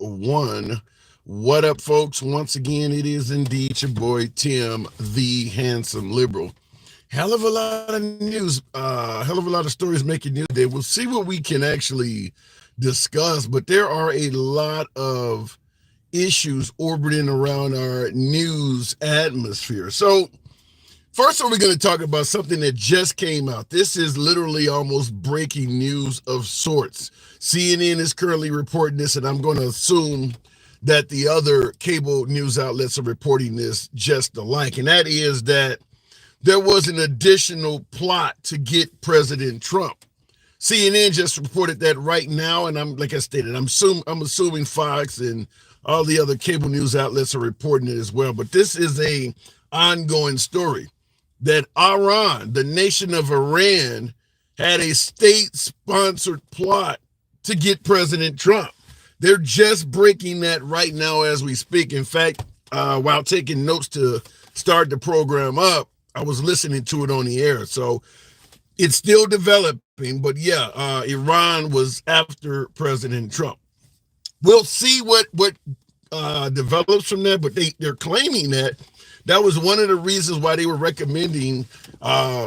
one. What up, folks? Once again, it is indeed your boy Tim, the handsome liberal. Hell of a lot of news, hell of a lot of stories making news today. We'll see what we can actually discuss, but there are a lot of issues orbiting around our news atmosphere. So, first, we're going to talk about something that just came out. This is literally almost breaking news of sorts. CNN is currently reporting this, and I'm going to assume that the other cable news outlets are reporting this just alike. And that is that there was an additional plot to get President Trump. CNN just reported that right now, and like I stated, I'm assuming Fox and all the other cable news outlets are reporting it as well. But this is a ongoing story that Iran, the nation of Iran, had a state-sponsored plot to get President Trump. They're just breaking that right now as we speak. In fact, while taking notes to start the program up, I was listening to it on the air. So it's still developing, but yeah, Iran was after President Trump. We'll see what develops from that, but they're claiming that was one of the reasons why they were recommending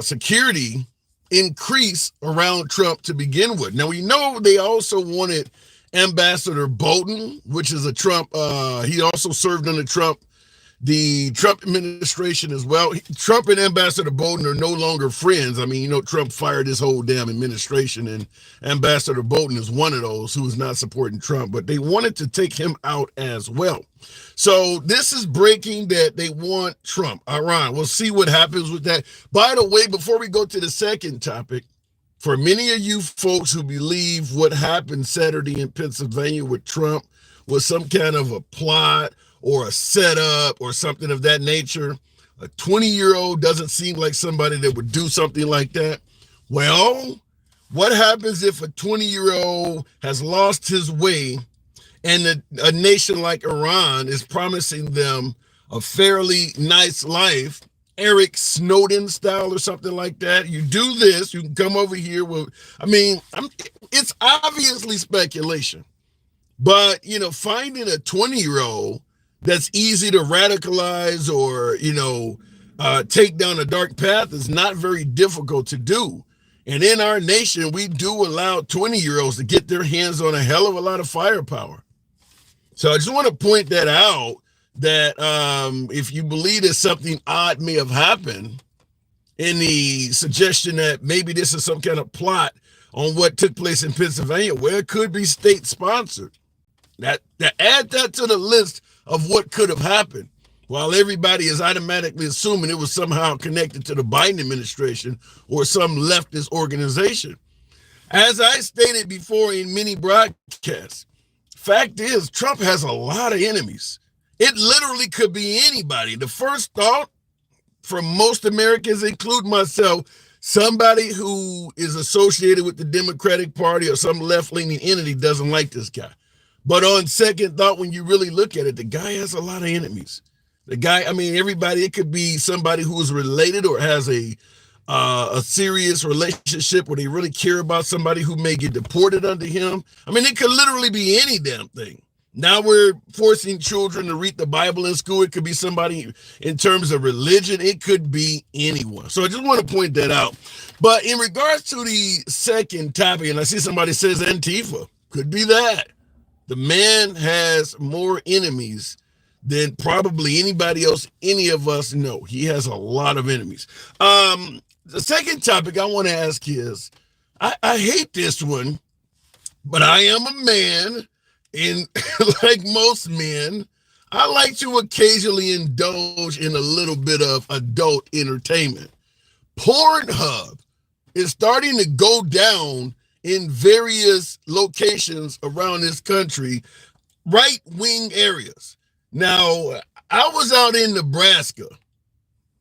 security increase around Trump to begin with. Now, we know they also wanted Ambassador Bolton, which is a Trump, he also served under the Trump administration as well. Trump and Ambassador Bolton are no longer friends. I mean, Trump fired his whole damn administration, and Ambassador Bolton is one of those who is not supporting Trump, but they wanted to take him out as well. So this is breaking that they want Trump. Iran, we'll see what happens with that. By the way, before we go to the second topic, for many of you folks who believe what happened Saturday in Pennsylvania with Trump was some kind of a plot or a setup or something of that nature, a 20-year-old doesn't seem like somebody that would do something like that. Well, what happens if a 20-year-old has lost his way and a nation like Iran is promising them a fairly nice life, Eric Snowden style or something like that? You do this, you can come over here. It's obviously speculation, but, finding a 20-year-old that's easy to radicalize or, take down a dark path is not very difficult to do. And in our nation, we do allow 20-year-olds to get their hands on a hell of a lot of firepower. So I just want to point that out, that if you believe that something odd may have happened in the suggestion that maybe this is some kind of plot on what took place in Pennsylvania, where it could be state-sponsored, that add that to the list of what could have happened, while everybody is automatically assuming it was somehow connected to the Biden administration or some leftist organization. As I stated before in many broadcasts, fact is, Trump has a lot of enemies. It literally could be anybody. The first thought from most Americans, including myself, somebody who is associated with the Democratic Party or some left-leaning entity doesn't like this guy. But on second thought, when you really look at it, the guy has a lot of enemies. The guy, everybody, it could be somebody who is related or has a serious relationship where they really care about somebody who may get deported under him. It could literally be any damn thing. Now we're forcing children to read the Bible in school. It could be somebody in terms of religion. It could be anyone. So I just want to point that out. But in regards to the second topic, and I see somebody says Antifa, could be that. The man has more enemies than probably anybody else, any of us know. He has a lot of enemies. The second topic I want to ask is, I hate this one, but I am a man. And like most men, I like to occasionally indulge in a little bit of adult entertainment. Pornhub is starting to go down in various locations around this country, right-wing areas. Now, I was out in Nebraska,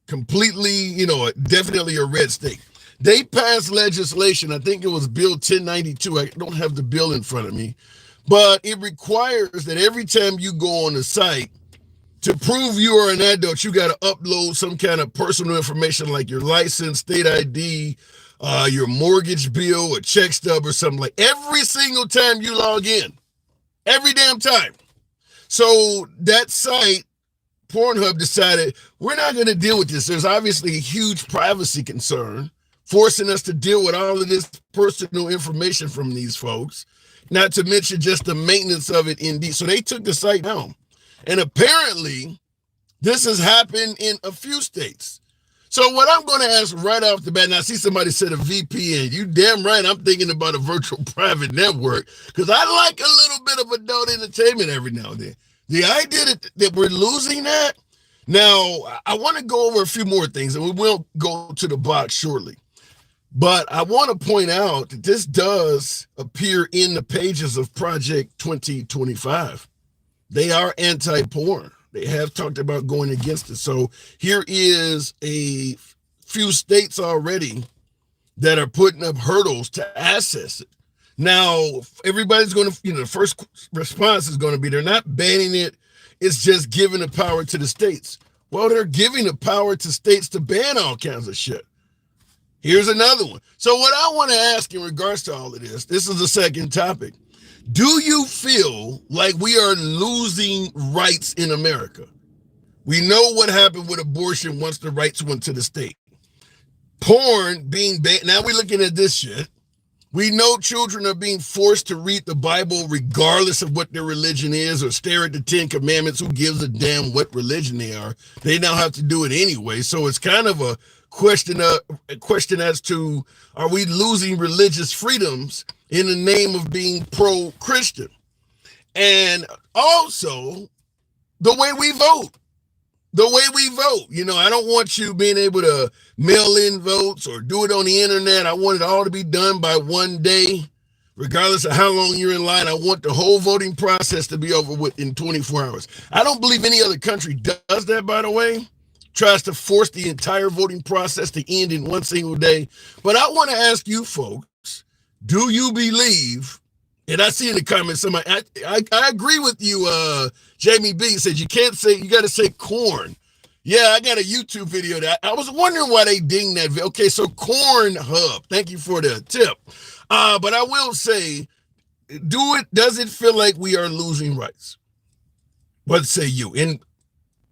completely, definitely a red state. They passed legislation, I think it was Bill 1092. I don't have the bill in front of me. But it requires that every time you go on the site, to prove you are an adult, you got to upload some kind of personal information like your license, state ID, your mortgage bill, a check stub or something, like every single time you log in. Every damn time. So that site, Pornhub, decided we're not going to deal with this. There's obviously a huge privacy concern, forcing us to deal with all of this personal information from these folks, not to mention just the maintenance of it. Indeed, so they took the site down. And apparently, this has happened in a few states. So what I'm going to ask right off the bat, and I see somebody said a VPN. You damn right I'm thinking about a virtual private network, because I like a little bit of adult entertainment every now and then. The idea that we're losing that, now I want to go over a few more things, and we will go to the box shortly. But I want to point out that this does appear in the pages of Project 2025. They are anti-porn. They have talked about going against it. So here is a few states already that are putting up hurdles to access it. Now, everybody's going to, the first response is going to be they're not banning it. It's just giving the power to the states. Well, they're giving the power to states to ban all kinds of shit. Here's another one. So what I want to ask in regards to all of this is the second topic. Do you feel like we are losing rights in America? We know what happened with abortion once the rights went to the state. Porn being banned. Now we're looking at this shit. We know children are being forced to read the Bible regardless of what their religion is, or stare at the 10 Commandments. Who gives a damn what religion they are? They now have to do it anyway. So it's kind of a question as to, are we losing religious freedoms in the name of being pro-Christian? And also the way we vote. I don't want you being able to mail in votes or do it on the internet. I want it all to be done by one day, regardless of how long you're in line. I want the whole voting process to be over with in 24 hours. I don't believe any other country does that, by the way. Tries to force the entire voting process to end in one single day. But I want to ask you folks, do you believe, and I see in the comments, somebody, I agree with you, Jamie B said you got to say corn. Yeah, I got a YouTube video that I was wondering why they ding that. Okay, so Corn Hub, thank you for the tip. But I will say, does it feel like we are losing rights? What say you? And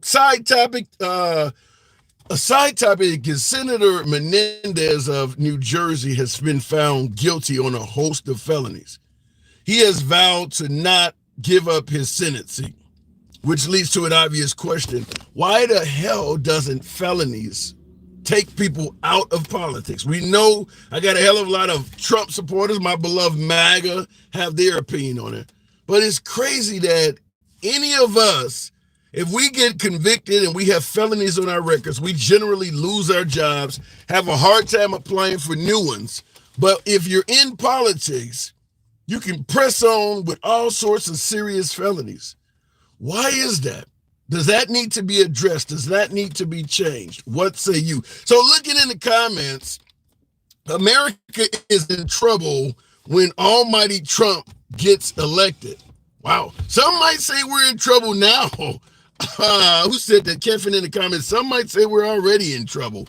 side topic, a side topic is Senator Menendez of New Jersey has been found guilty on a host of felonies. He has vowed to not give up his Senate seat, which leads to an obvious question. Why the hell doesn't felonies take people out of politics? We know I got a hell of a lot of Trump supporters, my beloved MAGA, have their opinion on it. But it's crazy that any of us, if we get convicted and we have felonies on our records, we generally lose our jobs, have a hard time applying for new ones. But if you're in politics, you can press on with all sorts of serious felonies. Why is that? Does that need to be addressed? Does that need to be changed? What say you? So looking in the comments, America is in trouble when almighty Trump gets elected. Wow. Some might say we're in trouble now. Who said that? Kevin in the comments. Some might say we're already in trouble.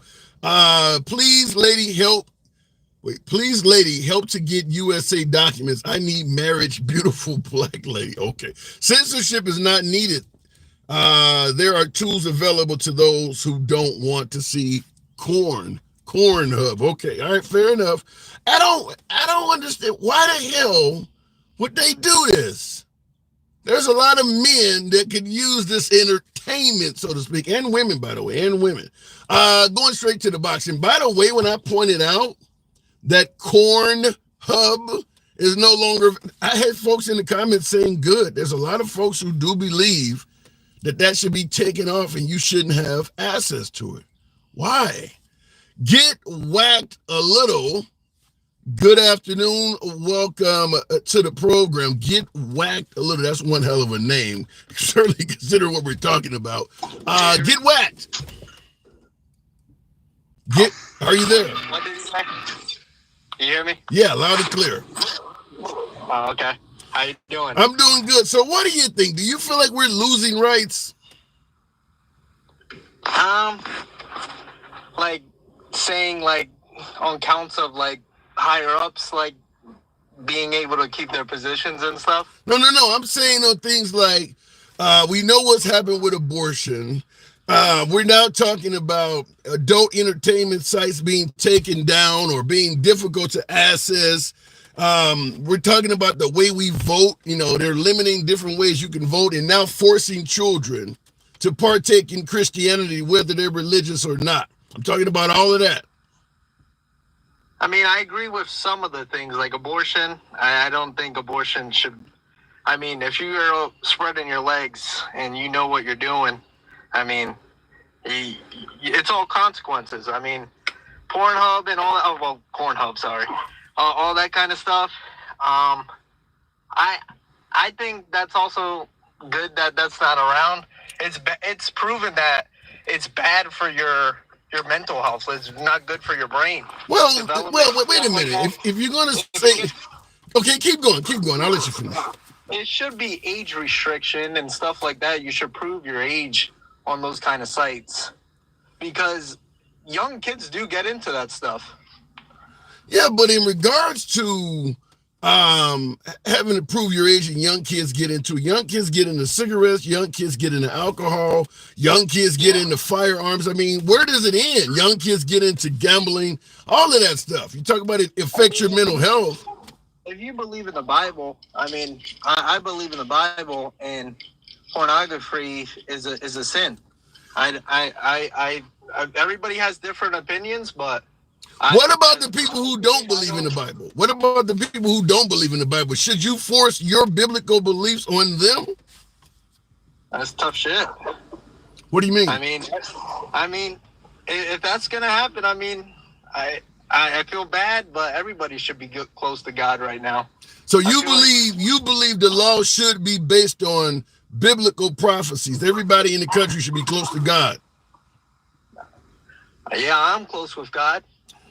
Please, lady, help to get USA documents. I need marriage, beautiful black lady. Okay. Censorship is not needed. There are tools available to those who don't want to see Corn Hub. Okay. All right. Fair enough. I don't understand. Why the hell would they do this? There's a lot of men that could use this entertainment, so to speak, and women, by the way, and women. Going straight to the box. And by the way, when I pointed out that Corn Hub is no longer, I had folks in the comments saying good. There's a lot of folks who do believe that should be taken off and you shouldn't have access to it. Why? Get whacked a little. Good afternoon. Welcome to the program. Get whacked a little. That's one hell of a name. Certainly consider what we're talking about. Get whacked. Are you there? What did you say? You hear me? Yeah, loud and clear. Oh, okay. How you doing? I'm doing good. So what do you think? Do you feel like we're losing rights? Like saying like on counts of like higher ups like being able to keep their positions and stuff. No. I'm saying on things like We know what's happened with abortion. We're now talking about adult entertainment sites being taken down or being difficult to access. We're talking about the way we vote. They're limiting different ways you can vote and now forcing children to partake in Christianity, whether they're religious or not. I'm talking about all of that. I mean, I agree with some of the things like abortion. I don't think abortion should. I mean, if you're spreading your legs and you know what you're doing, I mean, it's all consequences. I mean, Pornhub and all that. Oh, well, Pornhub, sorry. All that kind of stuff. I think that's also good that that's not around. It's proven that it's bad for your mental health. It's not good for your brain. Well, wait a minute. If you're gonna say, okay, keep going. I'll let you finish. It should be age restriction and stuff like that. You should prove your age on those kind of sites because young kids do get into that stuff. Yeah, but in regards to having to prove your age and young kids get into cigarettes, young kids get into alcohol, young kids get into firearms. I mean, where does it end? Young kids get into gambling, all of that stuff. You talk about it affects your mental health. If you believe in the Bible, I mean, I believe in the Bible, and pornography is a sin. Everybody has different opinions, but what about the people who don't believe in the Bible? What about the people who don't believe in the Bible? Should you force your biblical beliefs on them? That's tough shit. What do you mean? I mean, if that's gonna happen, I mean, I feel bad, but everybody should be close to God right now. So you believe the law should be based on biblical prophecies. Everybody in the country should be close to God. Yeah, I'm close with God.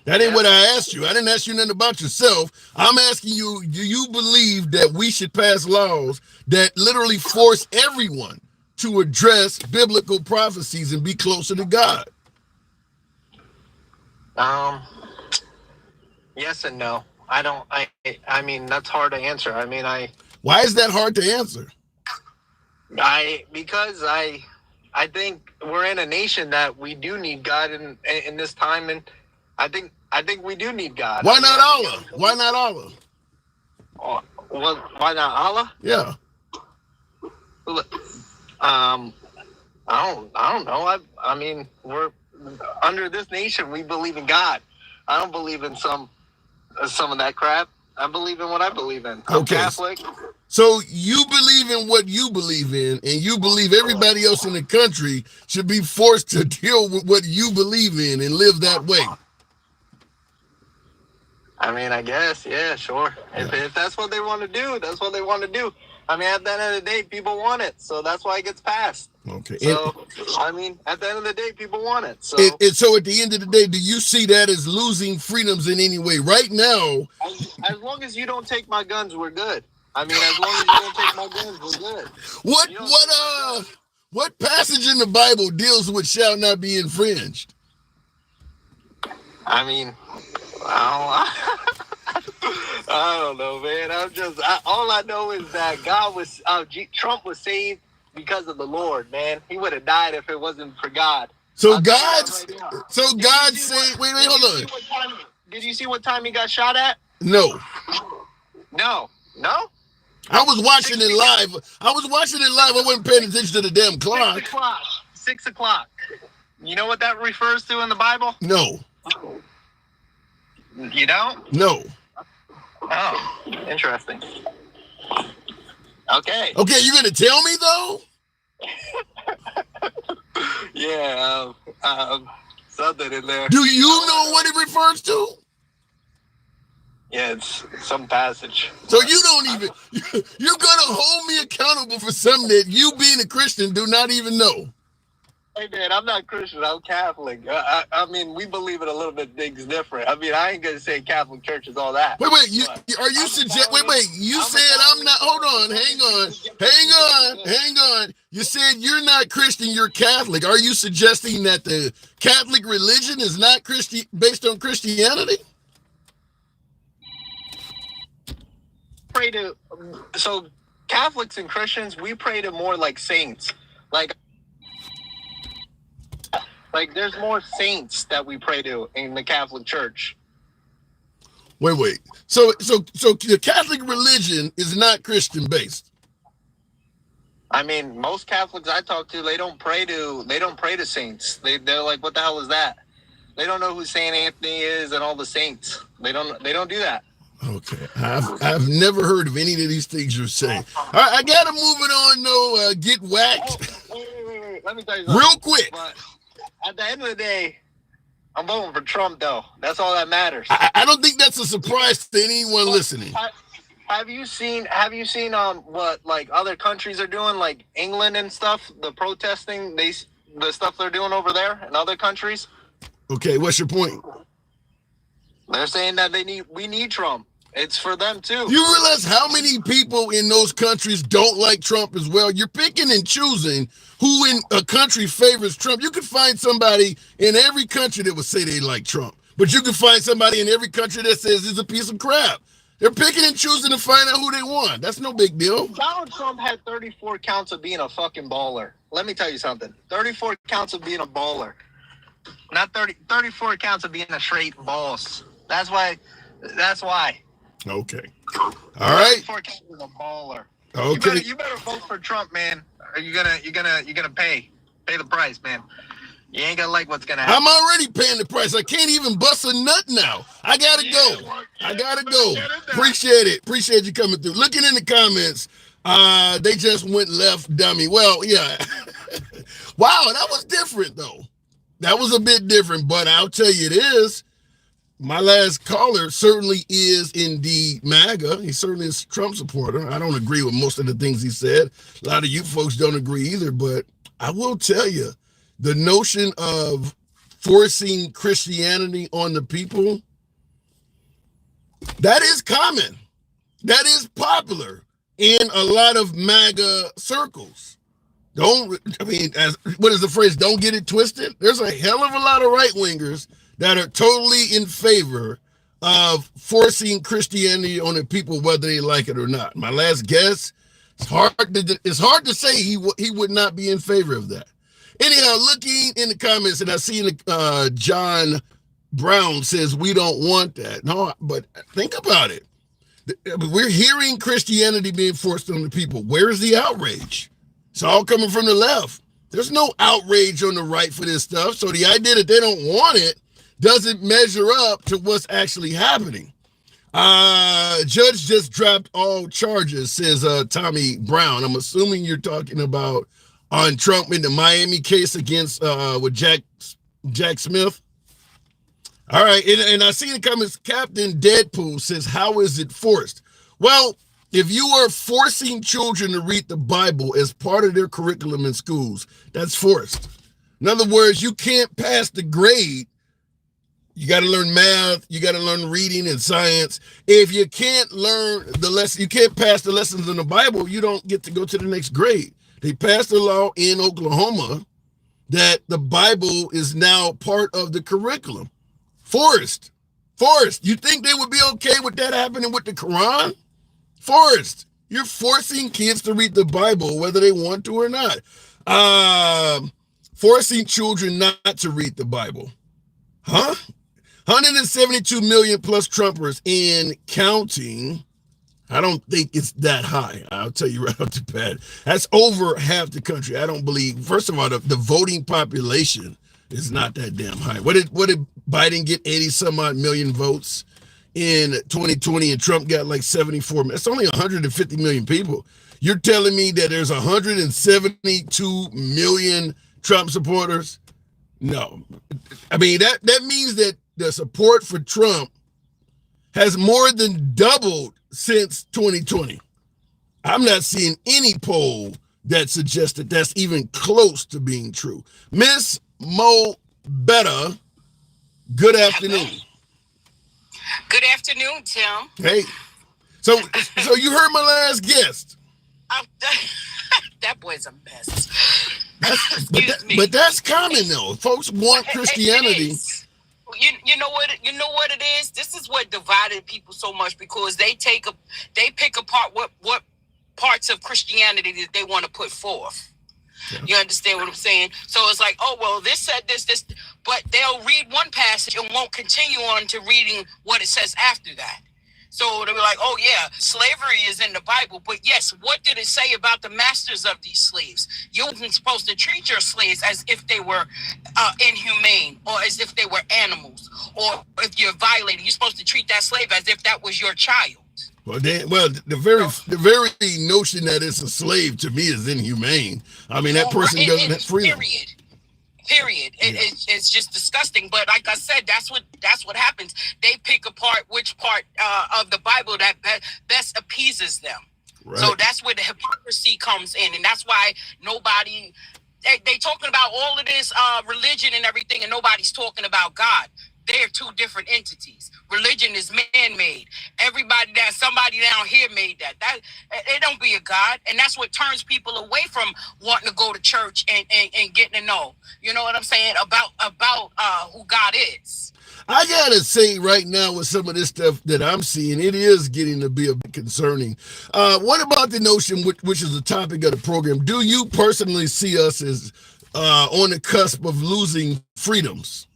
That ain't what I asked you. I didn't ask you nothing about yourself. I'm asking you, do you believe that we should pass laws that literally force everyone to address biblical prophecies and be closer to God? Yes and no. I mean, that's hard to answer. I mean, Why is that hard to answer? Because I think we're in a nation that we do need God in this time, and I think we do need God. Why not Allah? Why not Allah? Well, why not Allah? Yeah. I don't know. I mean, we're under this nation. We believe in God. I don't believe in some of that crap. I believe in what I believe in. I'm Catholic. So you believe in what you believe in, and you believe everybody else in the country should be forced to deal with what you believe in and live that way. I mean, I guess, yeah, sure. Yeah. If that's what they want to do, that's what they want to do. I mean, at the end of the day, people want it, so that's why it gets passed. Okay. So, I mean, at the end of the day, people want it. So, so at the end of the day, do you see that as losing freedoms in any way? Right now, as long as you don't take my guns, we're good. I mean, as long as you don't take my guns, we're good. What passage in the Bible deals with shall not be infringed? I mean, I don't know, man. All I know is that Trump was saved because of the Lord, man. He would have died if it wasn't for God. So God said, wait, hold on. Did you see what time he got shot at? No. I was watching it live. I wasn't paying attention to the damn clock. 6 o'clock. You know what that refers to in the Bible? No. You don't? No. Oh, interesting. Okay. Okay, you're gonna tell me though? Yeah, something in there. Do you know what it refers to? Yeah, it's some passage. So you don't even, you're gonna hold me accountable for something that you being a Christian do not even know. Hey man, I'm not Christian, I'm Catholic. I mean, we believe in a little bit things different. I mean, I ain't gonna say Catholic Church is all that. Wait, you said I'm not, hold on, hang on. You said you're not Christian, you're Catholic. Are you suggesting that the Catholic religion is not based on Christianity? So Catholics and Christians, we pray to more like saints. Like there's more saints that we pray to in the Catholic Church. Wait. So the Catholic religion is not Christian based. I mean, most Catholics I talk to, they don't pray to saints. They're like, what the hell is that? They don't know who Saint Anthony is and all the saints. They don't do that. Okay, I've never heard of any of these things you're saying. All right, I gotta move it on. No, get whacked. Wait. Let me tell you something. Real quick. But at the end of the day, I'm voting for Trump, though. That's all that matters. I don't think that's a surprise to anyone listening. Have you seen what like other countries are doing, like England and stuff? The protesting, the stuff they're doing over there in other countries. Okay, what's your point? They're saying that we need Trump. It's for them too. You realize how many people in those countries don't like Trump as well? You're picking and choosing who in a country favors Trump. You could find somebody in every country that would say they like Trump, but you could find somebody in every country that says he's a piece of crap. They're picking and choosing to find out who they want. That's no big deal. Donald Trump had 34 counts of being a fucking baller. Let me tell you something. 34 counts of being a baller. Not 34 counts of being a straight boss. That's why. Okay. All right. 34 counts of a baller. Okay. You better vote for Trump, man. Or you're gonna pay the price, man. You ain't gonna like what's gonna happen. I'm already paying the price. I can't even bust a nut now. I gotta go. Appreciate it. Appreciate you coming through. Looking in the comments, they just went left, dummy. Well, yeah. Wow, that was different though. That was a bit different, but I'll tell you it is. My last caller certainly is indeed MAGA. He certainly is a Trump supporter. I don't agree with most of the things he said. A lot of you folks don't agree either, but I will tell you, the notion of forcing Christianity on the people, that is common. That is popular in a lot of MAGA circles. What is the phrase? Don't get it twisted. There's a hell of a lot of right-wingers that are totally in favor of forcing Christianity on the people, whether they like it or not. My last guess, it's hard to say he would not be in favor of that. Anyhow, looking in the comments, and I see John Brown says we don't want that. No, but think about it. We're hearing Christianity being forced on the people. Where's the outrage? It's all coming from the left. There's no outrage on the right for this stuff. So the idea that they don't want it doesn't measure up to what's actually happening. Judge just dropped all charges, says Tommy Brown. I'm assuming you're talking about on Trump in the Miami case against with Jack Smith. All right, and I see in the comments, Captain Deadpool says, how is it forced? Well, if you are forcing children to read the Bible as part of their curriculum in schools, that's forced. In other words, you can't pass the grade. You got to learn math. You got to learn reading and science. If you can't learn the lesson, you can't pass the lessons in the Bible, you don't get to go to the next grade. They passed a law in Oklahoma that the Bible is now part of the curriculum. Forced. You think they would be okay with that happening with the Quran? Forced. You're forcing kids to read the Bible, whether they want to or not. Forcing children not to read the Bible. Huh? 172 million plus Trumpers and counting. I don't think it's that high. I'll tell you right off the bat. That's over half the country. I don't believe. First of all, the voting population is not that damn high. What did Biden get? 80 some odd million votes in 2020, and Trump got like 74. It's only 150 million people. You're telling me that there's 172 million Trump supporters? No. I mean, that means that the support for Trump has more than doubled since 2020. I'm not seeing any poll that suggests that that's even close to being true. Miss Mo Betta, good afternoon. Good afternoon, Tim. Hey, so you heard my last guest. That boy's a mess. But that's common though. Folks want Christianity. You know what it is? This is what divided people so much, because they pick apart what parts of Christianity that they want to put forth. Yeah. You understand what I'm saying? So it's like, oh, well, this said this, but they'll read one passage and won't continue on to reading what it says after that. So they'll be like, oh, yeah, slavery is in the Bible. But yes, what did it say about the masters of these slaves? You wasn't supposed to treat your slaves as if they were inhumane or as if they were animals. Or if you're violating, you're supposed to treat that slave as if that was your child. Well, the very notion that it's a slave to me is inhumane. I mean, that person doesn't have freedom. Period. It's just disgusting. But like I said, that's what happens. They pick apart which part of the Bible that best appeases them. Right. So that's where the hypocrisy comes in, and that's why nobody. They talking about all of this religion and everything, and nobody's talking about God. They're two different entities. Religion is man-made. Somebody down here made that. It don't be a God, and that's what turns people away from wanting to go to church and getting to know. You know what I'm saying about who God is. I gotta say, right now, with some of this stuff that I'm seeing, it is getting to be a bit concerning. What about the notion, which is the topic of the program? Do you personally see us as on the cusp of losing freedoms?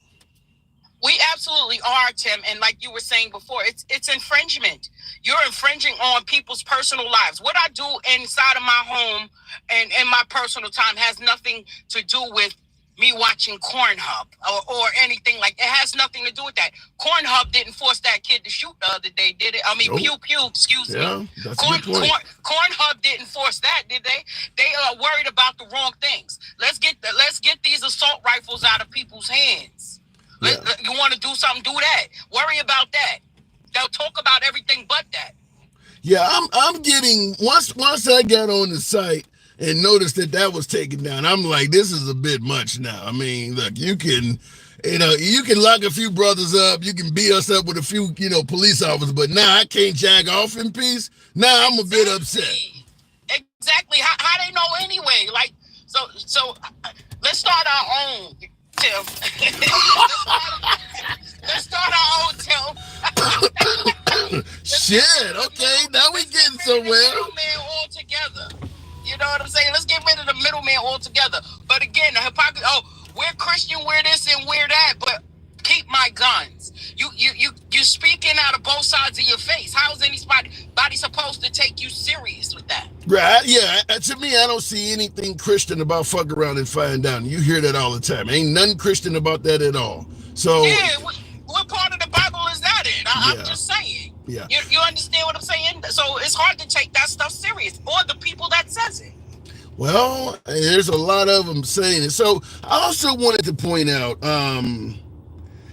We absolutely are, Tim. And like you were saying before, it's infringement. You're infringing on people's personal lives. What I do inside of my home and in my personal time has nothing to do with me watching Cornhub or anything like. It has nothing to do with that. Cornhub didn't force that kid to shoot the other day, did it? I mean, nope. Pew pew. Excuse me. That's a good point. Cornhub didn't force that, did they? They are worried about the wrong things. Let's get these assault rifles out of people's hands. Yeah. You want to do something, do that. Worry about that. They'll talk about everything but that. Yeah, I'm getting once I got on the site and noticed that was taken down. I'm like, this is a bit much now. I mean, look, you can lock a few brothers up, you can beat us up with a few, police officers, but now I can't jag off in peace. Now I'm a bit upset. Exactly. How they know anyway? Like, so let's start our own. Tim. Let's start our own, Tim. Shit, okay, now we getting somewhere. Middleman all together. You know what I'm saying? Let's get rid of the middleman altogether. But again, the hypocrisy, we're Christian, we're this and we're that, but keep my guns. You speaking out of both sides of your face. How is anybody supposed to take you serious with that? Right, yeah. To me, I don't see anything Christian about fuck around and find out. You hear that all the time. Ain't nothing Christian about that at all. So yeah, what part of the Bible is that in? I'm just saying. Yeah. You understand what I'm saying? So it's hard to take that stuff serious, or the people that says it. Well, there's a lot of them saying it. So I also wanted to point out,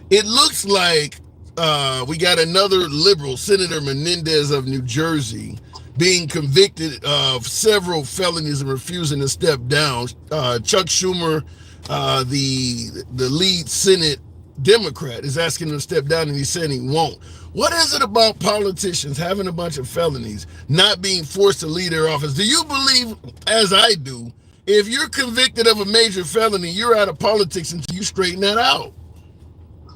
it looks like we got another liberal, Senator Menendez of New Jersey, being convicted of several felonies and refusing to step down. Chuck Schumer, the lead Senate Democrat, is asking him to step down, and he said he won't. What is it about politicians having a bunch of felonies, not being forced to leave their office? Do you believe, as I do, if you're convicted of a major felony, you're out of politics until you straighten that out?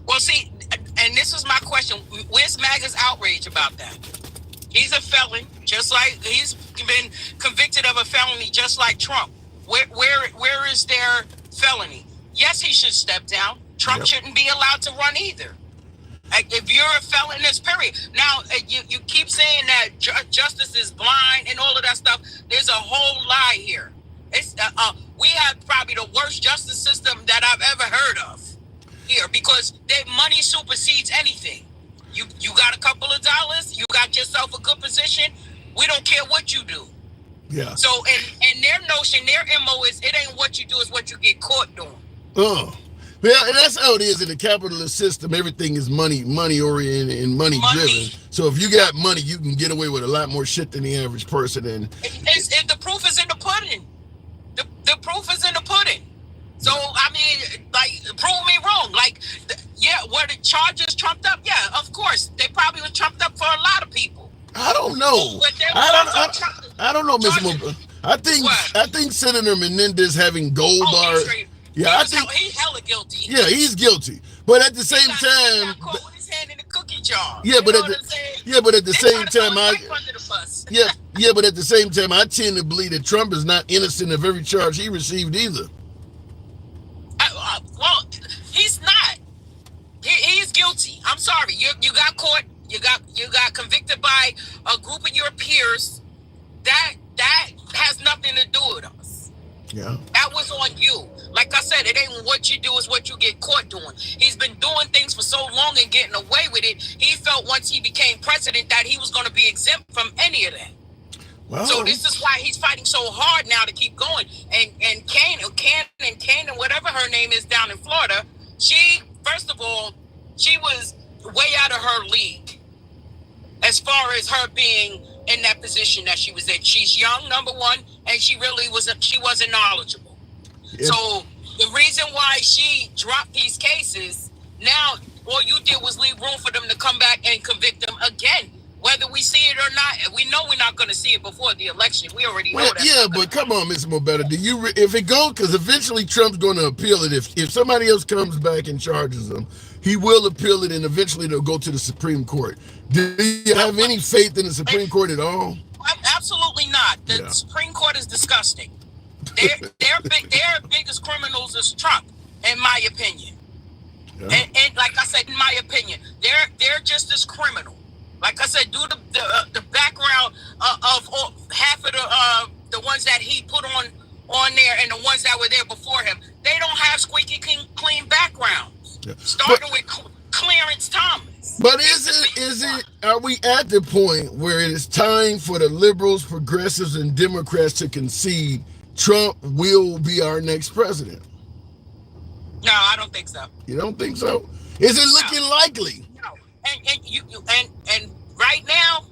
Well, see, and this is my question. Where's MAGA's outrage about that? He's a felon, just like he's been convicted of a felony, just like Trump. Where is their felony? Yes, he should step down. Trump shouldn't be allowed to run either. If you're a felon, this period. Now, you keep saying that justice is blind and all of that stuff. There's a whole lie here. It's we have probably the worst justice system that I've ever heard of here, because money supersedes anything. You got a couple of dollars, you got yourself a good position, we don't care what you do. Yeah. So and their notion, their MO is it ain't what you do, it's what you get caught doing. Oh. Well, and that's how it is in the capitalist system. Everything is money oriented and money driven. So if you got money, you can get away with a lot more shit than the average person. And the proof is in the pudding. The proof is in the pudding. So I mean, like, prove me wrong. Like, were the charges trumped up? Yeah, of course. They probably were trumped up for a lot of people. I don't know. I don't know, Mr. Mo. I think Senator Menendez having gold bars. Yeah, I think he's hella guilty. Yeah, he's guilty. But at the same time, got caught with his hand in the cookie jar. Yeah, but at the same time, Yeah, but at the same time, I tend to believe that Trump is not innocent of every charge he received either. Well, he's not. He's guilty. I'm sorry. You got caught. You got convicted by a group of your peers. That has nothing to do with us. Yeah. That was on you. Like I said, it ain't what you do, is what you get caught doing. He's been doing things for so long and getting away with it. He felt once he became president that he was going to be exempt from any of that. Wow. So this is why he's fighting so hard now to keep going. And Kane, whatever her name is down in Florida, she, first of all, she was way out of her league as far as her being in that position that she was in. She's young, number one, and she wasn't knowledgeable. Yeah. So the reason why she dropped these cases, now all you did was leave room for them to come back and convict them again. Whether we see it or not, we know we're not going to see it before the election. We already know that. Yeah, but come on, Mr. Mobetta, if it goes, because eventually Trump's going to appeal it. If somebody else comes back and charges him, he will appeal it, and eventually they'll go to the Supreme Court. Do you have any faith in the Supreme Court at all? Absolutely not. The Supreme Court is disgusting. Their biggest criminals is Trump, in my opinion. Yeah. And like I said, in my opinion, they're just as criminal. Like I said, do the background of half of the ones that he put on there and the ones that were there before him. They don't have squeaky clean backgrounds. Yeah. Starting with Clarence Thomas. But is it? Are we at the point where it is time for the liberals, progressives, and Democrats to concede Trump will be our next president? No, I don't think so. You don't think so? Is it looking likely? No. And right now,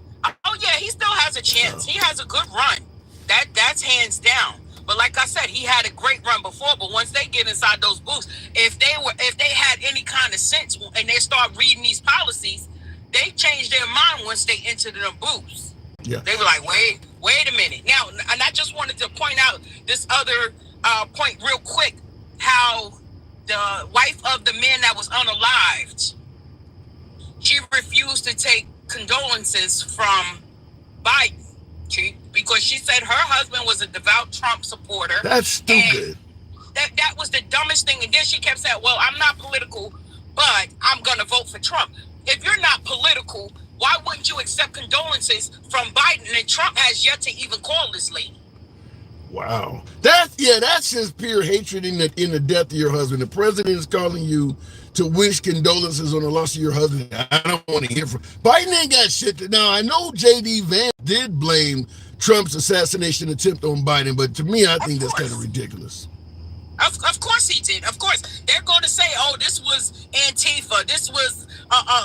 oh yeah, he still has a chance. He has a good run. That's hands down. But like I said, he had a great run before. But once they get inside those booths, if they had any kind of sense and they start reading these policies, they change their mind once they enter the booths. Yeah. They were like, wait a minute. Now, and I just wanted to point out this other point real quick, how the wife of the man that was unalived, she refused to take condolences from Biden because she said her husband was a devout Trump supporter. That's stupid. That was the dumbest thing. And then she kept saying, well, I'm not political, but I'm going to vote for Trump. If you're not political, why wouldn't you accept condolences from Biden? And Trump has yet to even call this lady. Wow. That's just pure hatred in the death of your husband. The president is calling you to wish condolences on the loss of your husband. I don't want to hear from Biden. Ain't got shit to. Now I know J.D. Vance did blame Trump's assassination attempt on Biden, but to me, I think that's kind of ridiculous. Of course he did. Of course they're going to say, "Oh, this was Antifa. This was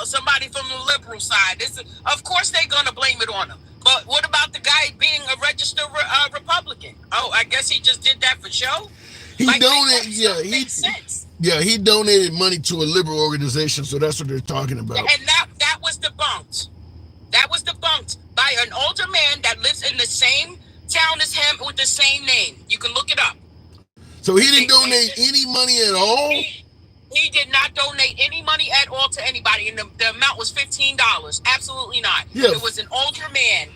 somebody from the liberal side." Of course they're going to blame it on him. But what about the guy being a registered Republican? Oh, I guess he just did that for show. He donated. He donated money to a liberal organization, so that's what they're talking about. And that was debunked. That was debunked by an older man that lives in the same town as him with the same name. You can look it up. So he didn't donate any money at all? He did not donate any money at all to anybody, and the amount was $15. Absolutely not. Yeah. It was an older man,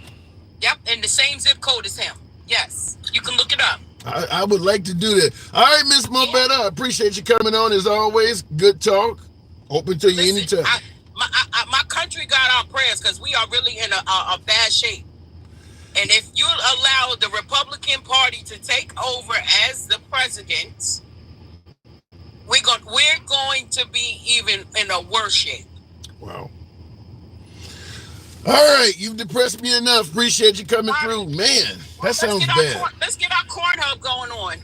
in the same zip code as him. Yes, you can look it up. I would like to do that. All right, Miss Mobetta, I appreciate you coming on as always. Good talk. Open to you anytime. My country got our prayers because we are really in a bad shape. And if you allow the Republican Party to take over as the president, we're going to be even in a worse shape. Wow. All right, you've depressed me enough. Appreciate you coming through. Man, that sounds bad. Let's get our corn hub going on.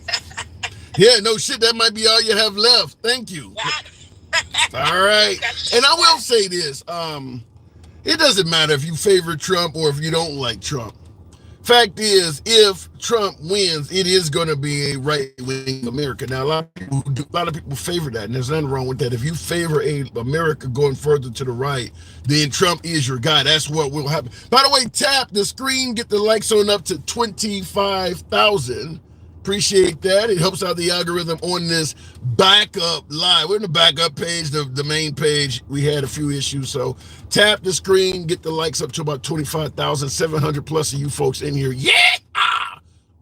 Yeah, no shit. That might be all you have left. Thank you. All right. And I will say this. It doesn't matter if you favor Trump or if you don't like Trump. Fact is, if Trump wins, it is going to be a right-wing America. Now, a lot of people favor that, and there's nothing wrong with that. If you favor a America going further to the right, then Trump is your guy. That's what will happen. By the way, tap the screen, get the likes on up to 25,000, Appreciate that. It helps out the algorithm on this backup live. We're in the backup page, the main page. We had a few issues, so tap the screen, get the likes up to about 25,700 plus of you folks in here. Yeah!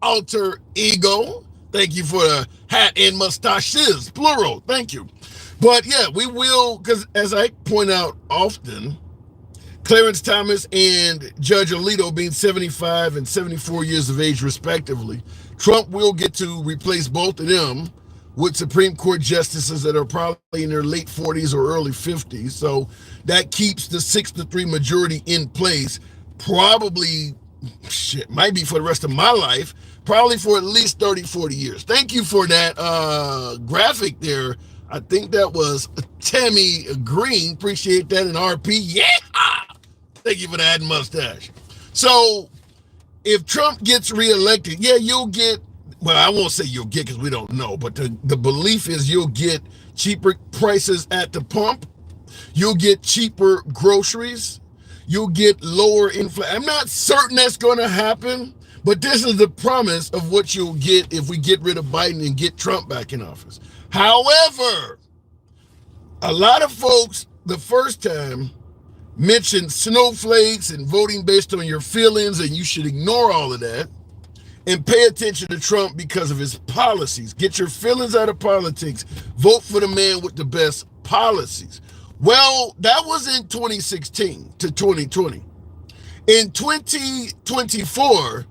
Alter Ego. Thank you for the hat and mustaches, plural. Thank you. But yeah, we will, because as I point out often, Clarence Thomas and Judge Alito being 75 and 74 years of age, respectively, Trump will get to replace both of them with Supreme Court justices that are probably in their late 40s or early 50s. So that keeps the 6-3 majority in place. Probably, might be for the rest of my life, probably for at least 30, 40 years. Thank you for that graphic there. I think that was Tammy Green. Appreciate that. And RP. Yeah! Thank you for that mustache. So if Trump gets reelected, yeah, you'll get, well, I won't say you'll get because we don't know, but the belief is you'll get cheaper prices at the pump. You'll get cheaper groceries. You'll get lower inflation. I'm not certain that's going to happen, but this is the promise of what you'll get if we get rid of Biden and get Trump back in office. However, a lot of folks the first time mentioned snowflakes and voting based on your feelings, and you should ignore all of that and pay attention to Trump because of his policies. Get your feelings out of politics. Vote for the man with the best policies. Well, that was in 2016 to 2020. In 2024,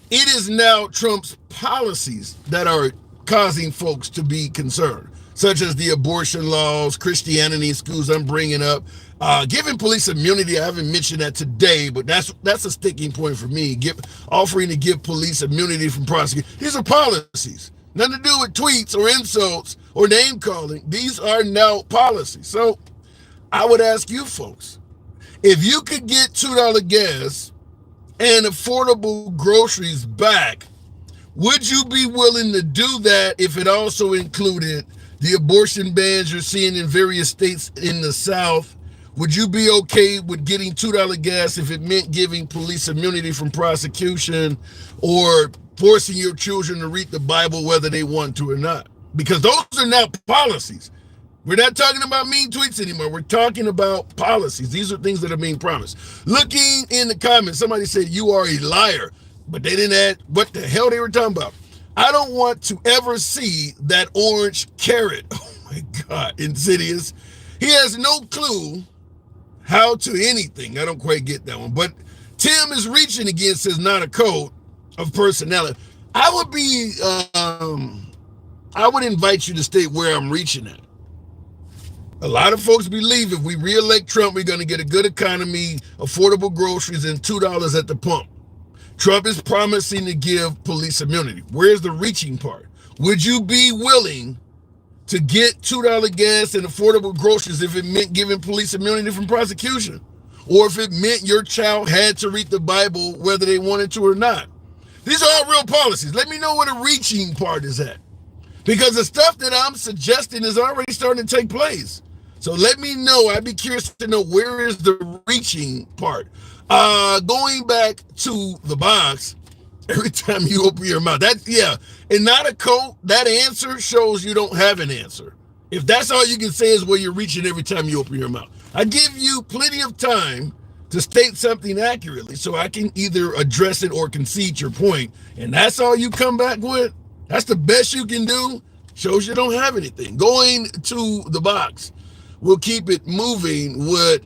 it is now Trump's policies that are causing folks to be concerned, such as the abortion laws, Christianity schools I'm bringing up, giving police immunity. I haven't mentioned that today, but that's a sticking point for me. Offering to give police immunity from prosecution. These are policies. Nothing to do with tweets or insults or name calling. These are now policies. So I would ask you folks, if you could get $2 gas and affordable groceries back, would you be willing to do that if it also included the abortion bans you're seeing in various states in the South? Would you be okay with getting $2 gas if it meant giving police immunity from prosecution or forcing your children to read the Bible whether they want to or not? Because those are now policies. We're not talking about mean tweets anymore. We're talking about policies. These are things that are being promised. Looking in the comments, somebody said you are a liar, but they didn't add what the hell they were talking about. I don't want to ever see that orange carrot. Oh my God, Insidious. He has no clue how to anything. I don't quite get that one. But Tim is reaching again, says not a code of personality. I would invite you to stay where I'm reaching at. A lot of folks believe if we re-elect Trump, we're going to get a good economy, affordable groceries, and $2 at the pump. Trump is promising to give police immunity. Where's the reaching part? Would you be willing to get $2 gas and affordable groceries if it meant giving police immunity from prosecution? Or if it meant your child had to read the Bible whether they wanted to or not? These are all real policies. Let me know where the reaching part is at. Because the stuff that I'm suggesting is already starting to take place. So let me know. I'd be curious to know where is the reaching part. Going back to the box, every time you open your mouth, and not a quote, that answer shows you don't have an answer. If that's all you can say is where you're reaching every time you open your mouth. I give you plenty of time to state something accurately so I can either address it or concede your point. And that's all you come back with? That's the best you can do? Shows you don't have anything. Going to the box. We'll keep it moving with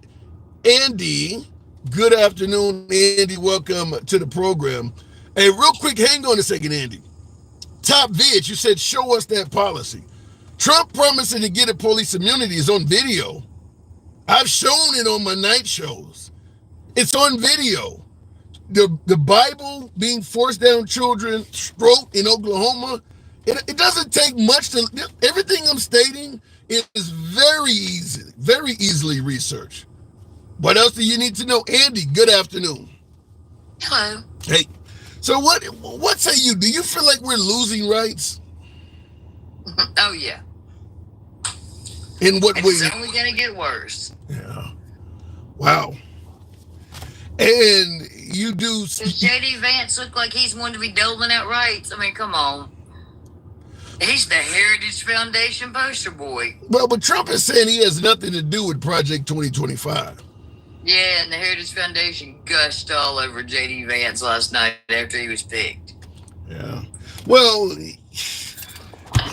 Andy. Good afternoon, Andy. Welcome to the program. Hey, real quick, hang on a second, Andy. Top vid, you said show us that policy. Trump promising to get a police immunity is on video. I've shown it on my night shows. It's on video. The Bible being forced down children's throat in Oklahoma, it doesn't take much to, everything I'm stating is very easily researched. What else do you need to know? Andy, good afternoon. Hello. Hey, so what say you? Do you feel like we're losing rights? Oh, yeah. In what way? It's only going to get worse. Yeah. Wow. And you do... Does J.D. Vance look like he's one to be doling out rights? I mean, come on. He's the Heritage Foundation poster boy. Well, but Trump is saying he has nothing to do with Project 2025. Yeah, and the Heritage Foundation gushed all over J.D. Vance last night after he was picked. Yeah. Well,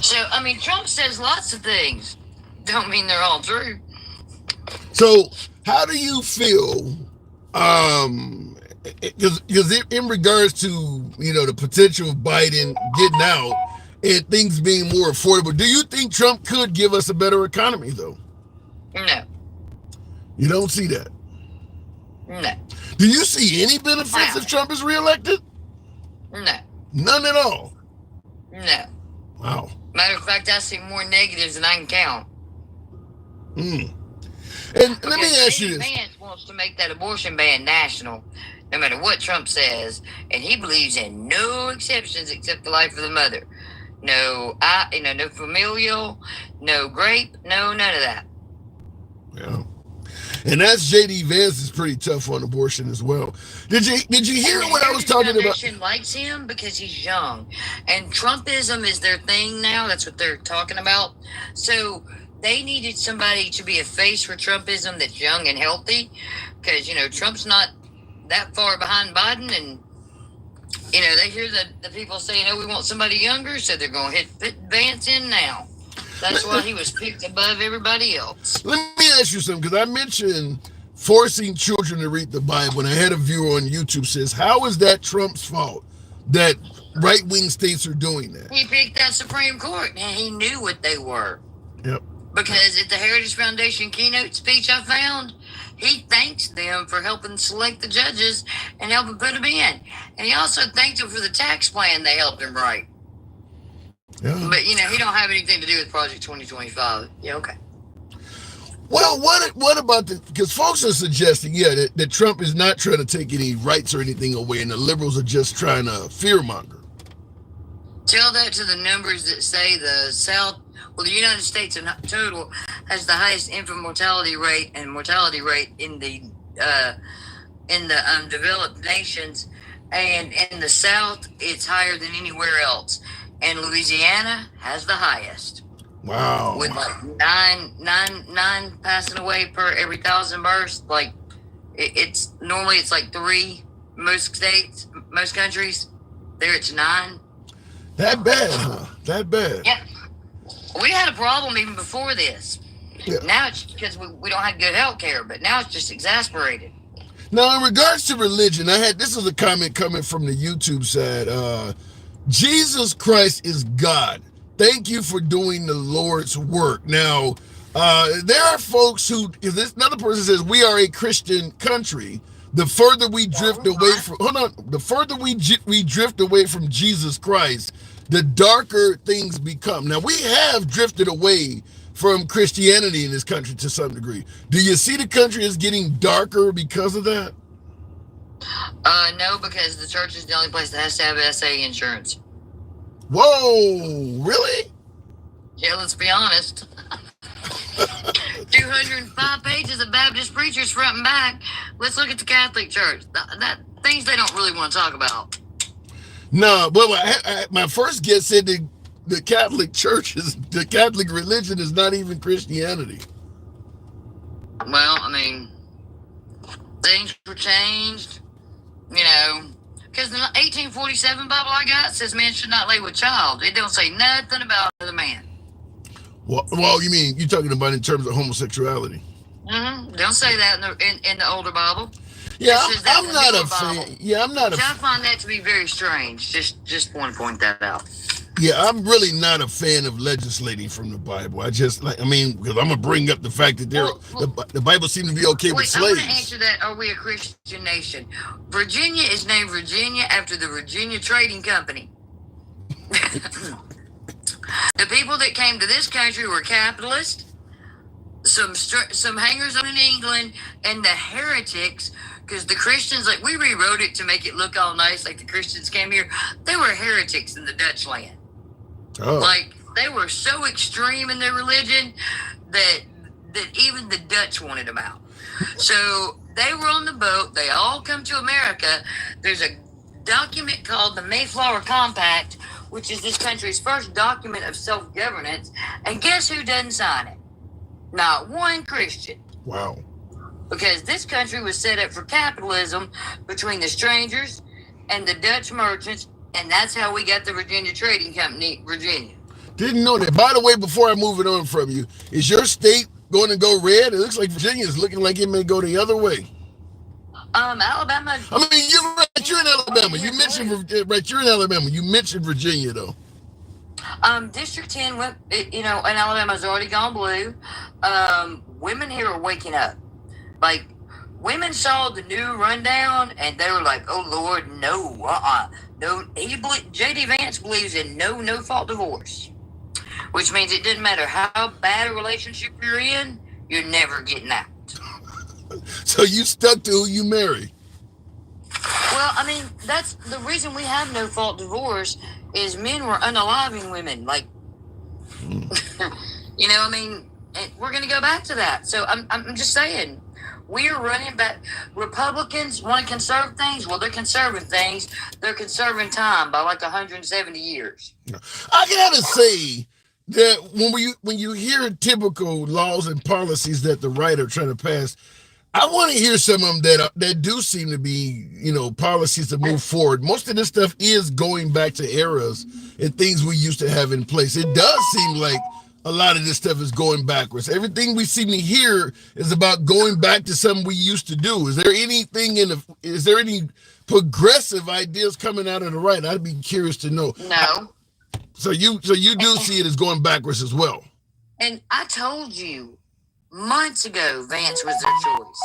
so, I mean, Trump says lots of things. Don't mean they're all true. so how do you feel? Because in regards to the potential of Biden getting out and things being more affordable, do you think Trump could give us a better economy though? No. You don't see that? No. Do you see any benefits if Trump is reelected? No. None at all. No. Wow. Matter of fact, I see more negatives than I can count. And let me ask you this. Vance wants to make that abortion ban national, no matter what Trump says, and he believes in no exceptions except the life of the mother. No, no familial, no grape, no none of that. Yeah. And that's J.D. Vance is pretty tough on abortion as well. Did you hear what I was talking about? The Foundation likes him because he's young, and Trumpism is their thing now. That's what they're talking about. So they needed somebody to be a face for Trumpism that's young and healthy, because Trump's not that far behind Biden, and they hear the people saying, "Oh, we want somebody younger," so they're going to hit Vance in now. That's why he was picked above everybody else. Let me ask you something, because I mentioned forcing children to read the Bible, and I had a viewer on YouTube says, how is that Trump's fault that right-wing states are doing that? He picked that Supreme Court, and he knew what they were. Yep. Because at the Heritage Foundation keynote speech I found, he thanks them for helping select the judges and helping put them in. And he also thanked them for the tax plan they helped him write. Yeah. But, he don't have anything to do with Project 2025. Yeah, okay. Well, what about because folks are suggesting, that Trump is not trying to take any rights or anything away, and the liberals are just trying to fearmonger. Tell that to the numbers that say the United States in total has the highest infant mortality rate and mortality rate in the developed nations, and in the South it's higher than anywhere else. And Louisiana has the highest. Wow. With like nine passing away per every 1,000 births. Like it's normally it's like 3 most states, most countries. There it's 9. That bad, huh? That bad. Yeah. We had a problem even before this. Yeah. Now it's because we don't have good health care, but now it's just exasperated. Now, in regards to religion, this is a comment coming from the YouTube side. Jesus Christ is God. Thank you for doing the Lord's work. Now, there are folks who, another person says, we are a Christian country. The further we drift away we drift away from Jesus Christ, the darker things become. Now, we have drifted away from Christianity in this country to some degree. Do you see the country is getting darker because of that? No, because the church is the only place that has to have SA insurance. Whoa, really? Yeah, let's be honest. 205 pages of Baptist preachers front and back. Let's look at the Catholic Church. That things they don't really want to talk about. No, well, my first guest said the Catholic Church the Catholic religion is not even Christianity. Well, I mean, things were changed, because the 1847 Bible I got says man should not lay with child. It don't say nothing about the man. Well, you mean you're talking about in terms of homosexuality? Mm-hmm. Don't say that in the older Bible. Yeah, I'm not a fan. Yeah, I'm not a fan. I find that to be very strange. Just want to point that out. Yeah, I'm really not a fan of legislating from the Bible. Because I'm going to bring up the fact that the Bible seems to be okay with slaves. I want to answer that. Are we a Christian nation? Virginia is named Virginia after the Virginia Trading Company. The people that came to this country were capitalists, some hangers on in England, and the heretics. Because the Christians, we rewrote it to make it look all nice, like the Christians came here. They were heretics in the Dutch land. Oh. They were so extreme in their religion that even the Dutch wanted them out. So they were on the boat. They all come to America. There's a document called the Mayflower Compact, which is this country's first document of self-governance. And guess who doesn't sign it? Not one Christian. Wow. Because this country was set up for capitalism between the strangers and the Dutch merchants, and that's how we got the Virginia Trading Company, Virginia. Didn't know that. By the way, before I move it on from you, is your state going to go red? It looks like Virginia is looking like it may go the other way. Alabama. I mean, you're right. You're in Alabama. You mentioned right. You're in Alabama. You mentioned Virginia though. District 10 went. And Alabama's already gone blue. Women here are waking up. Like, women saw the new rundown and they were like, "Oh Lord, no, no." J.D. Vance believes in no fault divorce, which means it doesn't matter how bad a relationship you're in, you're never getting out. So you stuck to who you marry. Well, I mean, that's the reason we have no fault divorce is men were unaliving women. Like, I mean, we're going to go back to that. So I'm just saying, we are running back. Republicans want to conserve things. Well, they're conserving things. They're conserving time by like 170 years. I gotta say that when you hear typical laws and policies that the right are trying to pass, I want to hear some of them that do seem to be, policies that move forward. Most of this stuff is going back to eras and things we used to have in place. It does seem like a lot of this stuff is going backwards. Everything we seem to hear is about going back to something we used to do. Is there any progressive ideas coming out of the right? I'd be curious to know. No. So you do see it as going backwards as well. And I told you months ago, Vance was their choice.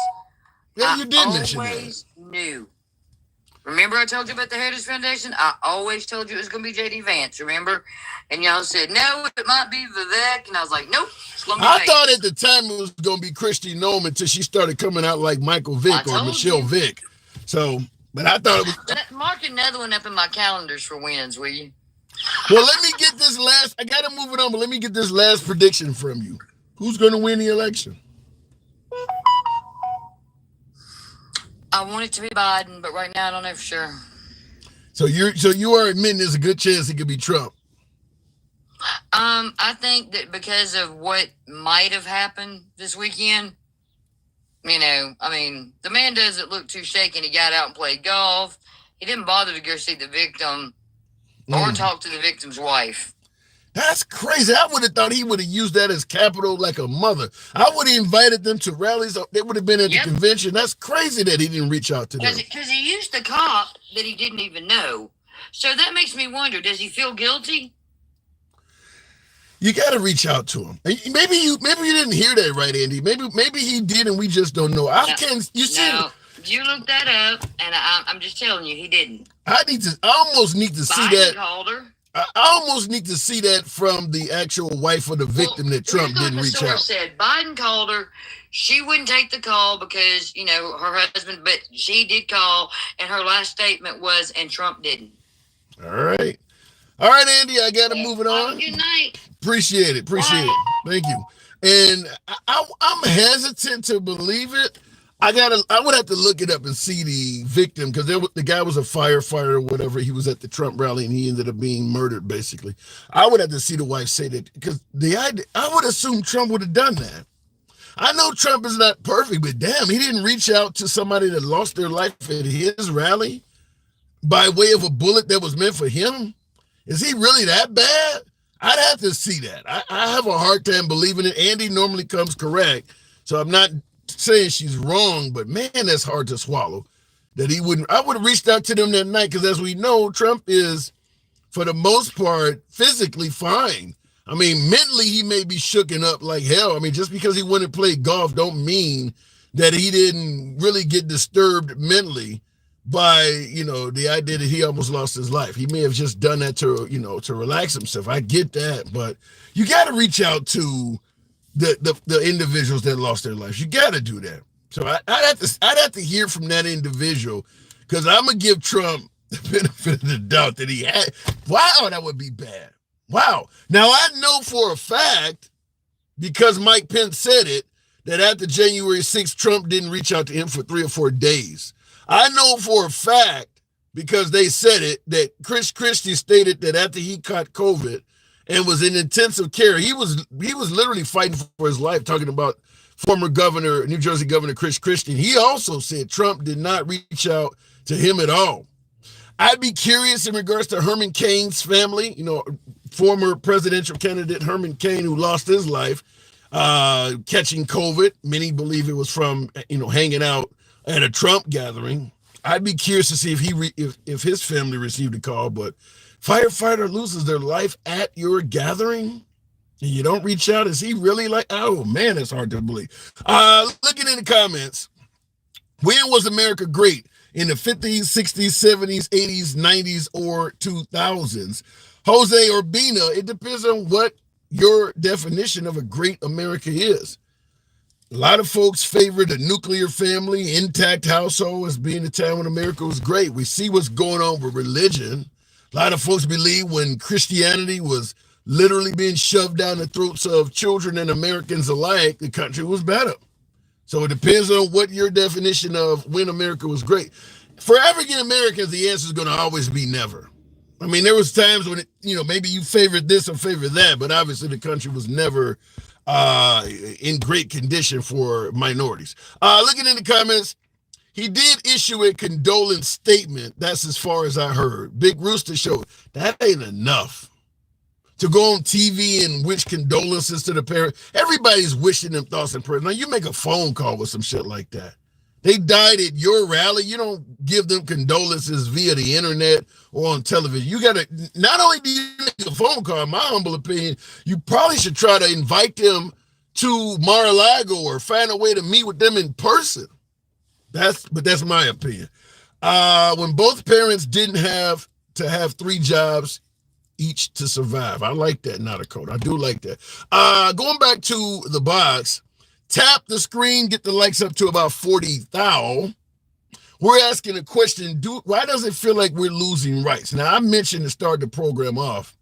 Yeah, you did mention that. I always knew. Remember I told you about the Heritage Foundation? I always told you it was going to be J.D. Vance, remember? And y'all said, no, it might be Vivek. And I was like, nope, it's going to be I Vance. thought at the time it was going to be Christy Nome until she started coming out like Michael Vick or Michelle Vick. So, but I thought it was... Mark another one up in my calendars for wins, will you? Well, let me get this last... I got to move it on, but let me get this last prediction from you. Who's going to win the election? I want it to be Biden, but right now I don't know for sure. So you are admitting there's a good chance it could be Trump. I think that because of what might have happened this weekend, I mean, the man doesn't look too shaken. He got out and played golf. He didn't bother to go see the victim or talk to the victim's wife. That's crazy. I would have thought he would have used that as capital like a mother. I would have invited them to rallies. They would have been at the convention. That's crazy that he didn't reach out to them. Because he used the cop that he didn't even know. So that makes me wonder, does he feel guilty? You got to reach out to him. Maybe you didn't hear that right, Andy. Maybe he did and we just don't know. You looked that up, and I'm just telling you, he didn't. I almost need to see that. Called her. I almost need to see that from the actual wife of the victim that Trump didn't reach out. Said Biden called her. She wouldn't take the call because, her husband, but she did call, and her last statement was, and Trump didn't. All right, Andy, I got to move it on. Good night. Appreciate it. Thank you. And I'm hesitant to believe it. I would have to look it up and see the victim because the guy was a firefighter or whatever. He was at the Trump rally and he ended up being murdered, basically. I would have to see the wife say that because I would assume Trump would have done that. I know Trump is not perfect, but damn, he didn't reach out to somebody that lost their life at his rally by way of a bullet that was meant for him. Is he really that bad? I'd have to see that. I have a hard time believing it. Andy normally comes correct, so I'm not saying she's wrong, but man, that's hard to swallow. That he wouldn't. I would have reached out to them that night because, as we know, Trump is, for the most part, physically fine. I mean, mentally, he may be shooken up like hell. I mean, just because he went and played golf don't mean that he didn't really get disturbed mentally by, the idea that he almost lost his life. He may have just done that to relax himself. I get that, but you got to reach out to the individuals that lost their lives. You got to do that. So I'd have to hear from that individual because I'm gonna give Trump the benefit of the doubt that he had. Wow, that would be bad. Wow. Now I know for a fact, because Mike Pence said it, that after January 6th, Trump didn't reach out to him for 3 or 4 days. I know for a fact because they said it, that Chris Christie stated that after he caught COVID and was in intensive care, he was literally fighting for his life, talking about former governor, New Jersey Governor Chris Christie. He also said Trump did not reach out to him at all. I'd be curious in regards to Herman Cain's family, former presidential candidate Herman Cain, who lost his life catching COVID. Many believe it was from, hanging out at a Trump gathering. I'd be curious to see if his family received a call, but firefighter loses their life at your gathering and you don't reach out. Is he really like, oh man, it's hard to believe. Looking in the comments, when was America great? In the 50s, 60s, 70s, 80s, 90s, or 2000s? Jose Urbina, it depends on what your definition of a great America is. A lot of folks favor the nuclear family, intact household as being the time when America was great. We see what's going on with religion. A lot of folks believe when Christianity was literally being shoved down the throats of children and Americans alike, the country was better. So it depends on what your definition of when America was great. For African Americans, the answer is going to always be never. I mean, there was times when, maybe you favored this or favored that, but obviously the country was never in great condition for minorities. Looking in the comments, he did issue a condolence statement. That's as far as I heard. Big Rooster showed that ain't enough to go on TV and wish condolences to the parents. Everybody's wishing them thoughts and prayers. Now, you make a phone call with some shit like that. They died at your rally. You don't give them condolences via the internet or on television. You got to, not only do you make a phone call, in my humble opinion, you probably should try to invite them to Mar-a-Lago or find a way to meet with them in person. But that's my opinion. When both parents didn't have to have 3 jobs each to survive. I like that, not a code. I do like that. Going back to the box, tap the screen, get the likes up to about 40,000. We're asking a question, why does it feel like we're losing rights? Now, I mentioned to start the program off,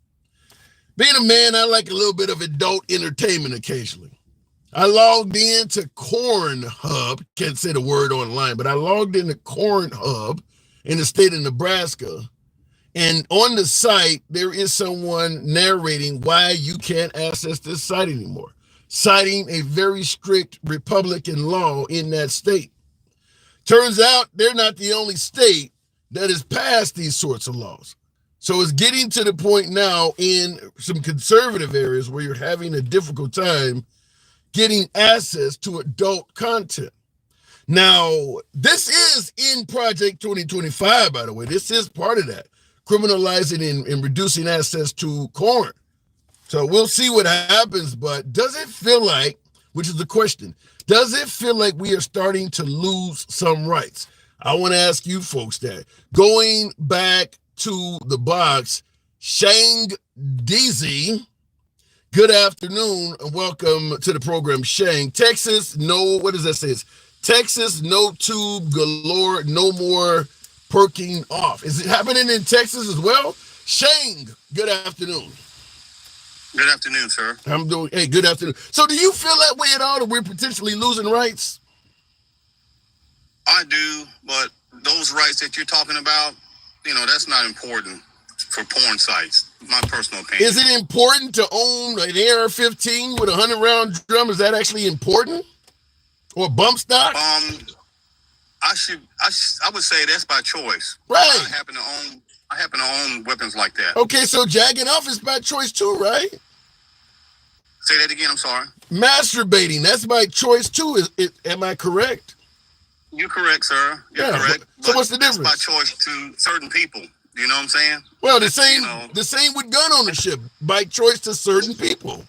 being a man, I like a little bit of adult entertainment occasionally. I logged into Cornhub, can't say the word online, but I logged into Cornhub in the state of Nebraska. And on the site, there is someone narrating why you can't access this site anymore, citing a very strict Republican law in that state. Turns out they're not the only state that has passed these sorts of laws. So it's getting to the point now in some conservative areas where you're having a difficult time getting access to adult content. Now, this is in Project 2025, by the way. This is part of that, criminalizing and reducing access to corn. So we'll see what happens, but does it feel like, which is the question, does it feel like we are starting to lose some rights? I want to ask you folks that. Going back to the box, Shang DZ, good afternoon and welcome to the program, Shang. Texas, what does that say? It's Texas, no tube galore, no more perking off. Is it happening in Texas as well? Shang, good afternoon. Good afternoon, sir. Hey, good afternoon. So do you feel that way at all, that we're potentially losing rights? I do, but those rights that you're talking about, that's not important for porn sites, my personal opinion. Is it important to own an AR-15 with a 100-round drum? Is that actually important? Or bump stock? I would say that's by choice. Right. I happen to own weapons like that. Okay, so jacking off is by choice too, right? Say that again, I'm sorry. Masturbating, that's by choice too. Am I correct? You're correct, sir. You're correct. So what's the difference? By choice to certain people. You know what I'm saying? Well, the same with gun ownership, by choice to certain people.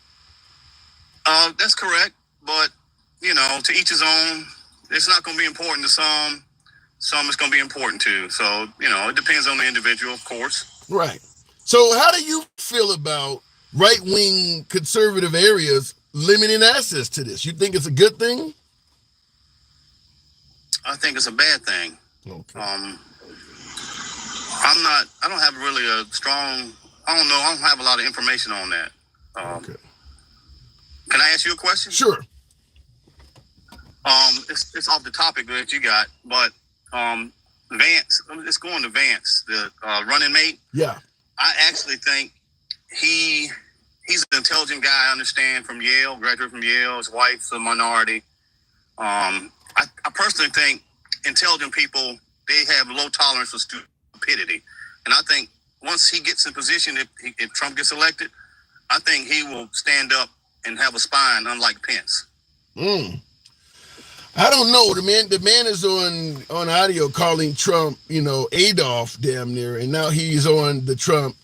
That's correct, but to each his own. It's not going to be important to some. Some it's going to be important to. So, it depends on the individual, of course. Right. So how do you feel about right-wing conservative areas limiting access to this? You think it's a good thing? I think it's a bad thing. Okay. I don't have really a strong, I don't have a lot of information on that. Okay. Can I ask you a question? Sure. It's off the topic that you got, but Vance, let's go on to Vance, the running mate. Yeah. I actually think he's an intelligent guy, I understand, from Yale, graduate from Yale. His wife's a minority. I personally think intelligent people, they have low tolerance for stupidity. And I think once he gets in position, if Trump gets elected, I think he will stand up and have a spine, unlike Pence. I don't know. The man is on audio calling Trump, Adolf damn near, and now he's on the Trump,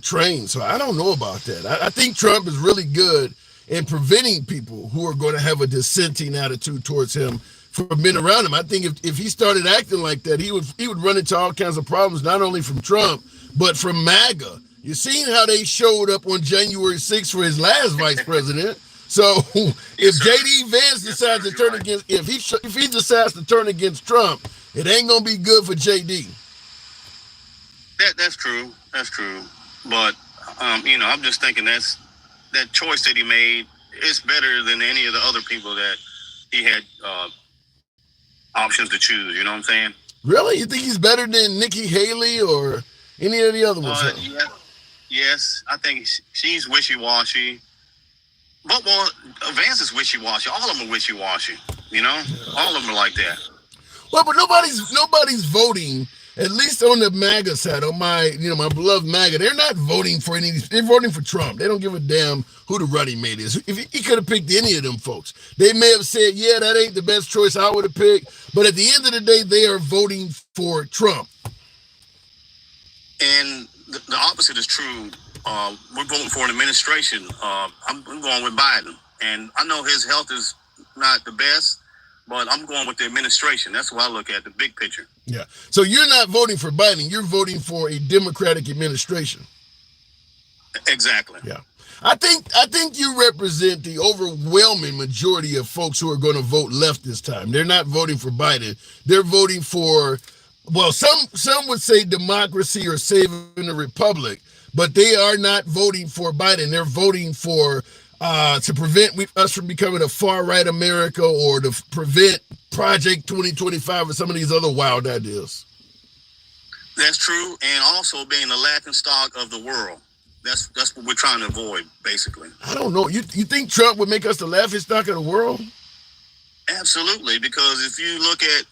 train. So I don't know about that. I think Trump is really good in preventing people who are going to have a dissenting attitude towards him from being around him. I think if he started acting like that, he would run into all kinds of problems, not only from Trump, but from MAGA. You seen how they showed up on January 6th for his last vice president. So if JD Vance decides to turn against, if he decides to turn against Trump, it ain't gonna be good for JD. That's true. That's true. But I'm just thinking that choice that he made is better than any of the other people that he had options to choose. You know what I'm saying? Really? You think he's better than Nikki Haley or any of the other ones? Yeah. Yes, I think she's wishy-washy. But Vance is wishy-washy. All of them are wishy-washy. All of them are like that. Well, but nobody's voting. At least on the MAGA side, on my beloved MAGA, they're not voting for any. They're voting for Trump. They don't give a damn who the running mate is. If he could have picked any of them folks, they may have said, "Yeah, that ain't the best choice I would have picked." But at the end of the day, they are voting for Trump. And the opposite is true. We're voting for an administration. I'm going with Biden, and I know his health is not the best, but I'm going with the administration. That's what I look at, the big picture. Yeah. So you're not voting for Biden. You're voting for a Democratic administration. Exactly. Yeah. I think you represent the overwhelming majority of folks who are going to vote left this time. They're not voting for Biden. They're voting for, well, some would say democracy or saving the republic, but they are not voting for Biden. They're voting for to prevent us from becoming a far-right America, or to prevent Project 2025 or some of these other wild ideas. That's true, and also being the laughing stock of the world. That's what we're trying to avoid, basically. I don't know. You think Trump would make us the laughing stock of the world? Absolutely, because if you look at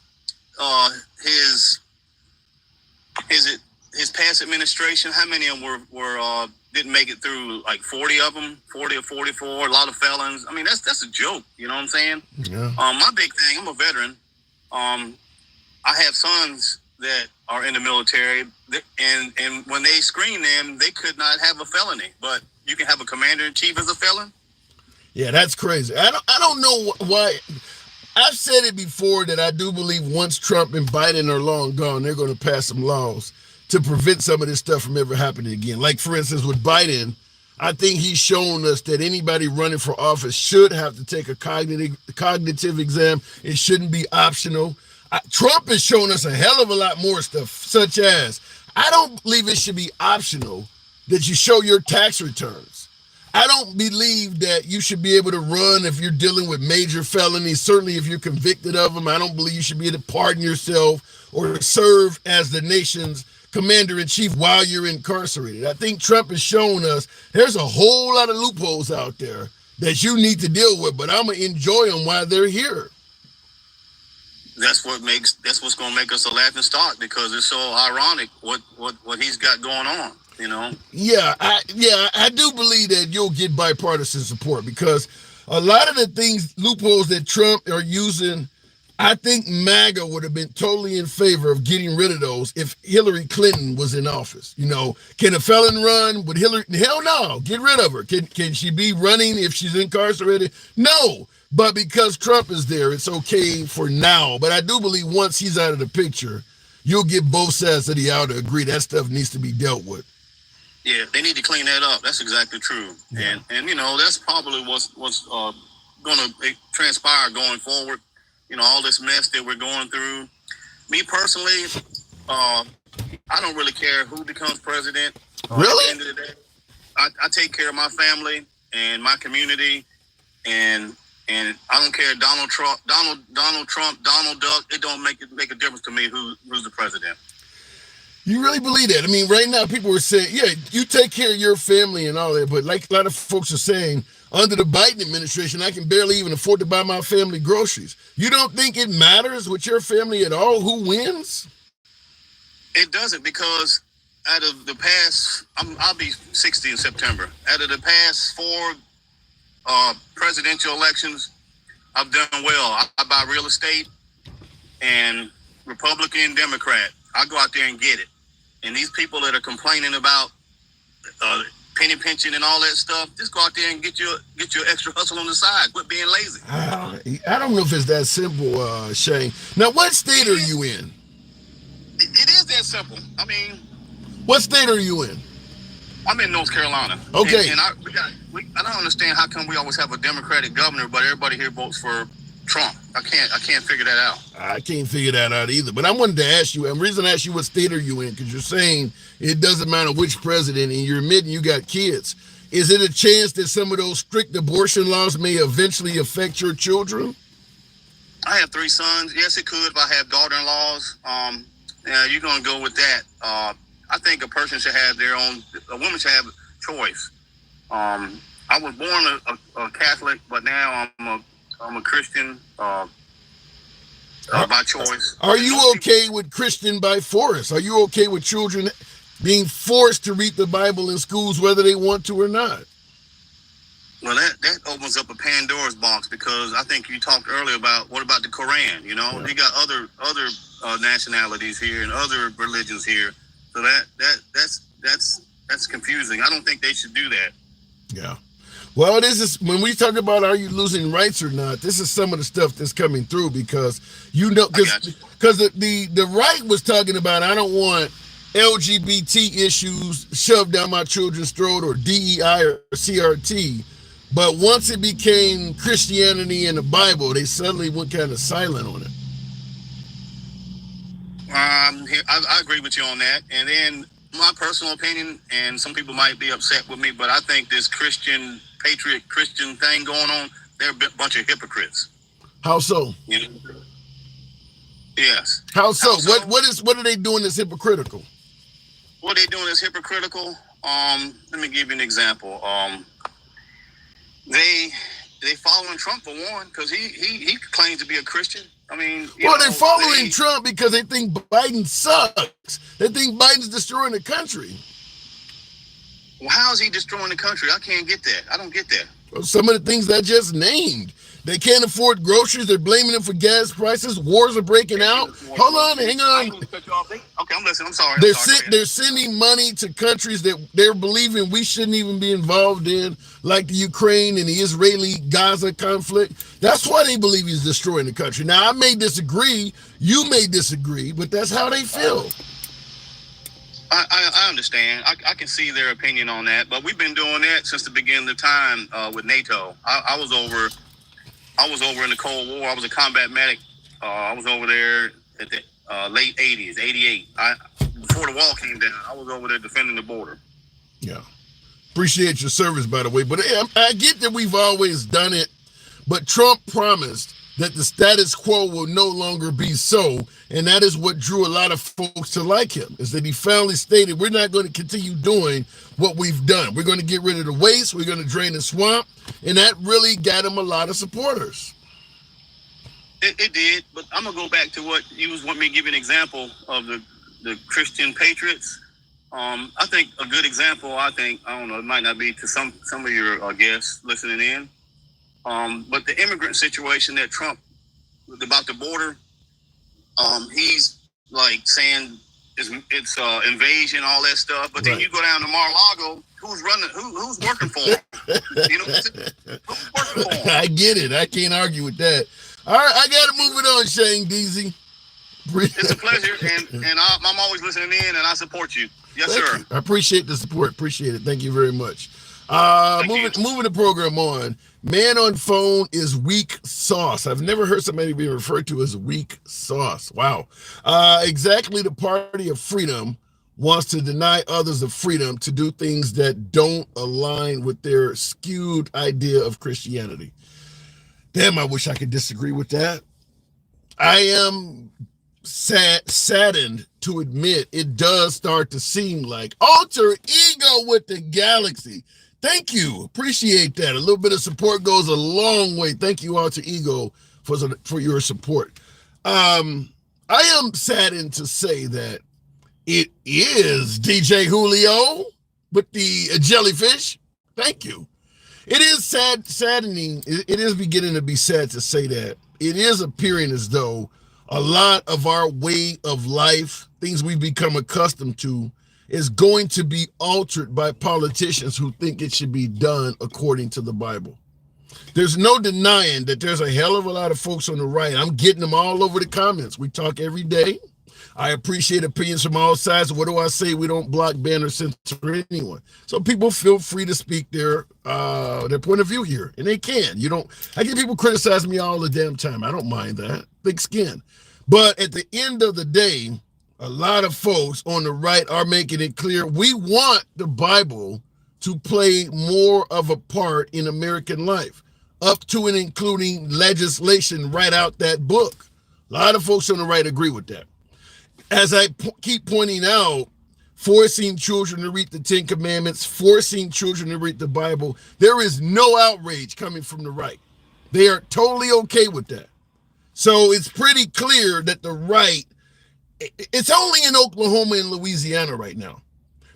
his past administration, how many of them were didn't make it through? Like 40 of them, 40 or 44, a lot of felons. I mean, that's a joke. You know what I'm saying? Yeah. My big thing, I'm a veteran. I have sons that are in the military, and when they screen them, they could not have a felony, but you can have a commander-in-chief as a felon? Yeah, that's crazy. I don't know why. I've said it before that I do believe once Trump and Biden are long gone, they're going to pass some laws to prevent some of this stuff from ever happening again. Like, for instance, with Biden, I think he's shown us that anybody running for office should have to take a cognitive exam. It shouldn't be optional. Trump has shown us a hell of a lot more stuff, such as, I don't believe it should be optional that you show your tax returns. I don't believe that you should be able to run if you're dealing with major felonies. Certainly if you're convicted of them, I don't believe you should be able to pardon yourself or serve as the nation's commander-in-chief while you're incarcerated. I think Trump has shown us there's a whole lot of loopholes out there that you need to deal with, but I'm going to enjoy them while they're here. That's what's going to make us a laughing stock, because it's so ironic what he's got going on, you know? Yeah, I do believe that you'll get bipartisan support, because a lot of the loopholes that Trump are using, I think MAGA would have been totally in favor of getting rid of those if Hillary Clinton was in office. You know, can a felon run? Would Hillary? Hell no, get rid of her. Can she be running if she's incarcerated? No. But because Trump is there, it's okay for now. But I do believe once he's out of the picture, you'll get both sides of the aisle to agree that stuff needs to be dealt with. Yeah, they need to clean that up. That's exactly true. Yeah. And you know, that's probably what's going to transpire going forward. You know, all this mess that we're going through. Me personally, I don't really care who becomes president. Really? At the end of the day, I take care of my family and my community, and And I don't care Donald Trump, Donald Duck. It don't make a difference to me who's the president. You really believe that? I mean, right now people are saying, yeah, you take care of your family and all that, but like a lot of folks are saying, under the Biden administration, I can barely even afford to buy my family groceries. You don't think it matters with your family at all who wins? It doesn't, because out of the past, I'll be 60 in September. Out of the past 4 presidential elections, I've done well. I buy real estate, and Republican, Democrat, I go out there and get it. And these people that are complaining about penny pinching and all that stuff, just go out there and get your extra hustle on the side. Quit being lazy. I don't know if it's that simple, Shane. Now, what state are you in? It is that simple. I mean, what state are you in? I'm in North Carolina. Okay. And I don't understand how come we always have a Democratic governor, but everybody here votes for Trump. I can't figure that out. I can't figure that out either. But I wanted to ask you, and the reason I asked you what state are you in, because you're saying it doesn't matter which president, and you're admitting you got kids. Is it a chance that some of those strict abortion laws may eventually affect your children? I have 3 sons. Yes, it could if I have daughter-in-laws. You're going to go with that. I think a person should have a woman should have a choice. I was born a Catholic, but now I'm a Christian by choice. Are you okay with Christian by force? Are you okay with children being forced to read the Bible in schools whether they want to or not? Well, that opens up a Pandora's box, because I think you talked earlier about what about the Quran? You know, they got other nationalities here and other religions here, so that's confusing. I don't think they should do that. Yeah. Well, this is when we talk about are you losing rights or not. This is some of the stuff that's coming through, because because the right was talking about I don't want LGBT issues shoved down my children's throat, or DEI or CRT. But once it became Christianity and the Bible, they suddenly went kind of silent on it. I agree with you on that. And then my personal opinion, and some people might be upset with me, but I think this patriot Christian thing going on, they're a bunch of hypocrites. How so? You know? Yes. How so? What are they doing that's hypocritical? What they're doing is hypocritical. Let me give you an example. They following Trump for one, because he claims to be a Christian. I mean, they're following Trump because they think Biden sucks. They think Biden's destroying the country. Well, how is he destroying the country? I can't get that. I don't get that. Well, some of the things I just named. They can't afford groceries. They're blaming them for gas prices. Wars are breaking out. Hold on, hang on. Okay, I'm listening. I'm sorry. They're sending money to countries that they're believing we shouldn't even be involved in, like the Ukraine and the Israeli-Gaza conflict. That's why they believe he's destroying the country. Now, I may disagree. You may disagree, but that's how they feel. I understand. I can see their opinion on that, but we've been doing that since the beginning of time with NATO. I was over in the Cold War. I was a combat medic. I was over there at the late 80s, 88. Before the wall came down, I was over there defending the border. Yeah. Appreciate your service, by the way. But I get that we've always done it, but Trump promised that the status quo will no longer be so, and that is what drew a lot of folks to like him, is that he finally stated, we're not going to continue doing what we've done. We're going to get rid of the waste, we're going to drain the swamp, and that really got him a lot of supporters. It did, but I'm going to go back to what you want me to give you an example of the Christian patriots. I think a good example, I don't know, it might not be to some of your guests listening in, but the immigrant situation that Trump, about the border, he's like saying it's invasion, all that stuff. But then you go down to Mar-a-Lago, who's working for him? You know, who's working for him? I get it. I can't argue with that. All right, I got to move it on, Shane Deasy. It's a pleasure, and I'm always listening in, and I support you. Yes, sir. I appreciate the support. Appreciate it. Thank you very much. Moving the program on. Man on phone is weak sauce. I've never heard somebody be referred to as weak sauce. Wow. Exactly, the party of freedom wants to deny others the freedom to do things that don't align with their skewed idea of Christianity. Damn, I wish I could disagree with that. I am saddened to admit it does start to seem like alter ego with the galaxy. Thank you. Appreciate that. A little bit of support goes a long way. Thank you, alter ego, for your support. I am saddened to say that it is DJ Julio with the jellyfish. Thank you. It is saddening. It is beginning to be sad to say that. It is appearing as though a lot of our way of life, things we've become accustomed to, is going to be altered by politicians who think it should be done according to the Bible. There's no denying that there's a hell of a lot of folks on the right. I'm getting them all over the comments. We talk every day. I appreciate opinions from all sides. What do I say? We don't block, ban, or censor anyone. So people feel free to speak their point of view here, and they can. I get people criticize me all the damn time. I don't mind that. Thick skin. But at the end of the day, a lot of folks on the right are making it clear we want the Bible to play more of a part in American life, up to and including legislation right out that book. A lot of folks on the right agree with that. As I keep pointing out, forcing children to read the Ten Commandments, forcing children to read the Bible, there is no outrage coming from the right. They are totally okay with that. So it's pretty clear that the right, it's only in Oklahoma and Louisiana right now.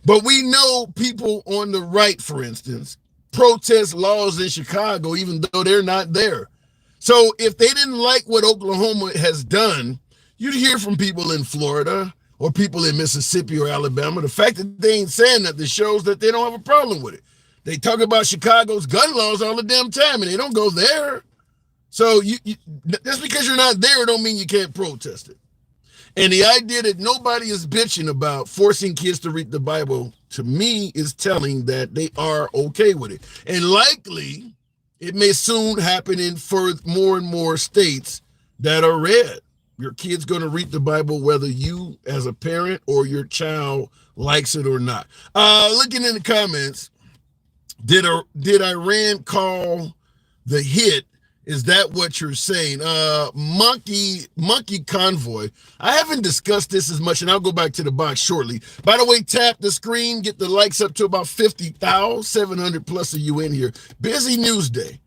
But we know people on the right, for instance, protest laws in Chicago, even though they're not there. So if they didn't like what Oklahoma has done, you'd hear from people in Florida or people in Mississippi or Alabama. The fact that they ain't saying that shows that they don't have a problem with it. They talk about Chicago's gun laws all the damn time, and they don't go there. So just because you're not there don't mean you can't protest it. And the idea that nobody is bitching about forcing kids to read the Bible, to me, is telling that they are okay with it. And likely, it may soon happen in more and more states that are red. Your kid's going to read the Bible whether you as a parent or your child likes it or not. Looking in the comments, did Iran call the hit? Is that what you're saying? Monkey Convoy. I haven't discussed this as much, and I'll go back to the box shortly. By the way, tap the screen, get the likes up to about 50,000, 700 plus of you in here. Busy news day.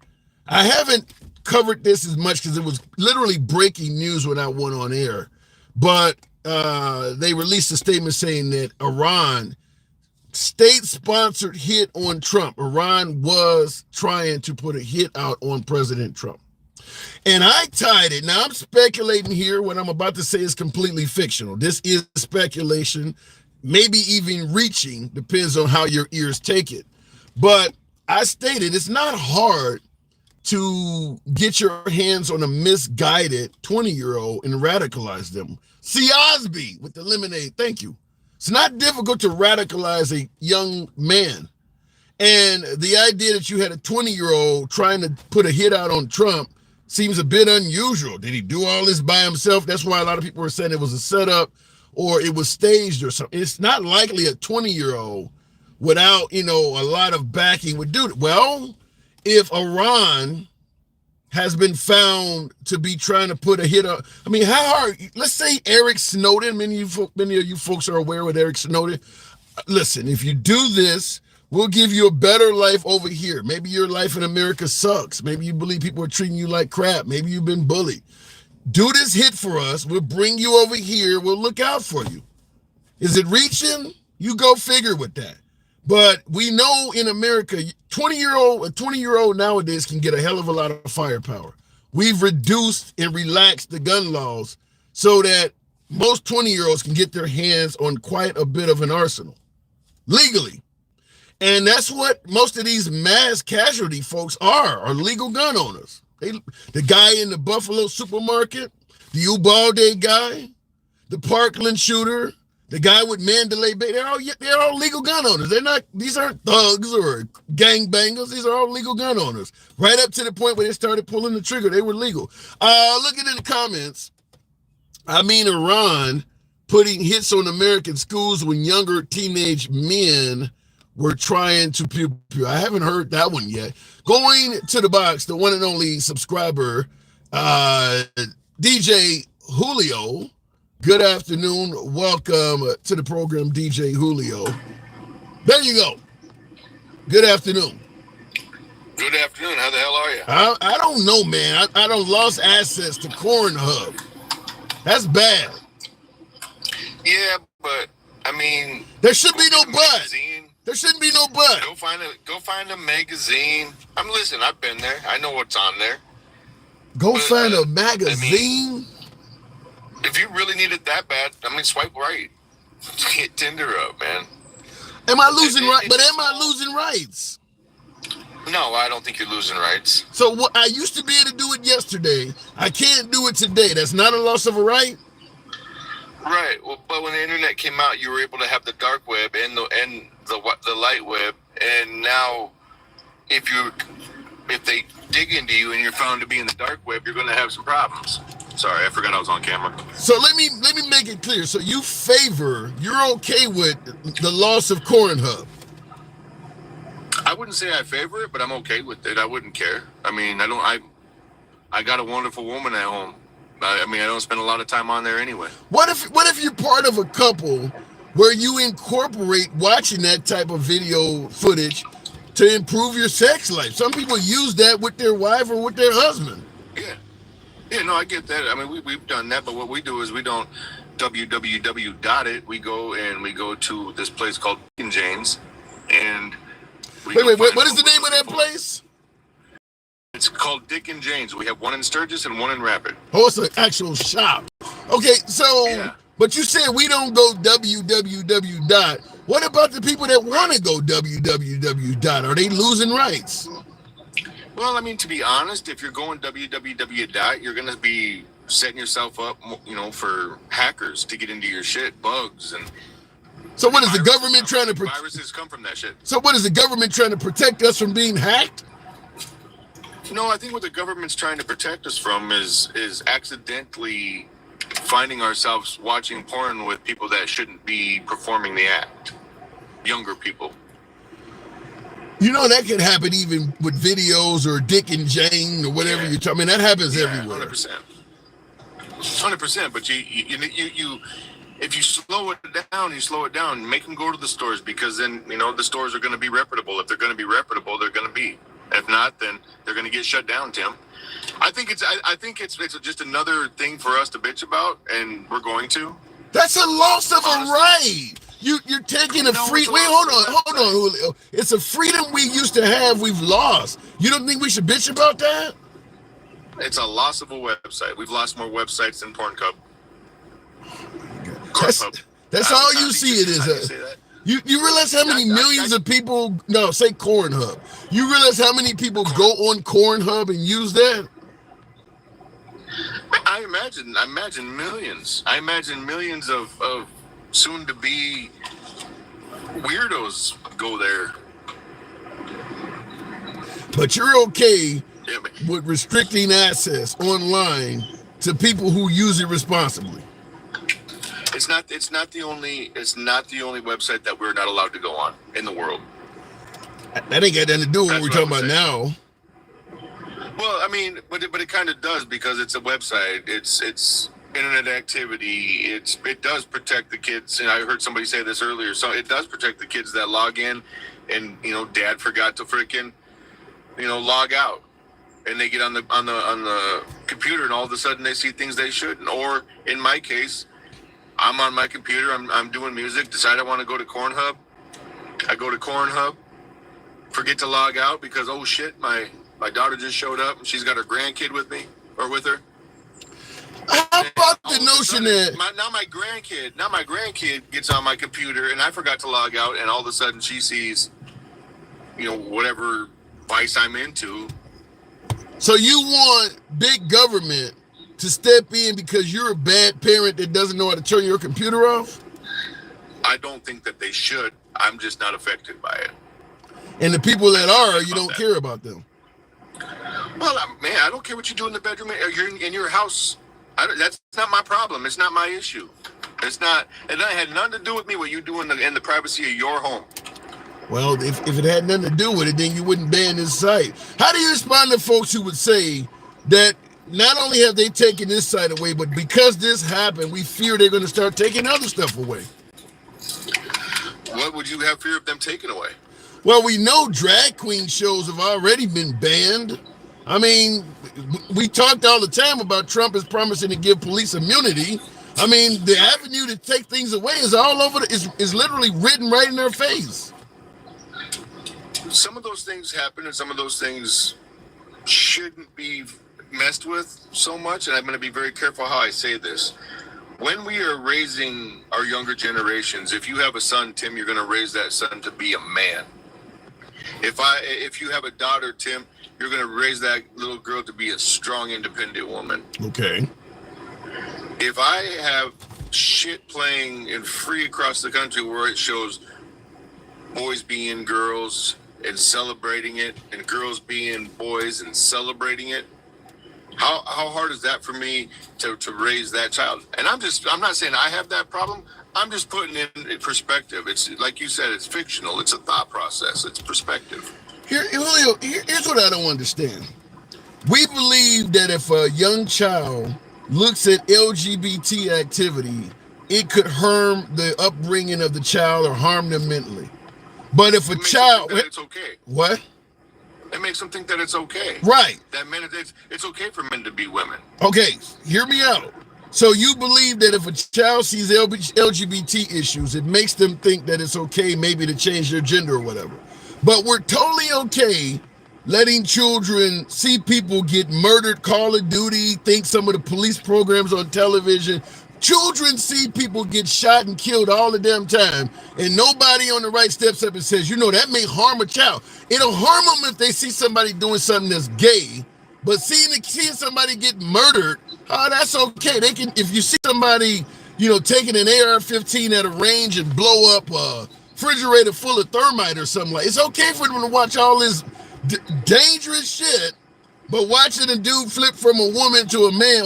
I haven't covered this as much because it was literally breaking news when I went on air. But they released a statement saying that Iran, state-sponsored hit on Trump. Iran was trying to put a hit out on President Trump. And I tied it. Now, I'm speculating here. What I'm about to say is completely fictional. This is speculation, maybe even reaching, depends on how your ears take it. But I stated it's not hard to get your hands on a misguided 20-year-old and radicalize them. See Osby with the lemonade. Thank you. It's not difficult to radicalize a young man. And the idea that you had a 20-year-old trying to put a hit out on Trump seems a bit unusual. Did he do all this by himself? That's why a lot of people are saying it was a setup or it was staged or something. It's not likely a 20-year-old without, a lot of backing would do it. Well, if Iran has been found to be trying to put a hit up, I mean, how hard? Let's say Eric Snowden. Many of you folks are aware with Eric Snowden. Listen, if you do this, we'll give you a better life over here. Maybe your life in America sucks. Maybe you believe people are treating you like crap. Maybe you've been bullied. Do this hit for us. We'll bring you over here. We'll look out for you. Is it reaching? You go figure with that. But we know in America, a 20-year-old nowadays can get a hell of a lot of firepower. We've reduced and relaxed the gun laws so that most 20-year-olds can get their hands on quite a bit of an arsenal legally. And that's what most of these mass casualty folks are legal gun owners. The guy in the Buffalo supermarket, the Ubalde guy, the Parkland shooter, the guy with Mandalay Bay, they're all legal gun owners. These aren't thugs or gangbangers. These are all legal gun owners. Right up to the point where they started pulling the trigger, they were legal. Looking in the comments, Iran putting hits on American schools when younger teenage men we're trying to pew pew. I haven't heard that one yet. Going to the box, the one and only subscriber, DJ Julio. Good afternoon. Welcome to the program, DJ Julio. There you go. Good afternoon. Good afternoon. How the hell are you? I don't know, man. I don't lost access to Corn Hub. That's bad. Yeah, but I mean, there should be no but. Magazine. There shouldn't be no but. Go find a magazine. Listen, I've been there. I know what's on there. Go find a magazine. If you really need it that bad, swipe right. Hit Tinder up, man. Am I losing rights? But am I losing rights? No, I don't think you're losing rights. So what I used to be able to do it yesterday, I can't do it today. That's not a loss of a right? Right. Well, but when the internet came out, you were able to have the dark web and the light web, and now if they dig into you and you're found to be in the dark web, you're going to have some problems. Sorry, I forgot I was on camera. So let me make it clear. So you're okay with the loss of Corn Hub? I wouldn't say I favor it, but I'm okay with it. I wouldn't care. I got a wonderful woman at home. I don't spend a lot of time on there anyway. What if you're part of a couple where you incorporate watching that type of video footage to improve your sex life? Some people use that with their wife or with their husband. Yeah, no, I get that. We've done that, but what we do is we don't www.it. We go to this place called Dick and Jane's, and wait, what is the name of that place? It's called Dick and Jane's. We have one in Sturgis and one in Rapid. Oh, it's an actual shop. Okay, so, yeah. But you said we don't go www. What about the people that want to go www? Are they losing rights? Well, to be honest, if you're going www, you're going to be setting yourself up, for hackers to get into your shit, bugs and. So what is the government trying to viruses come from that shit? So what is the government trying to protect us from being hacked? No, I think what the government's trying to protect us from is accidentally finding ourselves watching porn with people that shouldn't be performing the act. Younger people. That could happen even with videos or Dick and Jane or whatever you're talking. That happens everywhere. 100%. But you if you slow it down, make them go to the stores, because then the stores are going to be reputable. If they're going to be reputable, they're going to be. If not, then they're going to get shut down, Tim. I think it's just another thing for us to bitch about, and we're going to. That's a loss of a right. You're taking a free. Wait, hold on, Julio. It's a freedom we used to have. We've lost. You don't think we should bitch about that? It's a loss of a website. We've lost more websites than Pornhub. That's all you see. It is. You realize how many millions of people? No, say Cornhub. You realize how many people go on Cornhub and use that? I imagine millions. I imagine millions of soon-to-be weirdos go there. But you're okay with restricting access online to people who use it responsibly. It's not the only website that we're not allowed to go on in the world. That ain't got nothing to do with what we're talking about now. Well, but it kind of does, because it's a website. It's internet activity. It does protect the kids, and I heard somebody say this earlier. So it does protect the kids that log in, and dad forgot to frickin' log out, and they get on the computer, and all of a sudden they see things they shouldn't. Or in my case, I'm on my computer, I'm doing music, decide I want to go to Cornhub. I go to Cornhub, forget to log out because, oh shit, my daughter just showed up and she's got her grandkid with her. How about the notion that now my grandkid gets on my computer and I forgot to log out, and all of a sudden she sees, whatever vice I'm into. So you want big government to step in because you're a bad parent that doesn't know how to turn your computer off? I don't think that they should. I'm just not affected by it. And the people that are, you don't care about them. Well, man, I don't care what you do in the bedroom. You're in your house. That's not my problem. It's not my issue. It's not. It had nothing to do with me what you do in the privacy of your home. Well, if it had nothing to do with it, then you wouldn't ban this site. How do you respond to folks who would say that not only have they taken this site away, but because this happened, we fear they're going to start taking other stuff away? What would you have fear of them taking away? Well, we know drag queen shows have already been banned. I mean, we talked all the time about Trump is promising to give police immunity. I mean, the avenue to take things away is all over, is literally written right in their face. Some of those things happen, and some of those things shouldn't be messed with so much. And I'm going to be very careful how I say this. When we are raising our younger generations, if you have a son, Tim, you're going to raise that son to be a man. If you have a daughter, Tim, you're going to raise that little girl to be a strong, independent woman. Okay. If I have shit playing and free across the country where it shows boys being girls and celebrating it, and girls being boys and celebrating it, how hard is that for me to raise that child? And I'm not saying I have that problem. I'm just putting it in perspective. It's like you said, it's fictional. It's a thought process. It's perspective. Here's what I don't understand. We believe that if a young child looks at LGBT activity, it could harm the upbringing of the child or harm them mentally. But if a child, it's okay. What? It makes them think that it's okay. Right. That men, it's okay for men to be women. Okay, hear me out. So you believe that if a child sees LGBT issues, it makes them think that it's okay maybe to change their gender or whatever. But we're totally okay letting children see people get murdered, Call of Duty, think some of the police programs on television. Children see people get shot and killed all the damn time, and nobody on the right steps up and says, that may harm a child. It'll harm them if they see somebody doing something that's gay, but seeing somebody get murdered, that's okay. They can, if you see somebody, taking an AR-15 at a range and blow up a refrigerator full of thermite or something it's okay for them to watch all this dangerous shit, but watching a dude flip from a woman to a man,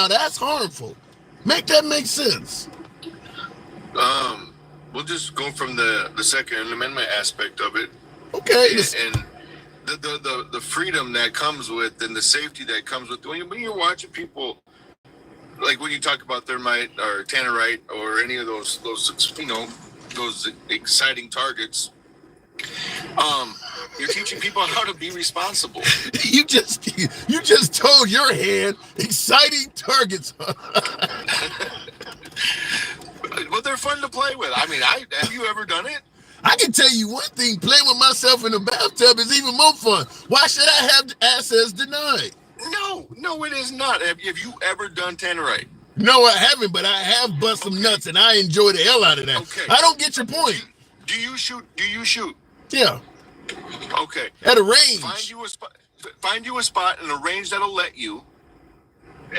that's harmful. Make that make sense. We'll just go from the Second Amendment aspect of it. Okay. And the freedom that comes with, and the safety that comes with when you're watching people, like when you talk about thermite or tannerite or any of those exciting targets. You're teaching people how to be responsible. You just told your hand exciting targets. Well, they're fun to play with. I mean, have you ever done it? I can tell you one thing, playing with myself in the bathtub is even more fun. Why should I have access denied? No, it is not. Have you ever done tannerite? No, I haven't, but I have bust some nuts, and I enjoy the hell out of that. Okay. I don't get your point. Do you shoot? Yeah. Okay. At a range. Find you a spot in a range that'll let you,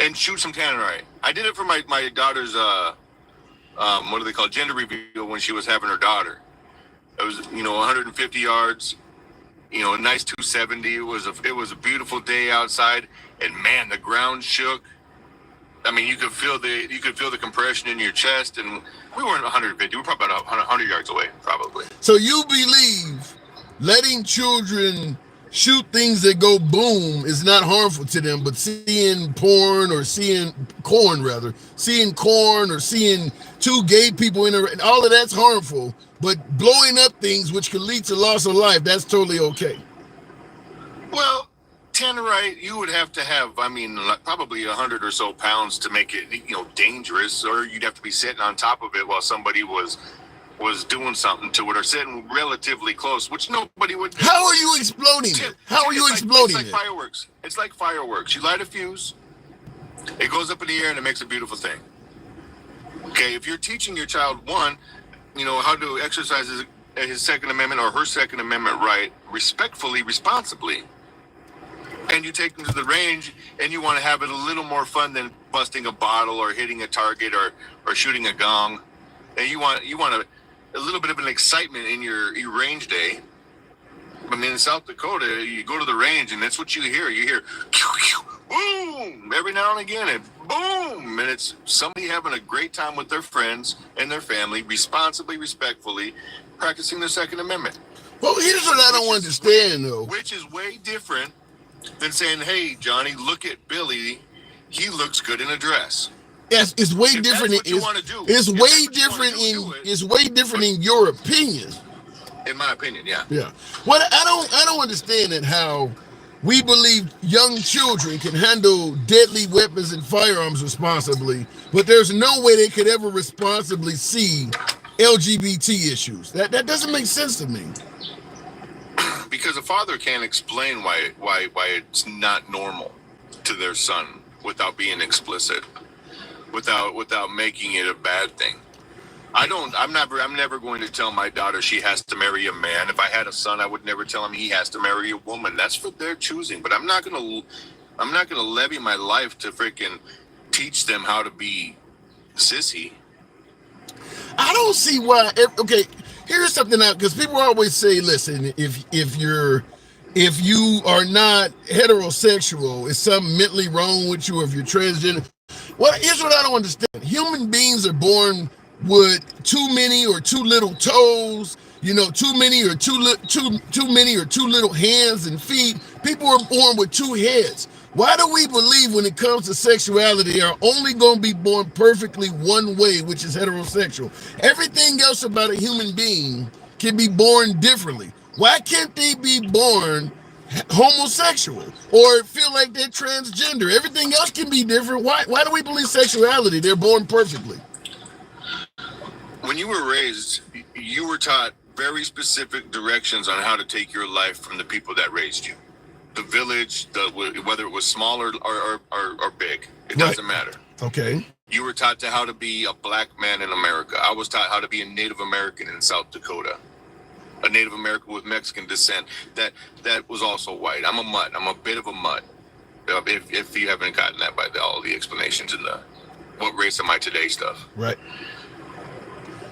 and shoot some tannerite. I did it for my daughter's what do they call it? Gender reveal when she was having her daughter. It was 150 yards, a nice 270. It was a beautiful day outside, and man, the ground shook. I mean, you could feel the compression in your chest, and we weren't 150. We were probably about 100 yards away, probably. So you believe letting children shoot things that go boom is not harmful to them, but seeing corn or seeing two gay people all of that's harmful, but blowing up things which could lead to loss of life, that's totally okay. Well, tannerite, you would have to have, probably 100 or so pounds to make it, dangerous, or you'd have to be sitting on top of it while somebody was doing something to it, or sitting relatively close, which nobody would do. How are you exploding it? It's like fireworks. It's like fireworks. You light a fuse, it goes up in the air, and it makes a beautiful thing. Okay, if you're teaching your child, one, how to exercise his Second Amendment or her Second Amendment right respectfully, responsibly, and you take them to the range and you want to have it a little more fun than busting a bottle or hitting a target or shooting a gong, and you want a little bit of an excitement in your range day. I mean, in South Dakota, you go to the range and that's what you hear. You hear boom every now and again, and boom, and it's somebody having a great time with their friends and their family, responsibly, respectfully, practicing their Second Amendment. Well, here's what I don't understand, though. Which is way different than saying, "Hey, Johnny, look at Billy. He looks good in a dress." Yes, it's way If different. that's what you want to do, It's if way that's what you different wanna do, in. do it. It's way different in your opinion. In my opinion, yeah. Yeah. What I don't understand it how we believe young children can handle deadly weapons and firearms responsibly, but there's no way they could ever responsibly see LGBT issues. That doesn't make sense to me. Because a father can't explain why it's not normal to their son without being explicit, without making it a bad thing. I'm never going to tell my daughter she has to marry a man. If I had a son, I would never tell him he has to marry a woman. That's what they're choosing. But I'm not gonna levy my life to freaking teach them how to be sissy. I don't see why. Okay, here's something out because people always say, "Listen, if you are not heterosexual, is something mentally wrong with you, or if you're transgender." Well, here's what I don't understand: human beings are born with too many or too little toes. Too many or too little hands and feet. People are born with two heads. Why do we believe when it comes to sexuality are only going to be born perfectly one way, which is heterosexual? Everything else about a human being can be born differently. Why can't they be born homosexual or feel like they're transgender? Everything else can be different. Why do we believe sexuality? They're born perfectly. When you were raised, you were taught very specific directions on how to take your life from the people that raised you. The village, whether it was small or big, it doesn't matter. Okay. You were taught how to be a black man in America. I was taught how to be a Native American in South Dakota. A Native American with Mexican descent. That was also white. I'm a mutt. I'm a bit of a mutt. If you haven't gotten that by all the explanations in the what race am I today stuff. Right.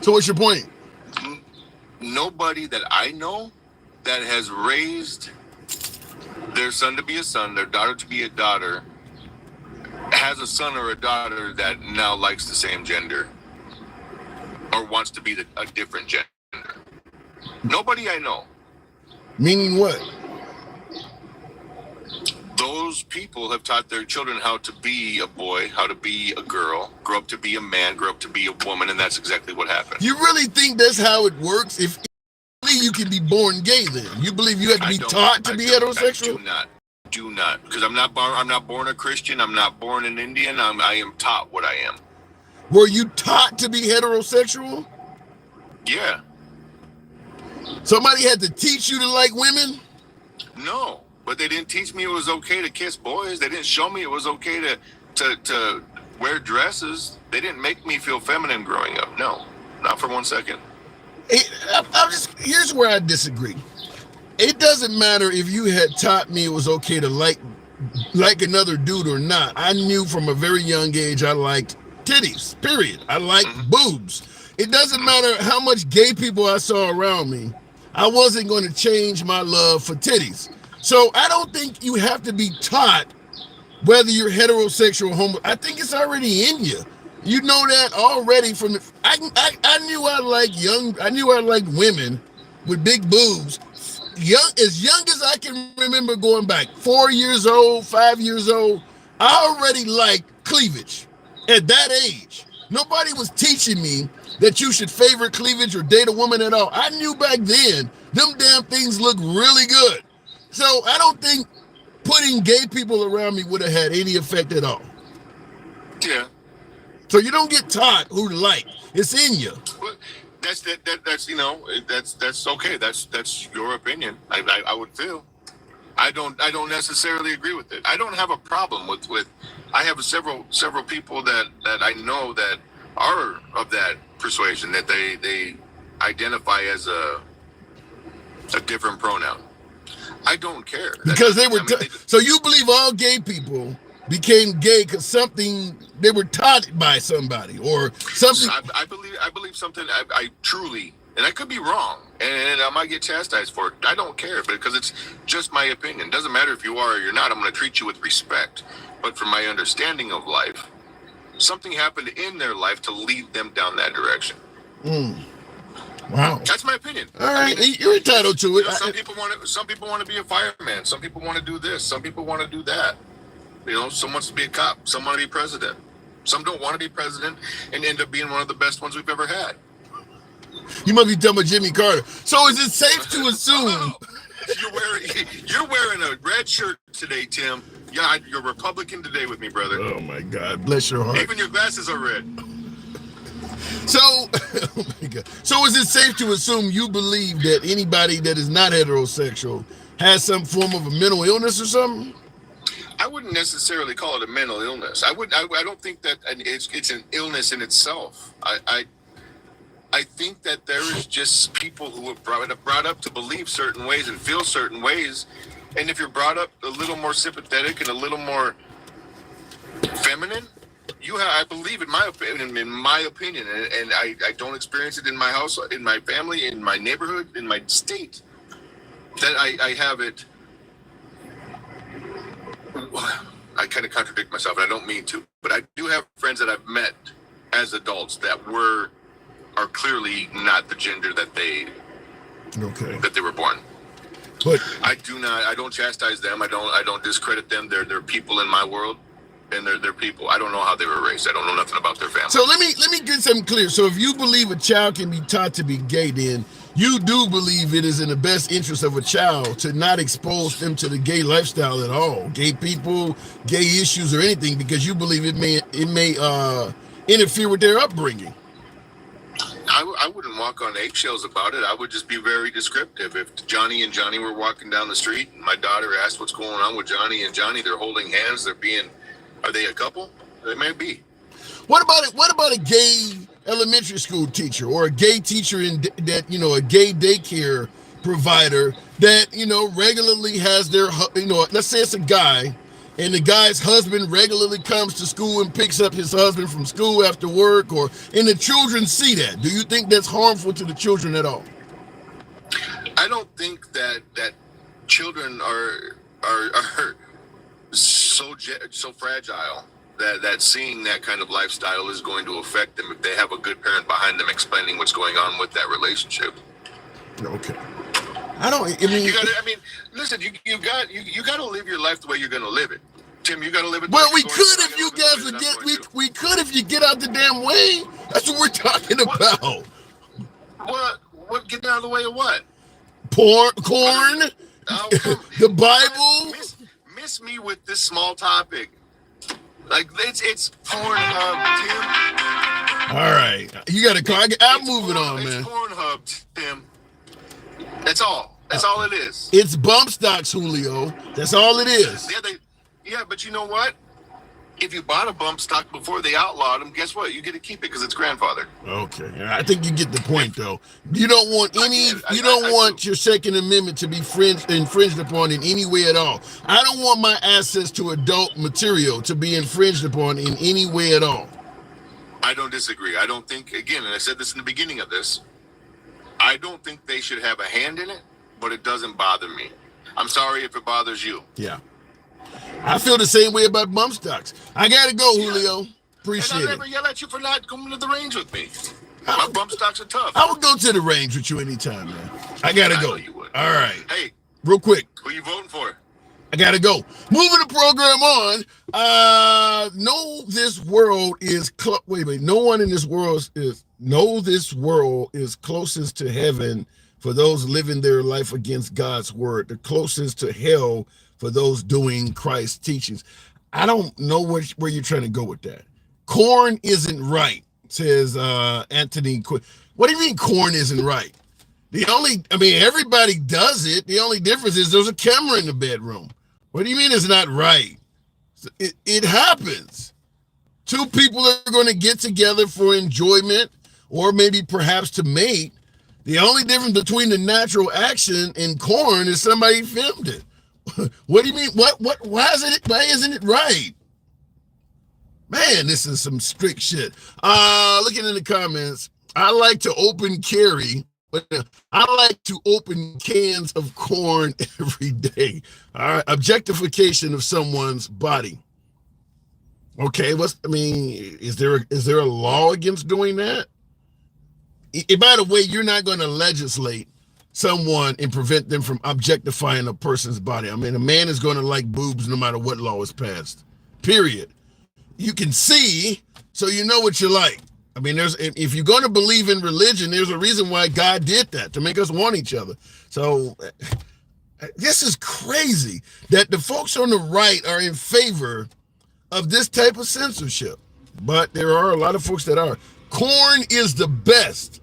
So what's your point? Nobody that I know that has raised their son to be a son, their daughter to be a daughter, has a son or a daughter that now likes the same gender or wants to be a different gender. Nobody I know. Meaning what? Those people have taught their children how to be a boy, how to be a girl, grow up to be a man, grow up to be a woman, and that's exactly what happened. You really think that's how it works? If you can be born gay, then you believe you have to be taught to be heterosexual? Do not, because I'm not born a Christian. I'm not born an Indian. I am taught what I am. Were you taught to be heterosexual? Yeah. Somebody had to teach you to like women? No, but they didn't teach me it was okay to kiss boys. They didn't show me it was okay to wear dresses. They didn't make me feel feminine growing up. No, not for 1 second. Here's where I disagree. It doesn't matter if you had taught me it was okay to like another dude or not. I knew from a very young age I liked titties, period. I liked boobs. It doesn't matter how much gay people I saw around me. I wasn't going to change my love for titties. So I don't think you have to be taught whether you're heterosexual or homo. I think it's already in you. You know that already from the. I knew I liked women with big boobs. As young as I can remember going back, 4 years old, 5 years old, I already liked cleavage at that age. Nobody was teaching me that you should favor cleavage or date a woman at all. I knew back then them damn things look really good. So I don't think putting gay people around me would have had any effect at all. Yeah. So you don't get taught who to like. It's in you. Well, that's okay. That's your opinion. I would feel. I don't necessarily agree with it. I don't have a problem with. I have several people that I know that are of that persuasion that they identify as a different pronoun. I don't care because they were. So you believe all gay people became gay because something they were taught by somebody or something? I believe something. I truly, and I could be wrong, and I might get chastised for it. I don't care because it's just my opinion. It doesn't matter if you are or you're not. I'm going to treat you with respect. But from my understanding of life, something happened in their life to lead them down that direction. Wow. That's my opinion. All right, you're entitled to it. Some people want to be a fireman. Some people want to do this. Some people want to do that. Some wants to be a cop. Some want to be president. Some don't want to be president and end up being one of the best ones we've ever had. You must be talking about Jimmy Carter. So is it safe to assume you're wearing a red shirt today, Tim? Yeah, you're Republican today with me, brother. Oh my God, bless your heart. Even your glasses are red. So, oh my God. So is it safe to assume you believe that anybody that is not heterosexual has some form of a mental illness or something? I wouldn't necessarily call it a mental illness. I don't think that it's an illness in itself. I think that there is just people who are brought up to believe certain ways and feel certain ways, and if you're brought up a little more sympathetic and a little more feminine, I believe, in my opinion, and I don't experience it in my house, in my family, in my neighborhood, in my state, that I have it. I kind of contradict myself, and I don't mean to, but I do have friends that I've met as adults that are clearly not the gender that they were born. But I don't chastise them. I don't discredit them. They're people in my world, and they're people. I don't know how they were raised. I don't know nothing about their family. So let me get something clear. So if you believe a child can be taught to be gay, then you do believe it is in the best interest of a child to not expose them to the gay lifestyle at all, gay people, gay issues, or anything, because you believe it may interfere with their upbringing. I wouldn't walk on eggshells about it. I would just be very descriptive. If Johnny and Johnny were walking down the street and my daughter asked what's going on with Johnny and Johnny, they're holding hands. Are they a couple? They may be. What about a gay elementary school teacher or a gay teacher a gay daycare provider that, regularly has their, let's say it's a guy, and the guy's husband regularly comes to school and picks up his husband from school after work, and the children see that. Do you think that's harmful to the children at all? I don't think that children are so fragile that seeing that kind of lifestyle is going to affect them if they have a good parent behind them explaining what's going on with that relationship. Okay. Listen, you got to live your life the way you're going to live it. Tim, you got to live it. Well, we could if you guys would get, we could if you get out the damn way. That's what we're talking about. What? Getting out of the way of what? Corn, the Bible. Miss me with this small topic. Like it's Pornhub, Tim. All right, you got to call. I'm moving on, man. It's Pornhub, Tim. That's all. That's all it is. It's bump stocks, Julio. That's all it is. Yeah, but you know what? If you bought a bump stock before they outlawed them, guess what? You get to keep it because it's grandfather. Okay, I think you get the point, though. You don't want your Second Amendment to be infringed upon in any way at all. I don't want my access to adult material to be infringed upon in any way at all. I don't disagree. I don't think, again, and I said this in the beginning of this, I don't think they should have a hand in it, but it doesn't bother me. I'm sorry if it bothers you. Yeah. I feel the same way about bump stocks. I gotta go, Julio. Appreciate it. And I never yell at you for not coming to the range with me. My bump stocks are tough. I would go to the range with you anytime, man. I gotta go. I know you would. All right. Hey, real quick. Who you voting for? I gotta go. Moving the program on. No, this world is no one in this world is closest to heaven for those living their life against God's word. The closest to hell for those doing Christ's teachings. I don't know where you're trying to go with that. Corn isn't right, says Anthony. What do you mean corn isn't right? Everybody does it. The only difference is there's a camera in the bedroom. What do you mean it's not right? It happens. Two people are going to get together for enjoyment or maybe perhaps to mate. The only difference between the natural action and corn is somebody filmed it. What do you mean? Why isn't it right? Man, this is some strict shit. Looking in the comments, I like to open cans of corn every day. All right, objectification of someone's body. Okay, is there a law against doing that? by the way, you're not going to legislate someone and prevent them from objectifying a person's body. I mean, a man is going to like boobs no matter what law is passed. Period. You can see, so you know what you like. I mean, if you're going to believe in religion, there's a reason why God did that, to make us want each other. So this is crazy that the folks on the right are in favor of this type of censorship. But there are a lot of folks that are. Corn is the best.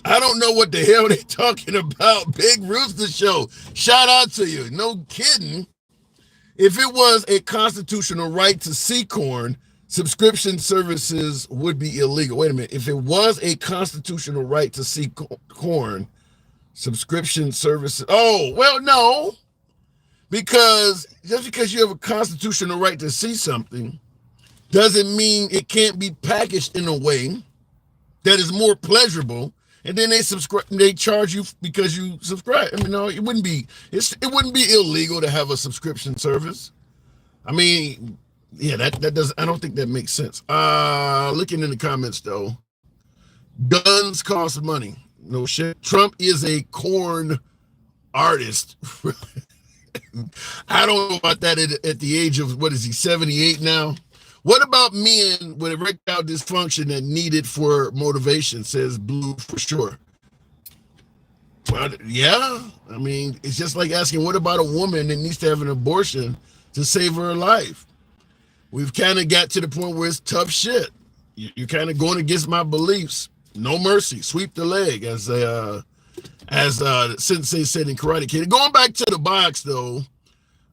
I don't know what the hell they're talking about. Big Rooster Show. Shout out to you. No kidding. If it was a constitutional right to see corn, subscription services would be illegal. Wait a minute. If it was a constitutional right to see corn, subscription services. Oh, well, no. Because just because you have a constitutional right to see something doesn't mean it can't be packaged in a way that is more pleasurable, and then they charge you because you subscribe. I mean, no, it wouldn't be illegal to have a subscription service. I mean, yeah, that does. I don't think that makes sense. Looking in the comments though, guns cost money. No shit. Trump is a corn artist. I don't know about that at the age of, what is he, 78 now? What about men with erectile dysfunction that need it for motivation, says Blue for sure. Well, yeah. I mean, it's just like asking, what about a woman that needs to have an abortion to save her life? We've kind of got to the point where it's tough shit. You're kind of going against my beliefs. No mercy. Sweep the leg, as Sensei said in Karate Kid. Going back to the box, though,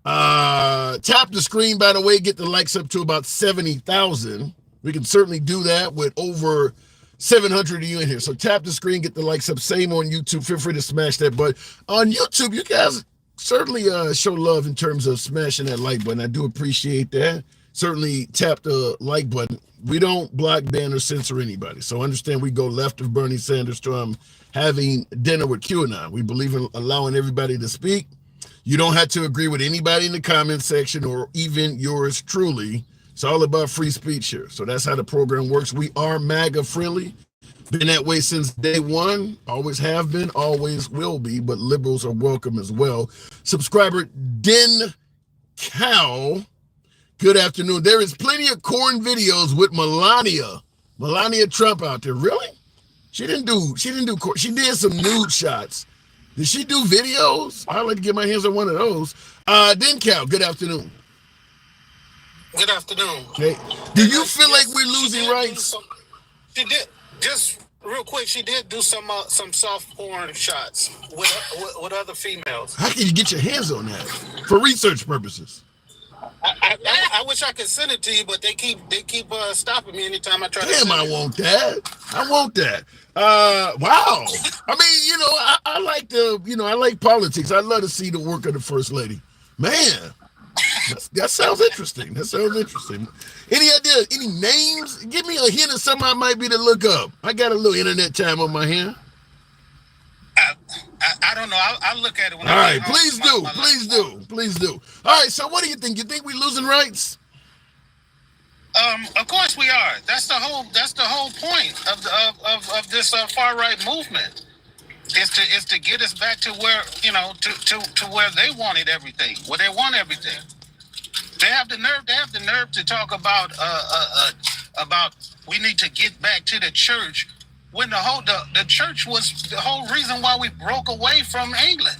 tap the screen, by the way, get the likes up to about 70,000. We can certainly do that with over 700 of you in here. So tap the screen, get the likes up. Same on YouTube. Feel free to smash that button. On YouTube, you guys certainly show love in terms of smashing that like button. I do appreciate that. Certainly tap the like button. We don't block, ban, or censor anybody. So understand we go left of Bernie Sanders to having dinner with QAnon. We believe in allowing everybody to speak. You don't have to agree with anybody in the comment section or even yours truly. It's all about free speech here. So that's how the program works. We are MAGA friendly. Been that way since day one. Always have been, always will be, but liberals are welcome as well. Subscriber Den Cow, good afternoon. There is plenty of corn videos with Melania Trump out there. Really? She didn't do corn. She did some nude shots. Did she do videos? I'd like to get my hands on one of those. Den Cow, good afternoon. Good afternoon. Okay. Do you feel like we're losing rights? She did. Just real quick, she did do some soft porn shots with other females. How can you get your hands on that for research purposes? I wish I could send it to you, but they keep stopping me anytime I try to send it. I want that. Wow. I mean, I like politics. I love to see the work of the first lady. Man, that sounds interesting. Any ideas? Any names? Give me a hint of something I might be to look up. I got a little internet time on my hand. I don't know. I'll look at it when All right, please do. All right, so what do you think? You think we're losing rights? Of course we are. That's the whole point of this far right movement. Is to get us back to where to where they wanted everything. Where they want everything. They have the nerve to talk about we need to get back to the church. When the church was the whole reason why we broke away from England.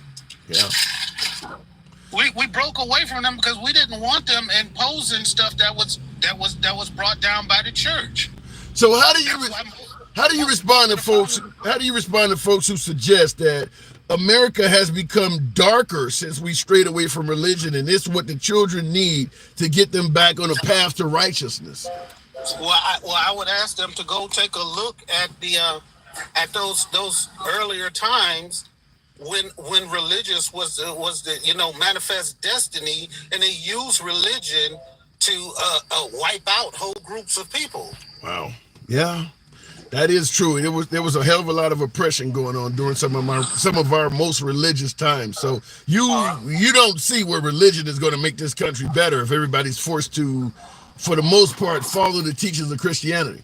Yeah. We broke away from them because we didn't want them imposing stuff that was brought down by the church. So how do you respond to folks? How do you respond to folks who suggest that America has become darker since we strayed away from religion, and it's what the children need to get them back on a path to righteousness? Well, I would ask them to go take a look at those earlier times when religious was the manifest destiny, and they used religion to wipe out whole groups of people. Wow. Yeah, that is true. There was a hell of a lot of oppression going on during some of our most religious times. So you don't see where religion is going to make this country better if everybody's forced to, for the most part, follow the teachings of Christianity.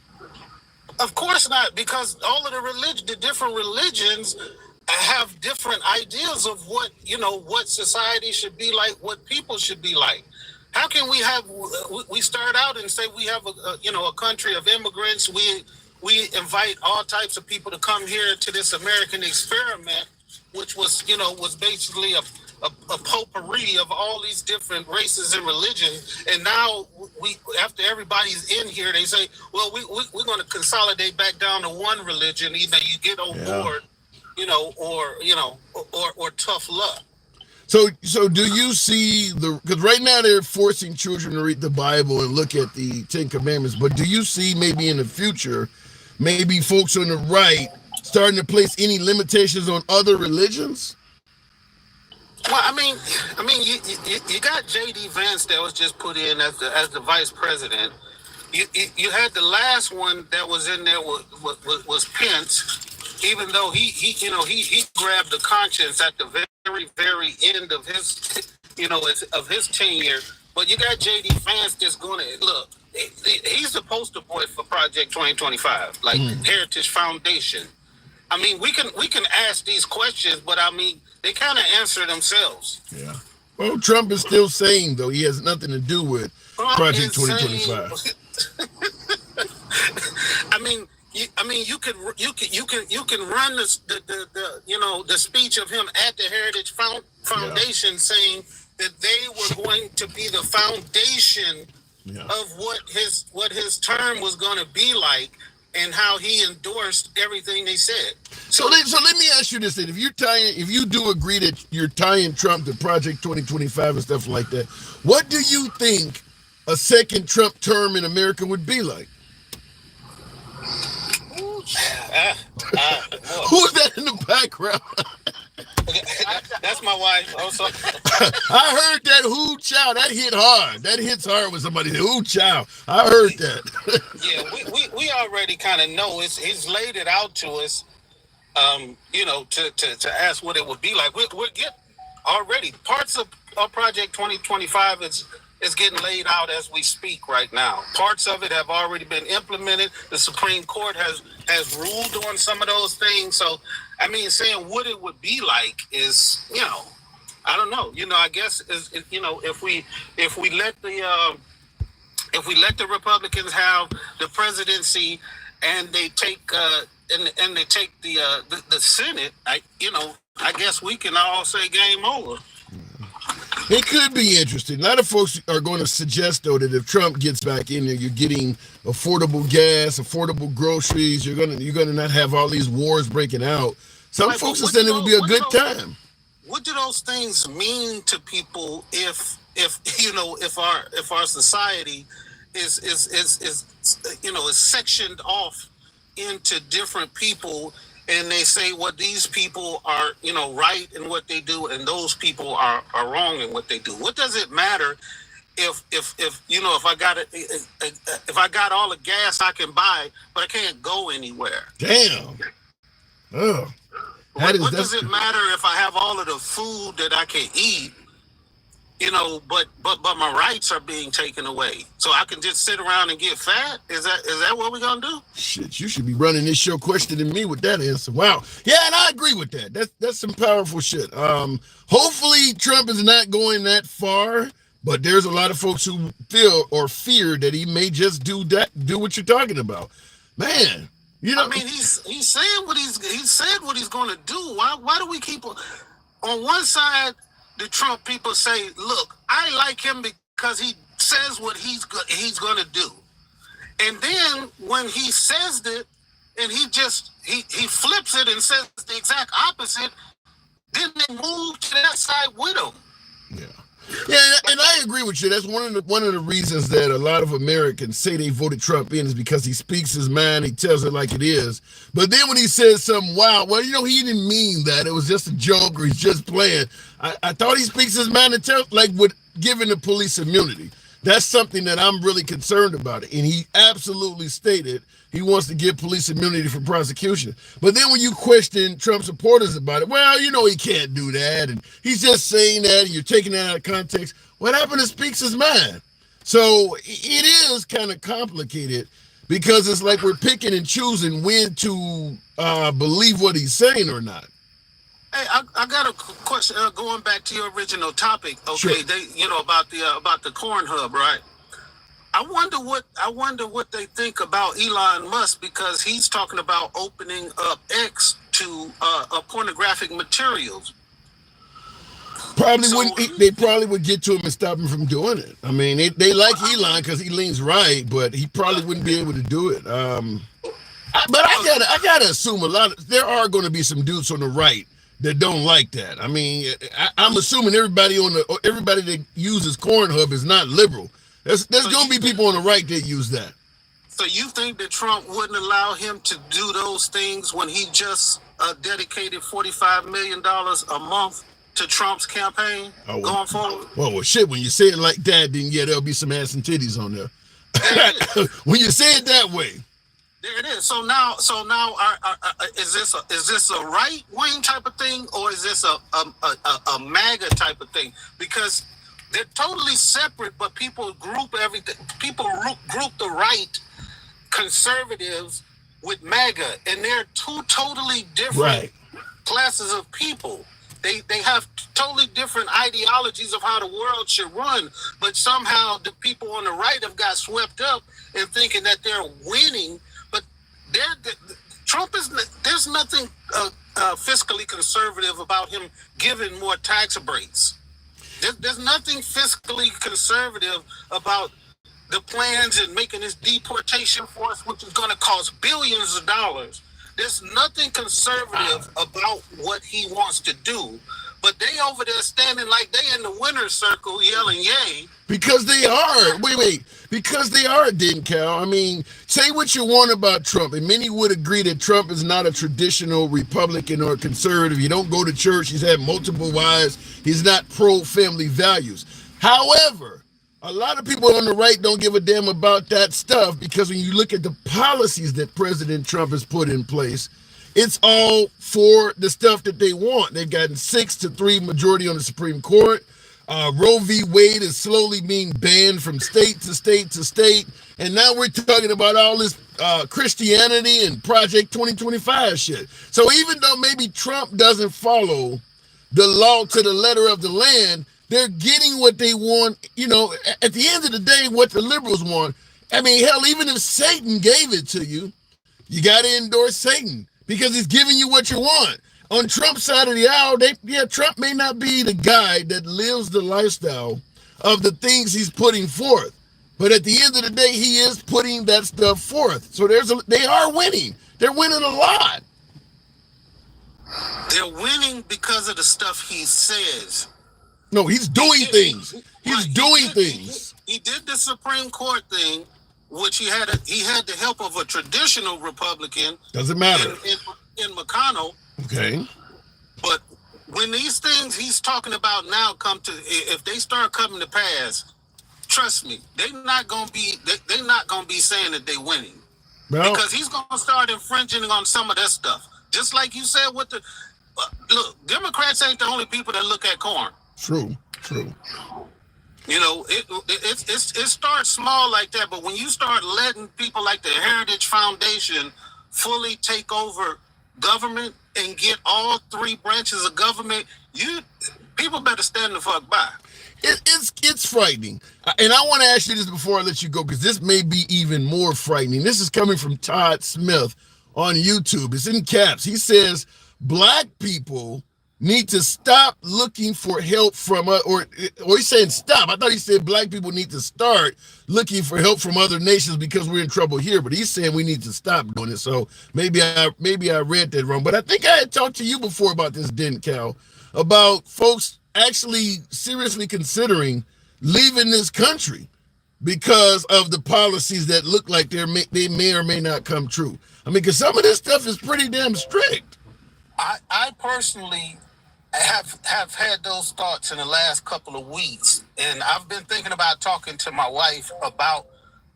Of course not, because all of the different religions have different ideas of what society should be like, what people should be like. How can we start out and say we have a country of immigrants? We invite all types of people to come here to this American experiment, which was basically a potpourri of all these different races and religions. And now after everybody's in here, they say, well, we're going to consolidate back down to one religion. Either you get on board, or tough luck. So do you see because right now they're forcing children to read the Bible and look at the Ten Commandments, but do you see maybe in the future, maybe folks on the right starting to place any limitations on other religions? Well, I mean, you got J.D. Vance that was just put in as the vice president. You had the last one that was in there was Pence, even though he grabbed the conscience at the very end of his tenure. But you got J.D. Vance that's going to look. He's the poster boy for Project 2025, like Heritage Foundation. I mean, we can ask these questions, but I mean, they kind of answer themselves. Yeah. Well, Trump is still saying though he has nothing to do with Project 2025. You can run the speech of him at the Heritage Foundation saying that they were going to be the foundation of what his term was going to be like, and how he endorsed everything they said. So let me ask you this: then, if you do agree that you're tying Trump to Project 2025 and stuff like that, what do you think a second Trump term in America would be like? Who's that in the background? That's my wife. Also, I heard that "hoo chow." That hit hard. That hits hard when somebody said "hoo chow." I heard that. Yeah, we already kind of know. He's laid it out to us. To ask what it would be like. We're getting already parts of Project 2025 is getting laid out as we speak right now. Parts of it have already been implemented. The Supreme Court has ruled on some of those things. So, I mean, saying what it would be like is, I don't know. I guess if we let the Republicans have the presidency and they take the Senate, I guess we can all say game over. It could be interesting. A lot of folks are going to suggest, though, that if Trump gets back in there, you're getting affordable gas, affordable groceries. You're gonna not have all these wars breaking out. Some folks are saying it would be a good time. What do those things mean to people if our society is sectioned off into different people? And they say, well, these people are, right in what they do, and those people are wrong in what they do. What does it matter if I got all the gas I can buy, but I can't go anywhere? Damn. Oh. What does it matter if I have all of the food that I can eat, but my rights are being taken away? So I can just sit around and get fat? Is that what we're gonna do? Shit, you should be running this show questioning me with that answer. Wow. Yeah, and I agree with that. That's some powerful shit. Hopefully Trump is not going that far, but there's a lot of folks who feel or fear that he may just do what you're talking about. Man, I mean, he's saying what he said what he's gonna do. Why do we keep on one side? The Trump people say, look, I like him because he says what he's going to do. And then when he says it and he flips it and says the exact opposite, then they move to that side with him. Yeah, and I agree with you. That's one of the reasons that a lot of Americans say they voted Trump in is because he speaks his mind, he tells it like it is. But then when he says something wild, well, he didn't mean that. It was just a joke or he's just playing. I thought he speaks his mind and tells, like with giving the police immunity. That's something that I'm really concerned about. And he absolutely stated he wants to give police immunity for prosecution. But then when you question Trump supporters about it, well, he can't do that. And he's just saying that, and you're taking that out of context. What happened to speaks his mind? So it is kind of complicated because it's like we're picking and choosing when to believe what he's saying or not. Hey, I got a question. Going back to your original topic, okay? Sure. They, about the corn hub, right? I wonder what they think about Elon Musk, because he's talking about opening up X to pornographic materials. Probably wouldn't. They probably would get to him and stop him from doing it. I mean, they like Elon because he leans right, but he probably wouldn't be able to do it. But I gotta assume there are going to be some dudes on the right that don't like that. I mean, I'm assuming everybody that uses Cornhub is not liberal. There's going to be people on the right that use that. So you think that Trump wouldn't allow him to do those things when he just dedicated $45 million a month to Trump's campaign going forward? Well, shit, when you say it like that, then yeah, there'll be some ass and titties on there. When you say it that way. There it is. So now, is this a right wing type of thing, or is this a MAGA type of thing? Because they're totally separate, but people group everything. People group the right conservatives with MAGA, and they're two totally different classes of people. They have totally different ideologies of how the world should run, but somehow the people on the right have got swept up in thinking that they're winning. But Trump is. There's nothing fiscally conservative about him giving more tax breaks. There's nothing fiscally conservative about the plans and making this deportation force, which is going to cost billions of dollars. There's nothing conservative about what he wants to do. But they over there standing like they in the winner's circle yelling yay. Because they are. Wait. Because they are, didn't Cal. I mean, say what you want about Trump, and many would agree that Trump is not a traditional Republican or conservative. You don't go to church. He's had multiple wives. He's not pro-family values. However, a lot of people on the right don't give a damn about that stuff, because when you look at the policies that President Trump has put in place, it's all for the stuff that they want. They've gotten 6-3 majority on the Supreme Court. Roe v. Wade is slowly being banned from state to state to state. And now we're talking about all this Christianity and Project 2025 shit. So even though maybe Trump doesn't follow the law to the letter of the land, they're getting what they want. You know, at the end of the day, what the liberals want. I mean, hell, even if Satan gave it to you, you got to endorse Satan because he's giving you what you want. On Trump's side of the aisle, Trump may not be the guy that lives the lifestyle of the things he's putting forth. But at the end of the day, he is putting that stuff forth. So they are winning. They're winning a lot. They're winning because of the stuff he says. No, he's doing things. He's doing things. He did the Supreme Court thing, which he had the help of a traditional Republican. Doesn't matter. In McConnell. Okay. But when these things he's talking about now if they start coming to pass, trust me, they're not gonna be saying that they're winning. Well, because he's gonna start infringing on some of that stuff. Just like you said with the look, Democrats ain't the only people that look at corn. True. You know, it starts small like that, but when you start letting people like the Heritage Foundation fully take over government and get all three branches of government, people better stand the fuck by. It's frightening. And I want to ask you this before I let you go, because this may be even more frightening. This is coming from Todd Smith on YouTube. It's in caps. He says, black people need to stop looking for help from or he's saying stop. I thought he said black people need to start looking for help from other nations because we're in trouble here. But he's saying we need to stop doing it. So maybe I read that wrong. But I think I had talked to you before about this, didn't Cal? About folks actually seriously considering leaving this country because of the policies that look like they may or may not come true. I mean, because some of this stuff is pretty damn strict. I personally have had those thoughts in the last couple of weeks, and I've been thinking about talking to my wife about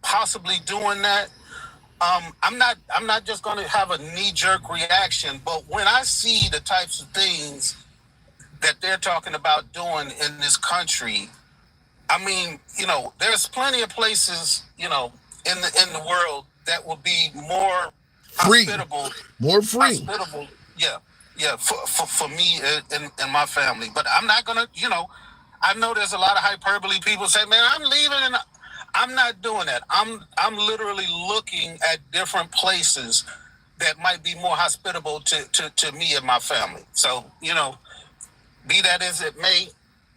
possibly doing that. I'm not just going to have a knee-jerk reaction, but when I see the types of things that they're talking about doing in this country, I mean, you know, there's plenty of places, you know, in the world that will be more free, hospitable, more free. hospitable. Yeah, for me and my family. But I'm not gonna, I know there's a lot of hyperbole. People say, "Man, I'm leaving," and I'm not doing that. I'm literally looking at different places that might be more hospitable to me and my family. So, be that as it may,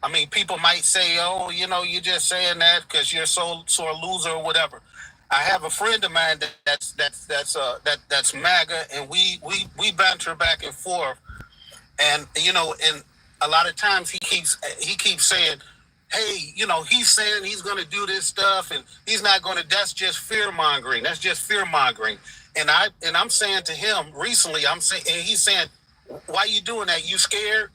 I mean, people might say, "Oh, you're just saying that because you're so sore loser or whatever." I have a friend of mine that's MAGA, and we banter back and forth, and and a lot of times he keeps saying, "Hey, he's saying he's going to do this stuff, and he's not going to. That's just fear mongering. That's just fear mongering." And I'm saying to him recently, and he's saying, "Why you doing that? You scared?"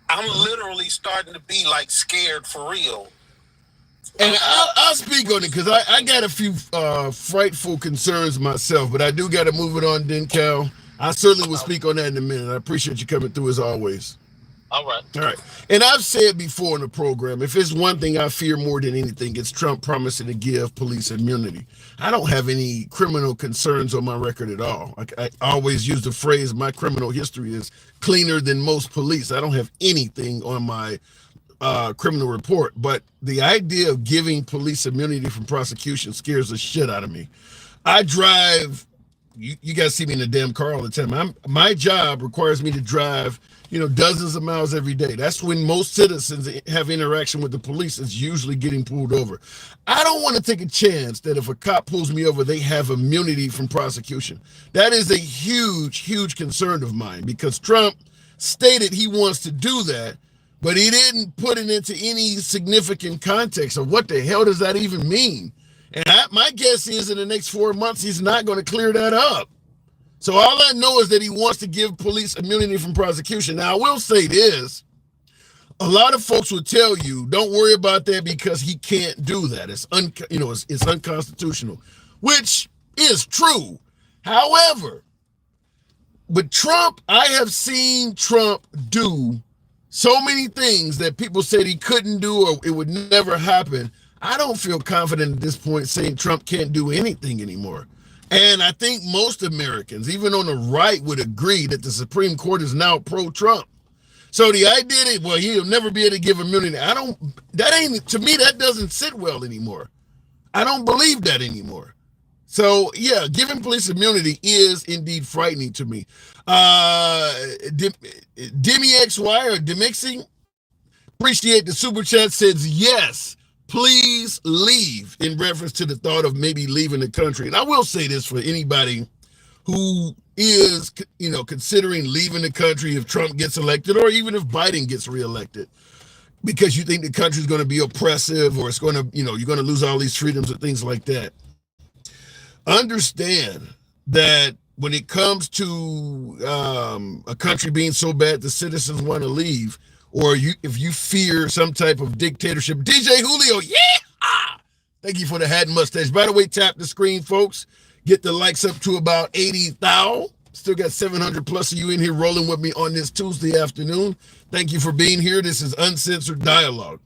I'm literally starting to be like scared for real. And I'll speak on it because I got a few frightful concerns myself, but I do got to move it on, then, Cal. I certainly will speak on that in a minute. I appreciate you coming through as always. All right. All right. And I've said before in the program, if it's one thing I fear more than anything, it's Trump promising to give police immunity. I don't have any criminal concerns on my record at all. I always use the phrase, my criminal history is cleaner than most police. I don't have anything on my criminal report, but the idea of giving police immunity from prosecution scares the shit out of me. I drive, you guys see me in the damn car all the time. My job requires me to drive, dozens of miles every day. That's when most citizens have interaction with the police. It's usually getting pulled over. I don't want to take a chance that if a cop pulls me over, they have immunity from prosecution. That is a huge, huge concern of mine because Trump stated he wants to do that, but he didn't put it into any significant context of what the hell does that even mean. And my guess is in the next 4 months, he's not going to clear that up. So all I know is that he wants to give police immunity from prosecution. Now, I will say this. A lot of folks would tell you, don't worry about that because he can't do that. It's unconstitutional, which is true. However, with Trump, I have seen Trump do so many things that people said he couldn't do or it would never happen. I don't feel confident at this point saying Trump can't do anything anymore. And I think most Americans, even on the right, would agree that the Supreme Court is now pro-Trump. So the idea that, well, he'll never be able to give immunity, to me, that doesn't sit well anymore. I don't believe that anymore. So, yeah, giving police immunity is indeed frightening to me. DemiXY or Demixing, appreciate the super chat, says yes, please leave, in reference to the thought of maybe leaving the country. And I will say this for anybody who is, considering leaving the country if Trump gets elected or even if Biden gets reelected, because you think the country's going to be oppressive or it's going to, you're going to lose all these freedoms and things like that. Understand that when it comes to a country being so bad the citizens want to leave, or if you fear some type of dictatorship, DJ Julio, yeah! Thank you for the hat and mustache. By the way, tap the screen, folks. Get the likes up to about 80,000. Still got 700 plus of you in here rolling with me on this Tuesday afternoon. Thank you for being here. This is Uncensored Dialogue.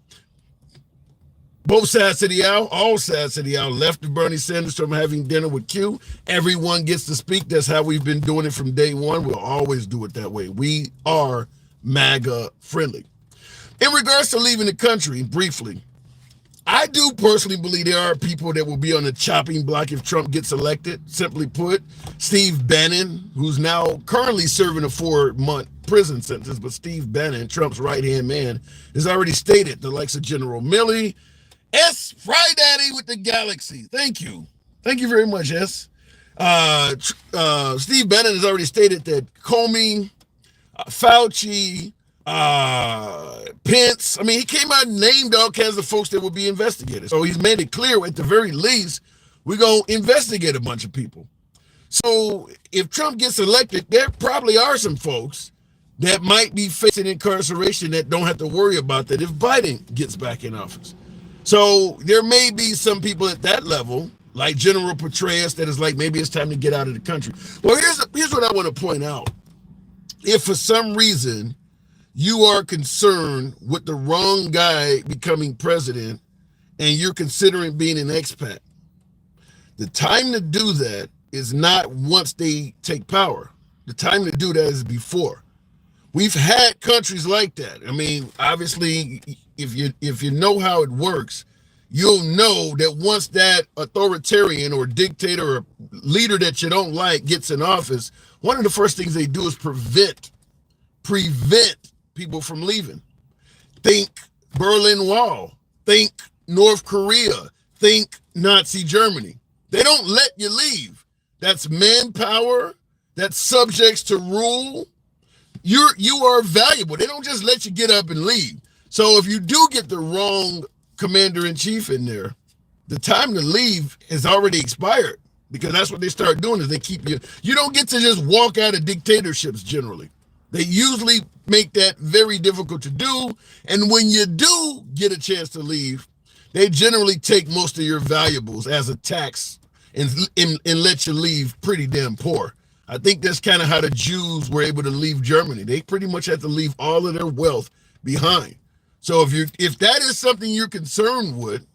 Both sides of the aisle, all sides of the aisle, left of Bernie Sanders from having dinner with Q. Everyone gets to speak. That's how we've been doing it from day one. We'll always do it that way. We are MAGA friendly. In regards to leaving the country, briefly, I do personally believe there are people that will be on the chopping block if Trump gets elected. Simply put, Steve Bannon, who's now currently serving a 4-month prison sentence, but Steve Bannon, Trump's right-hand man, has already stated the likes of General Milley, S. Fry Daddy with the Galaxy. Thank you. Thank you very much, S. Steve Bannon has already stated that Comey, Fauci, Pence, he came out and named all kinds of folks that will be investigated. So he's made it clear, at the very least, we're going to investigate a bunch of people. So if Trump gets elected, there probably are some folks that might be facing incarceration that don't have to worry about that if Biden gets back in office. So there may be some people at that level, like General Petraeus, that is like, maybe it's time to get out of the country. Well, here's what I want to point out. If for some reason you are concerned with the wrong guy becoming president and you're considering being an expat, The time to do that is not once they take power. The time to do that is before. We've had countries like that. I mean, obviously, if you know how it works, you'll know that once that authoritarian or dictator or leader that you don't like gets in office, one of the first things they do is prevent people from leaving. Think Berlin Wall. Think North Korea. Think Nazi Germany. They don't let you leave. That's manpower. That's subjects to rule. You are valuable. They don't just let you get up and leave. So if you do get the wrong commander-in-chief in there, the time to leave has already expired, because that's what they start doing is they keep you. You don't get to just walk out of dictatorships generally. They usually make that very difficult to do. And when you do get a chance to leave, they generally take most of your valuables as a tax and let you leave pretty damn poor. I think that's kind of how the Jews were able to leave Germany. They pretty much had to leave all of their wealth behind. So if that is something you're concerned with,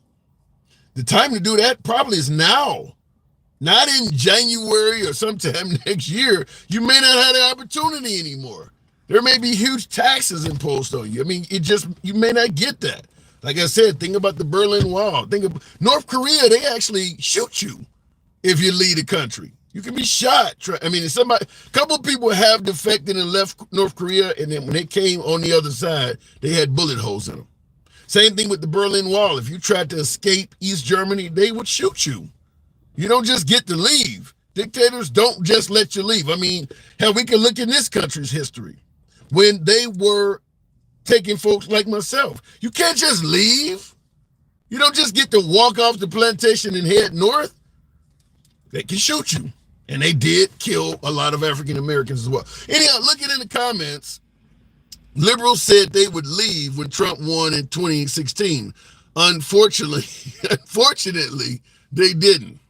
the time to do that probably is now. Not in January or sometime next year. You may not have the opportunity anymore. There may be huge taxes imposed on you. I mean, you may not get that. Like I said, think about the Berlin Wall. Think of North Korea. They actually shoot you if you leave the country. You can be shot. I mean, a couple of people have defected and left North Korea, and then when they came on the other side, they had bullet holes in them. Same thing with the Berlin Wall. If you tried to escape East Germany, they would shoot you. You don't just get to leave. Dictators don't just let you leave. I mean, hell, we can look in this country's history when they were taking folks like myself. You can't just leave. You don't just get to walk off the plantation and head north. They can shoot you. And they did kill a lot of African Americans as well. Anyhow, looking in the comments, liberals said they would leave when Trump won in 2016. Unfortunately, they didn't.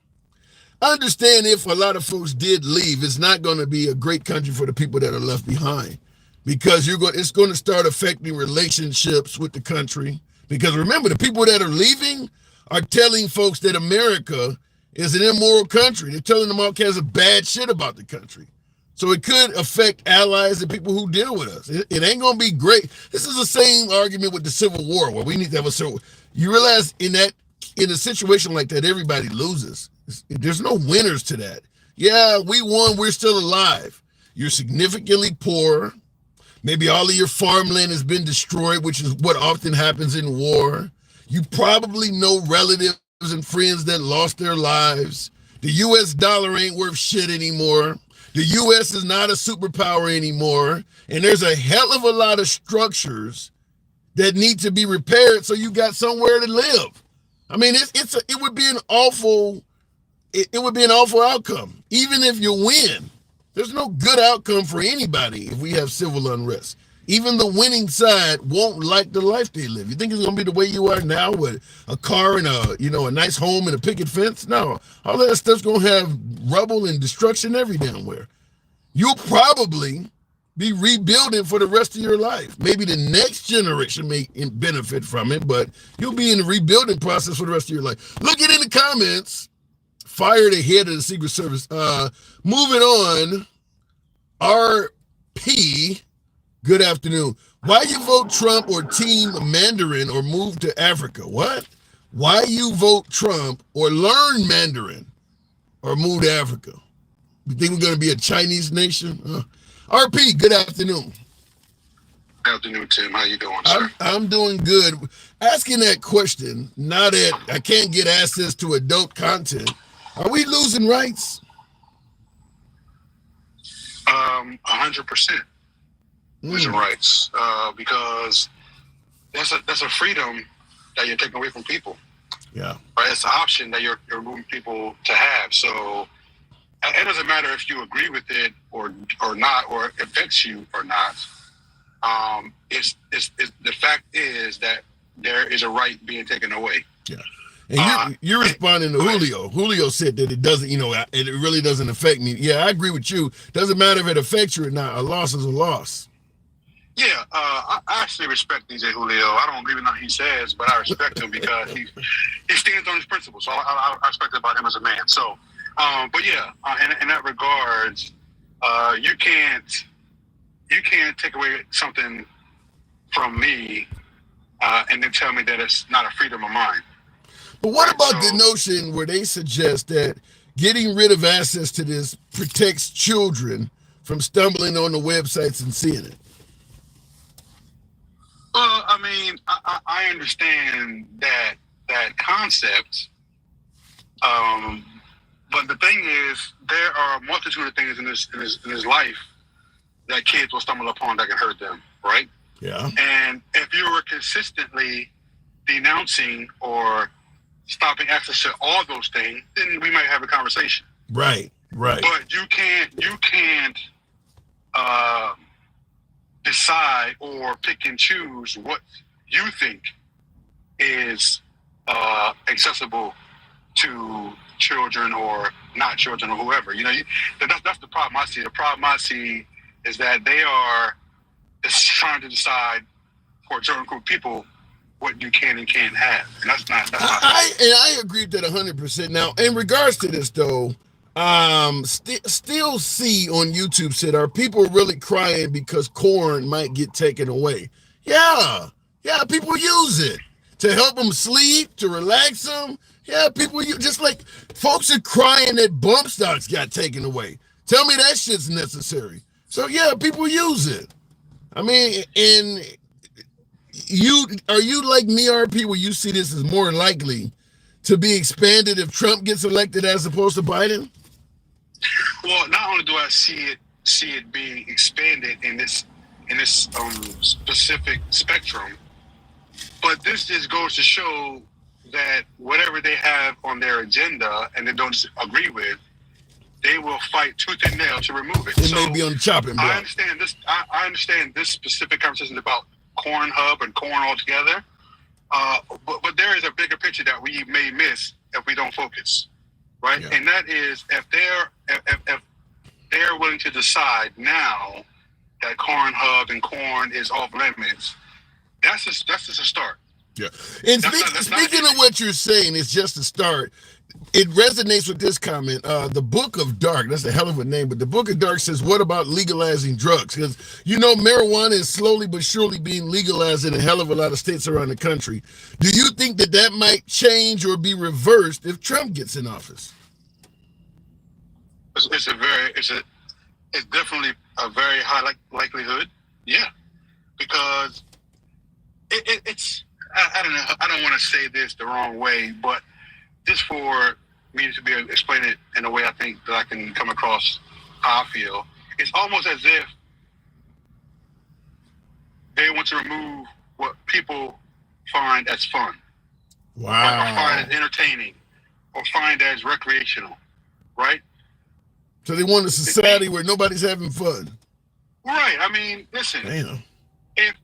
I understand if a lot of folks did leave, it's not going to be a great country for the people that are left behind, because it's going to start affecting relationships with the country. Because remember, the people that are leaving are telling folks that America is an immoral country. They're telling them all kinds of bad shit about the country. So it could affect allies and people who deal with us. It ain't going to be great. This is the same argument with the Civil War, where we need to have a civil war. You realize in a situation like that, everybody loses. There's no winners to that. Yeah, we won. We're still alive. You're significantly poor. Maybe all of your farmland has been destroyed, which is what often happens in war. You probably know relatives and friends that lost their lives. The U.S. dollar ain't worth shit anymore. The U.S. is not a superpower anymore. And there's a hell of a lot of structures that need to be repaired so you got somewhere to live. I mean, it would be an awful outcome, even if you win. There's no good outcome for anybody if we have civil unrest. Even the winning side won't like the life they live. You think it's gonna be the way you are now with a car and a nice home and a picket fence? No, all that stuff's gonna have rubble and destruction every damn where. You'll probably be rebuilding for the rest of your life. Maybe the next generation may benefit from it, but you'll be in the rebuilding process for the rest of your life. Look it in the comments. Fire the head of the Secret Service. Moving on. RP. Good afternoon. Why you vote Trump or Team Mandarin or move to Africa? What? Why you vote Trump or learn Mandarin or move to Africa? You think we're going to be a Chinese nation? RP, good afternoon. Good afternoon, Tim. How you doing, sir? I'm doing good. Asking that question, now that I can't get access to adult content, are we losing rights? 100%. Losing rights, because that's a freedom that you're taking away from people. Yeah, right. It's an option that you're moving people to have. So it doesn't matter if you agree with it or not, or it affects you or not. It's the fact is that there is a right being taken away. Yeah. And you're responding to Julio. Julio said that it doesn't, it really doesn't affect me. Yeah, I agree with you. Doesn't matter if it affects you or not. A loss is a loss. Yeah, I actually respect DJ Julio. I don't agree with nothing he says, but I respect him because he stands on his principles. So I respect about him as a man. So, but yeah, in that regards, you can't take away something from me and then tell me that it's not a freedom of mind. But what about the notion where they suggest that getting rid of access to this protects children from stumbling on the websites and seeing it? Well, I mean, I understand that concept, but the thing is, there are a multitude of things in his life that kids will stumble upon that can hurt them, right? Yeah. And if you were consistently denouncing or stopping access to all those things, then we might have a conversation. Right. But you can't decide or pick and choose what you think is accessible to children or not children or whoever. You know, that's the problem I see. The problem I see is that they are just trying to decide for a certain group of people what you can and can't have, and that's not. I agree with that 100%. Now, in regards to this, though, still see on YouTube said, are people really crying because corn might get taken away? Yeah, people use it to help them sleep, to relax them. Yeah, people use, just like folks are crying that bump stocks got taken away. Tell me that shit's necessary. So yeah, people use it. I mean, and are you like me, RP, where you see this as more likely to be expanded if Trump gets elected as opposed to Biden? Well, not only do I see it being expanded in this specific spectrum, but this just goes to show that whatever they have on their agenda and they don't agree with, they will fight tooth and nail to remove it. It may be on the chopping block. I understand this. I understand this specific conversation about Corn Hub and corn altogether, but there is a bigger picture that we may miss if we don't focus, right? Yeah. And that is if they're willing to decide now that Corn Hub and corn is off limits, that's just a start. Yeah. And speaking of what you're saying, it's just a start. It resonates with this comment. The Book of Dark, that's a hell of a name, but the Book of Dark says, what about legalizing drugs? Because, you know, marijuana is slowly but surely being legalized in a hell of a lot of states around the country. Do you think that might change or be reversed if Trump gets in office? It's definitely a very high likelihood. Yeah. Because it's I don't know. I don't want to say this the wrong way, but just for me to be able to explain it in a way I think that I can come across how I feel, it's almost as if they want to remove what people find as fun. Wow. Or find as entertaining, or find as recreational, right? So they want a society where nobody's having fun. Right. I mean, listen. Damn. If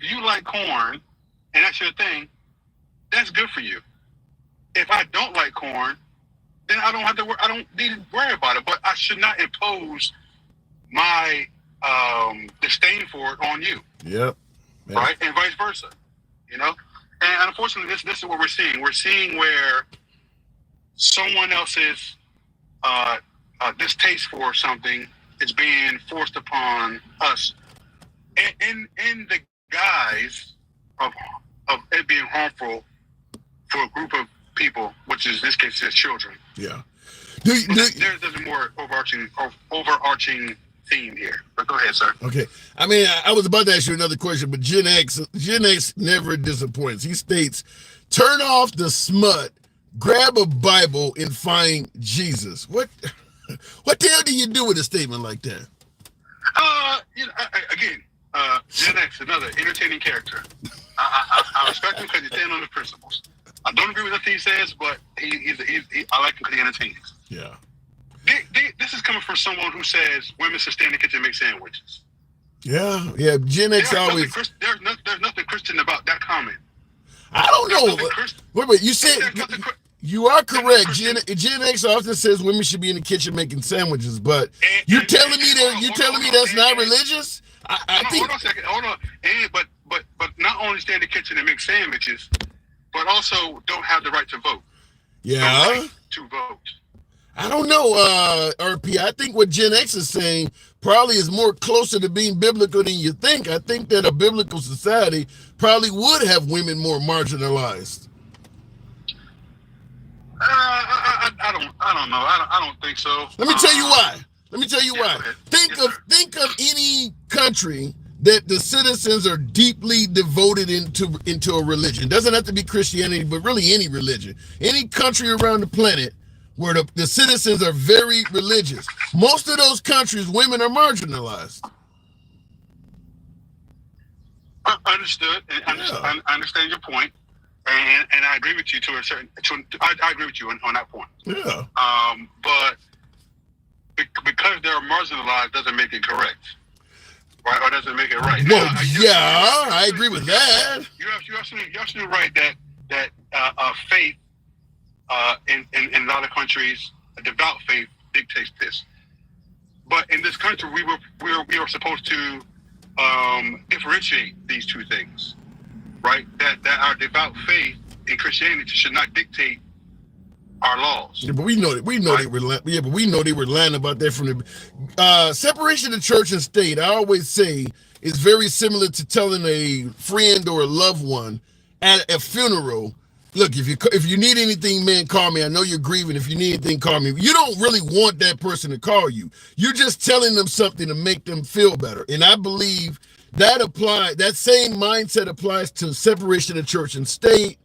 you like corn and that's your thing, that's good for you. If I don't like corn, then I don't need to worry about it. But I should not impose my disdain for it on you. Yep. Right? And vice versa. You know? And unfortunately, this is what we're seeing. We're seeing where someone else's distaste for something is being forced upon us. In the guise of it being harmful for a group of people, which is in this case is children. Yeah. There's a more overarching theme here. But go ahead, sir. Okay. I mean, I was about to ask you another question, but Gen X never disappoints. He states, turn off the smut, grab a Bible, and find Jesus. What the hell do you do with a statement like that? Again, Gen X, another entertaining character. I respect him because he stands on his principles. I don't agree with nothing he says, but I like him because he entertains. Yeah. This is coming from someone who says women should stay in the kitchen and make sandwiches. Yeah. Gen X always. There's nothing Christian about that comment. I don't know. Wait. You said you are correct. Gen X often says women should be in the kitchen making sandwiches, but you telling me that's not religious? I think. Hold on a second. Hold on. And but not only stay in the kitchen and make sandwiches, but also don't have the right to vote. Yeah. The right to vote. I don't know, RP. I think what Gen X is saying probably is more closer to being biblical than you think. I think that a biblical society probably would have women more marginalized. I don't know. I don't think so. Let me tell you why. Think of any country that the citizens are deeply devoted into a religion. Doesn't have to be Christianity, but really any religion. Any country around the planet where the citizens are very religious. Most of those countries, women are marginalized. Understood. I understand your point, and I agree with you I agree with you on that point. Yeah. But because they're marginalized doesn't make it correct, right? Or doesn't make it right. Well, I agree with that. You're absolutely right that faith in a lot of countries, a devout faith dictates this. But in this country, we were supposed to differentiate these two things, right? That our devout faith in Christianity should not dictate our laws. Yeah, but we know they were lying about that from the separation of church and state. I always say is very similar to telling a friend or a loved one at a funeral, look, if you need anything, man, call me. I know you're grieving. If you need anything, call me. You don't really want that person to call you. You're just telling them something to make them feel better. And I believe that same mindset applies to separation of church and state.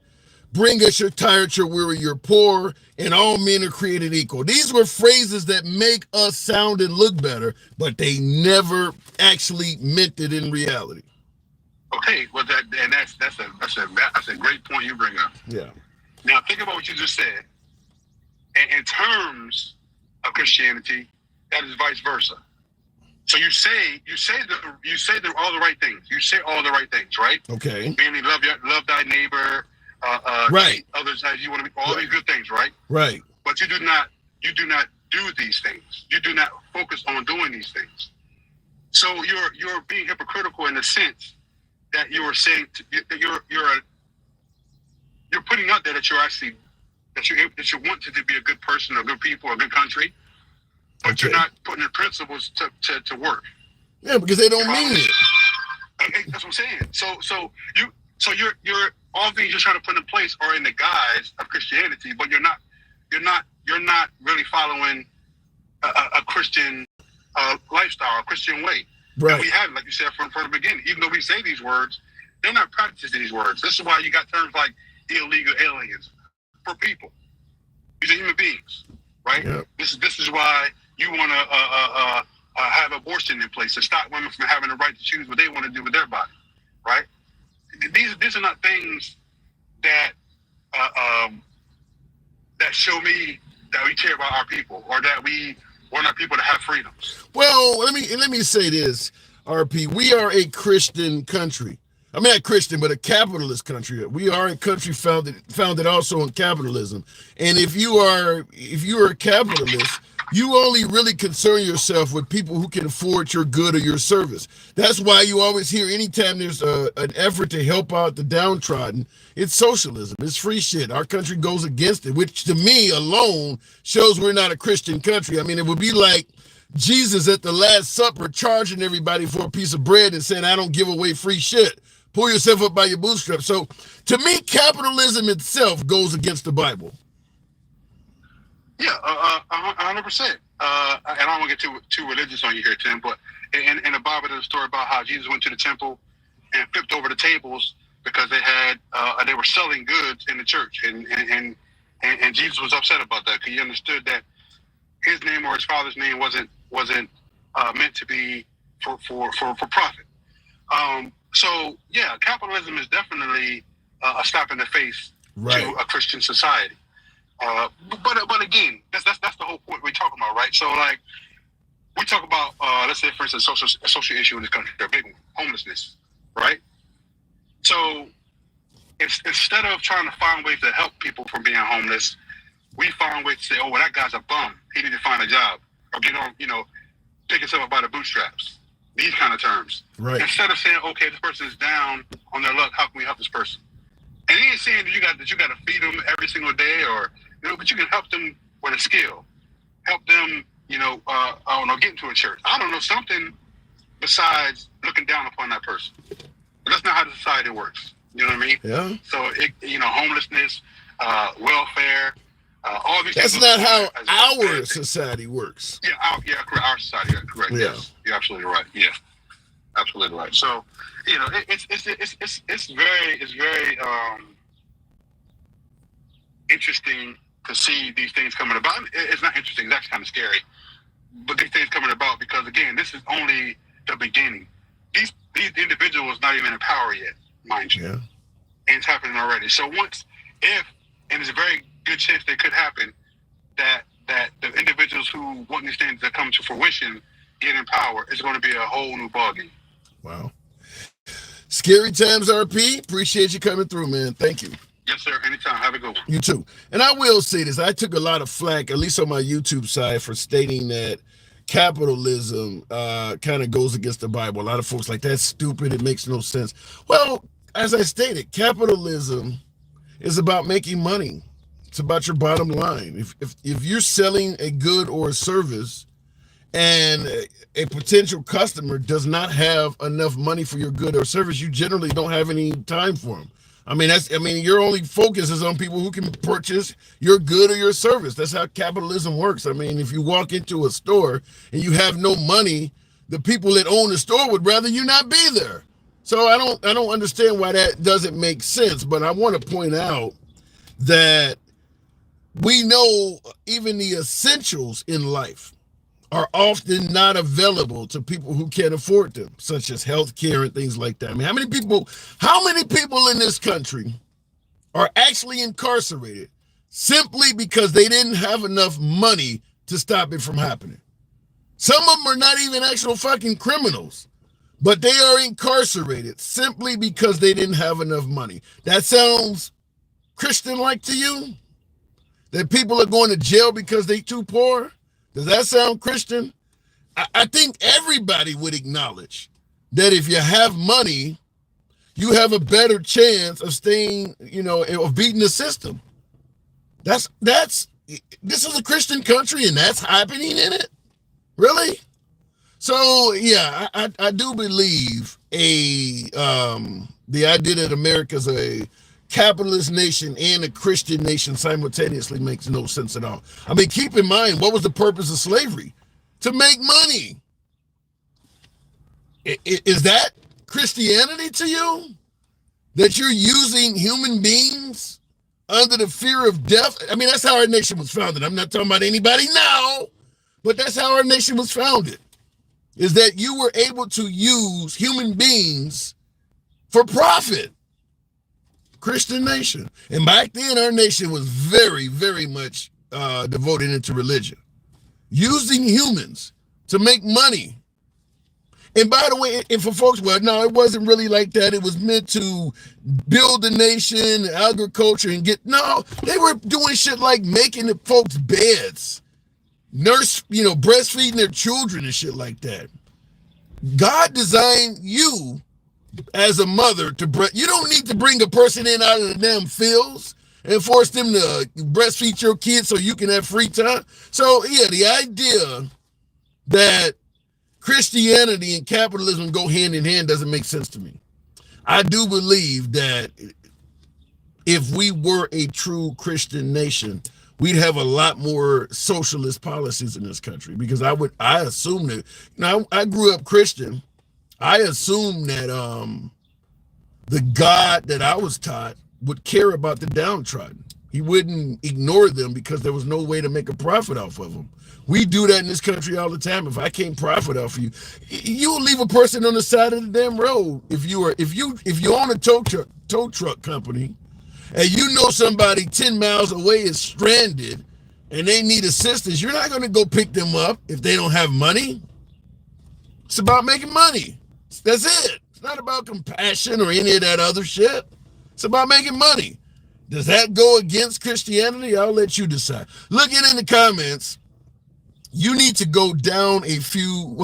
Bring us, you're tired, you're weary, you're poor, and all men are created equal. These were phrases that make us sound and look better, but they never actually meant it in reality. Okay, well, that's a great point you bring up. Yeah. Now think about what you just said. In terms of Christianity, that is vice versa. So you say all the right things. You say all the right things, right? Okay. Meaning love thy neighbor. Right. Others as you want to be. All these good things, right? Right. But you do not do these things. You do not focus on doing these things. So you're being hypocritical in the sense that you are saying that you're putting out there that you want to be a good person, a good people, a good country, but okay. You're not putting the principles to work. Yeah, because they don't mean it. That's what I'm saying. So you're all things you're trying to put in place are in the guise of Christianity, but you're not really following a Christian lifestyle, a Christian way. Right. And we haven't, like you said from the beginning. Even though we say these words, they're not practicing these words. This is why you got terms like illegal aliens for people. These are human beings, right? Yep. This is why you want to have abortion in place to stop women from having the right to choose what they want to do with their body, right? These are not things that that show me that we care about our people or that we want our people to have freedoms. Well, let me say this, RP. We are a Christian country. I mean, not Christian, but a capitalist country. We are a country founded also on capitalism. And if you are a capitalist, you only really concern yourself with people who can afford your good or your service. That's why you always hear anytime there's an effort to help out the downtrodden, it's socialism. It's free shit. Our country goes against it, which to me alone shows we're not a Christian country. I mean, it would be like Jesus at the Last Supper charging everybody for a piece of bread and saying, I don't give away free shit. Pull yourself up by your bootstraps. So to me, capitalism itself goes against the Bible. Yeah, 100%. And I don't want to get too religious on you here, Tim, but in the Bible, there's a story about how Jesus went to the temple and flipped over the tables because they were selling goods in the church, and Jesus was upset about that because he understood that his name or his father's name wasn't meant to be for profit. So yeah, capitalism is definitely a slap in the face to a Christian society. But again, that's the whole point we're talking about, right? So like we talk about let's say for instance a social issue in this country, a big one, homelessness, right? So instead of trying to find ways to help people from being homeless, we find ways to say, oh well, that guy's a bum, he need to find a job or get on, pick himself up by the bootstraps. These kind of terms. Right. Instead of saying, okay, this person is down on their luck, how can we help this person? And he ain't saying that you got to feed them every single day, or but you can help them with a skill, help them, I don't know, get into a church. I don't know, something besides looking down upon that person. But that's not how the society works. You know what I mean? Yeah. So homelessness, welfare, all these. That's not how our society works. Yeah, correct. Our society, correct. Yeah. Yes, you're absolutely right. Yeah, absolutely right. So, it's very interesting to see these things coming about. It's not interesting. That's kind of scary. But these things coming about because, again, this is only the beginning. These individuals not even in power yet, mind you. Yeah. And it's happening already. So and there's a very good chance that could happen, that the individuals who want these things to come to fruition get in power, it's going to be a whole new ballgame. Wow. Scary times, RP. Appreciate you coming through, man. Thank you. Yes, sir. Anytime. Have a good one. You too. And I will say this. I took a lot of flack, at least on my YouTube side, for stating that capitalism kind of goes against the Bible. A lot of folks like, that's stupid. It makes no sense. Well, as I stated, capitalism is about making money. It's about your bottom line. If you're selling a good or a service and a potential customer does not have enough money for your good or service, you generally don't have any time for them. Your only focus is on people who can purchase your good or your service. That's how capitalism works. If you walk into a store and you have no money, the people that own the store would rather you not be there. So I don't understand why that doesn't make sense. But I want to point out that we know even the essentials in life are often not available to people who can't afford them, such as health care and things like that. How many people in this country are actually incarcerated simply because they didn't have enough money to stop it from happening? Some of them are not even actual fucking criminals, but they are incarcerated simply because they didn't have enough money. That sounds Christian-like to you? That people are going to jail because they too poor? Does that sound Christian? I think everybody would acknowledge that if you have money, you have a better chance of staying, of beating the system. This is a Christian country and that's happening in it? Really? So, yeah, I do believe the idea that America's a capitalist nation and a Christian nation simultaneously makes no sense at all. Keep in mind, what was the purpose of slavery? To make money. Is that Christianity to you? That you're using human beings under the fear of death? That's how our nation was founded. I'm not talking about anybody now, but that's how our nation was founded. Is that you were able to use human beings for profit. Christian nation. And back then, our nation was very, very much devoted into religion. Using humans to make money. And by the way, and for folks, it wasn't really like that. It was meant to build the nation, agriculture, and they were doing shit like making the folks beds, breastfeeding their children and shit like that. God designed you as a mother you don't need to bring a person in out of the damn fields and force them to breastfeed your kids so you can have free time. So yeah, the idea that Christianity and capitalism go hand in hand doesn't make sense to me. I do believe that if we were a true Christian nation, we'd have a lot more socialist policies in this country, because I assume that, I grew up Christian. I assume that the God that I was taught would care about the downtrodden. He wouldn't ignore them because there was no way to make a profit off of them. We do that in this country all the time. If I can't profit off of you, you'll leave a person on the side of the damn road. If you own a tow truck company and you know somebody 10 miles away is stranded and they need assistance, you're not going to go pick them up if they don't have money. It's about making money. That's it. It's not about compassion or any of that other shit. It's about making money. Does that go against Christianity? I'll let you decide. Look it in the comments. You need to go down a few,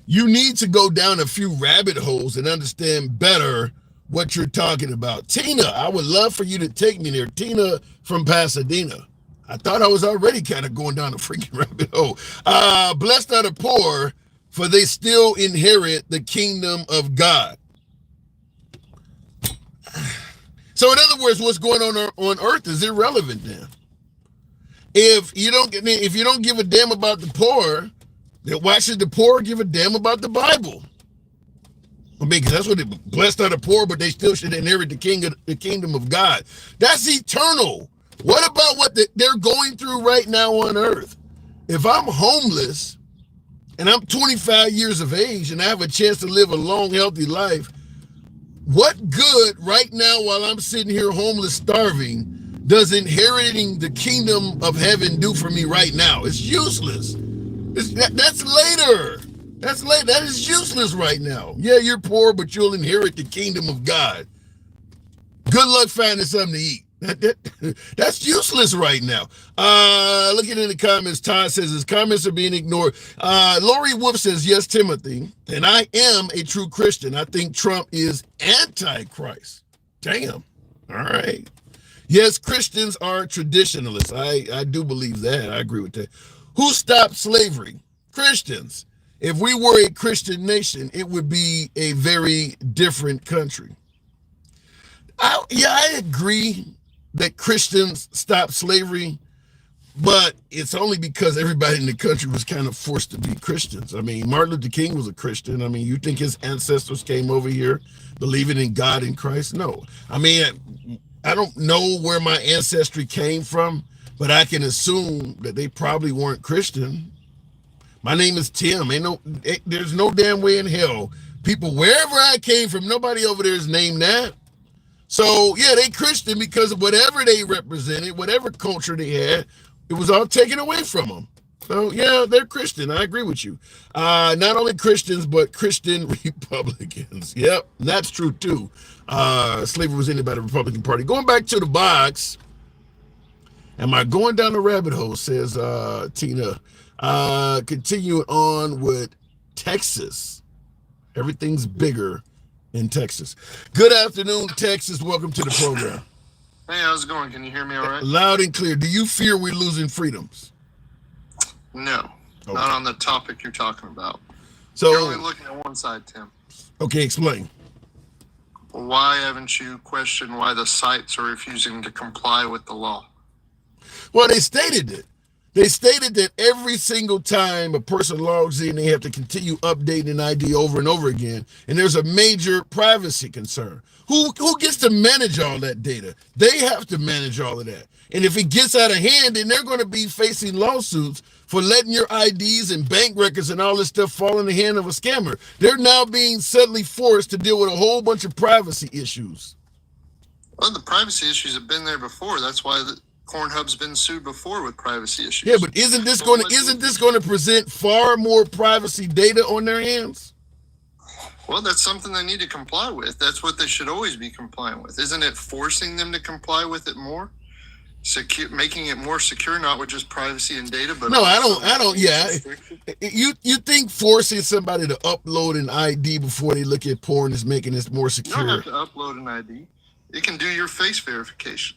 you need to go down a few rabbit holes and understand better what you're talking about. Tina, I would love for you to take me there. Tina from Pasadena. I thought I was already kind of going down a freaking rabbit hole. Blessed are the poor, for they still inherit the kingdom of God. So in other words, what's going on earth is irrelevant then. If you don't give a damn about the poor, then why should the poor give a damn about the Bible? I mean, because that's what blessed are the poor, but they still should inherit the kingdom of God. That's eternal. What about what they're going through right now on earth? If I'm homeless and I'm 25 years of age and I have a chance to live a long, healthy life, what good right now while I'm sitting here homeless, starving, does inheriting the kingdom of heaven do for me right now? It's useless. That's later. That's late. That is useless right now. Yeah, you're poor, but you'll inherit the kingdom of God. Good luck finding something to eat. That's useless right now. Looking in the comments, Todd says his comments are being ignored. Lori Wolf says, yes, Timothy, and I am a true Christian. I think Trump is anti-Christ. Damn. All right. Yes, Christians are traditionalists. I do believe that. I agree with that. Who stopped slavery? Christians. If we were a Christian nation, it would be a very different country. I agree that Christians stopped slavery, but it's only because everybody in the country was kind of forced to be Christians. I mean, Martin Luther King was a Christian. I mean, you think his ancestors came over here believing in God and Christ? No. I mean, I don't know where my ancestry came from, but I can assume that they probably weren't Christian. My name is Tim. There's no damn way in hell. People, wherever I came from, nobody over there is named that. So, yeah, they Christian because of whatever they represented, whatever culture they had, it was all taken away from them. So, yeah, they're Christian. I agree with you. Not only Christians, but Christian Republicans. Yep, that's true, too. Slavery was ended by the Republican Party. Going back to the box, am I going down the rabbit hole, says Tina. Continuing on with Texas. Everything's bigger in Texas. Good afternoon, Texas. Welcome to the program. Hey, how's it going? Can you hear me all right? Loud and clear. Do you fear we're losing freedoms? No, not on the topic you're talking about. So you're only looking at one side, Tim. Okay, explain. Why haven't you questioned why the sites are refusing to comply with the law? Well, they stated it. They stated that every single time a person logs in, they have to continue updating an ID over and over again. And there's a major privacy concern. Who gets to manage all that data? They have to manage all of that. And if it gets out of hand, then they're going to be facing lawsuits for letting your IDs and bank records and all this stuff fall in the hand of a scammer. They're now being suddenly forced to deal with a whole bunch of privacy issues. Well, the privacy issues have been there before. That's why Pornhub's been sued before with privacy issues. Yeah, but isn't this going to present far more privacy data on their hands? Well, that's something they need to comply with. That's what they should always be complying with. Isn't it forcing them to comply with it more? Making it more secure, not with just privacy and data, but no, I don't. Yeah, you think forcing somebody to upload an ID before they look at porn is making this more secure? You don't have to upload an ID. It can do your face verification.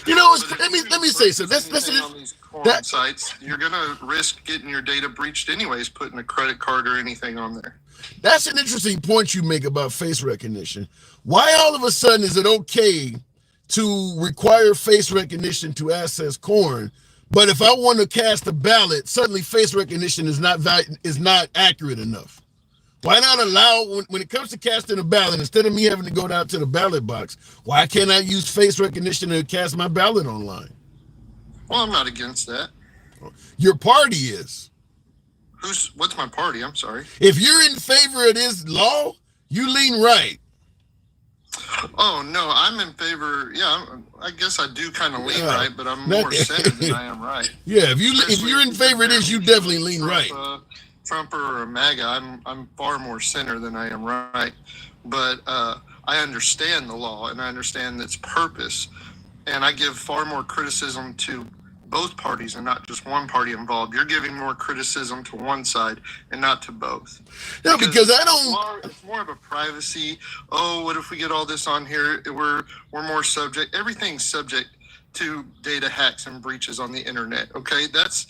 You know, let me say something. On these porn sites, you're gonna risk getting your data breached anyways, putting a credit card or anything on there. That's an interesting point you make about face recognition. Why all of a sudden is it okay to require face recognition to access corn, but if I want to cast a ballot, suddenly face recognition is not accurate enough? Why not allow, when it comes to casting a ballot, instead of me having to go down to the ballot box, why can't I use face recognition to cast my ballot online? Well, I'm not against that. Your party is. What's my party? I'm sorry. If you're in favor of this law, you lean right. Oh, no, I'm in favor. Yeah, I guess I do kind of lean right, but I'm more center than I am right. Yeah, if you're in favor of this, you definitely lean right. Trump or a MAGA, I'm far more center than I am right. But I understand the law and I understand its purpose. And I give far more criticism to both parties and not just one party involved. You're giving more criticism to one side and not to both. No, because I don't. It's more of a privacy. Oh, what if we get all this on here? We're more subject. Everything's subject to data hacks and breaches on the internet. Okay, that's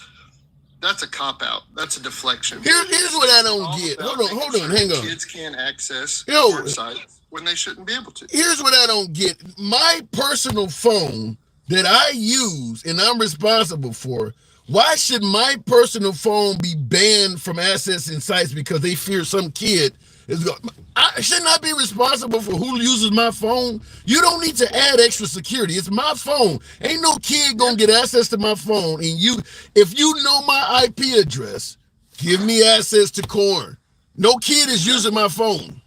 a cop out. That's a deflection. Here's what I don't get. Hold on, hang on. Kids can't access porn sites when they shouldn't be able to. Here's what I don't get. My personal phone that I use and I'm responsible for, why should my personal phone be banned from accessing sites because they fear some kid is going? I should not be responsible for who uses my phone. You don't need to add extra security. It's my phone. Ain't no kid gonna get access to my phone. And if you know my IP address, give me access to corn. No kid is using my phone.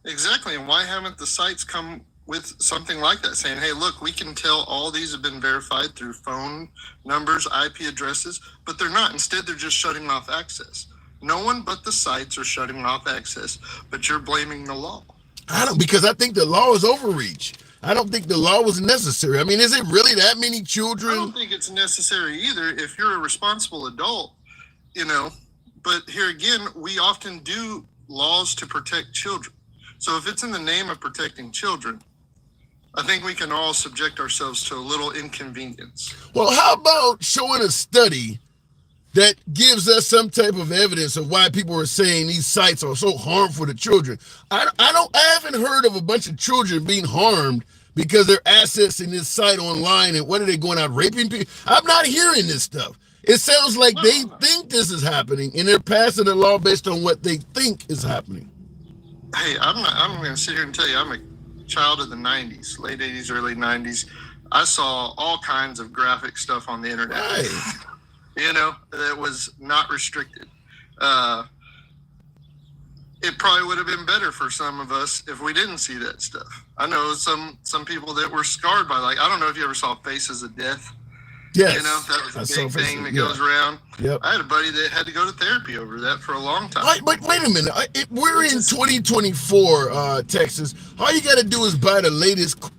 Exactly. And why haven't the sites come with something like that, saying, hey, look, we can tell all these have been verified through phone numbers, IP addresses, but they're not. Instead, they're just shutting off access. No one but the sites are shutting off access, but you're blaming the law. Because I think the law is overreach. I don't think the law was necessary. I mean, is it really that many children? I don't think it's necessary either if you're a responsible adult, but here again, we often do laws to protect children. So if it's in the name of protecting children, I think we can all subject ourselves to a little inconvenience. Well, how about showing a study that gives us some type of evidence of why people are saying these sites are so harmful to children? I haven't heard of a bunch of children being harmed because they're accessing this site online, and what are they going out raping people? I'm not hearing this stuff. It sounds like they think this is happening, and they're passing a law based on what they think is happening. Hey, I'm going to sit here and tell you, I'm a child of the 90s, late 80s, early 90s. I saw all kinds of graphic stuff on the internet. Right. That was not restricted. It probably would have been better for some of us if we didn't see that stuff. I know some people that were scarred by, I don't know if you ever saw Faces of Death. Yes. That was a big thing that goes around. Yep. I had a buddy that had to go to therapy over that for a long time. But wait a minute. We're in 2024, Texas. All you got to do is buy the latest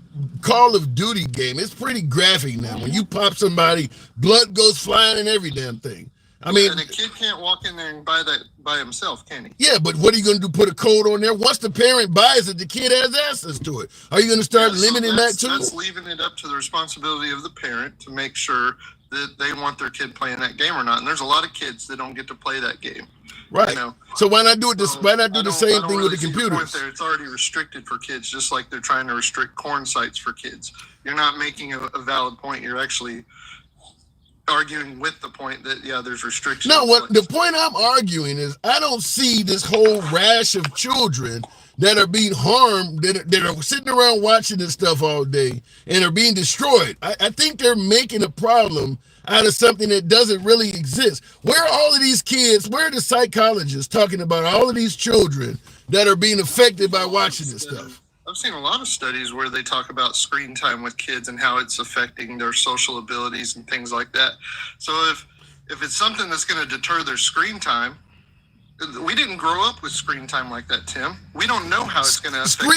Call of Duty game. It's pretty graphic now. When you pop somebody, blood goes flying and every damn thing. I mean, and a kid can't walk in there and buy that by himself, can he? Yeah, but what are you going to do? Put a code on there? Once the parent buys it, the kid has access to it. Are you going to start limiting that too? That's leaving it up to the responsibility of the parent to make sure that they want their kid playing that game or not. And there's a lot of kids that don't get to play that game. Right. So why not do it? Why not do the same thing with the computers? It's already restricted for kids, just like they're trying to restrict corn sites for kids. You're not making a valid point. You're actually arguing with the point that there's restrictions. No, the point I'm arguing is I don't see this whole rash of children that are being harmed, that are sitting around watching this stuff all day and are being destroyed. I think they're making a problem out of something that doesn't really exist. Where are all of these kids? Where are the psychologists talking about all of these children that are being affected by watching this stuff? I've seen a lot of studies where they talk about screen time with kids and how it's affecting their social abilities and things like that. So if it's something that's going to deter their screen time, we didn't grow up with screen time like that, Tim. We don't know how it's going to affect.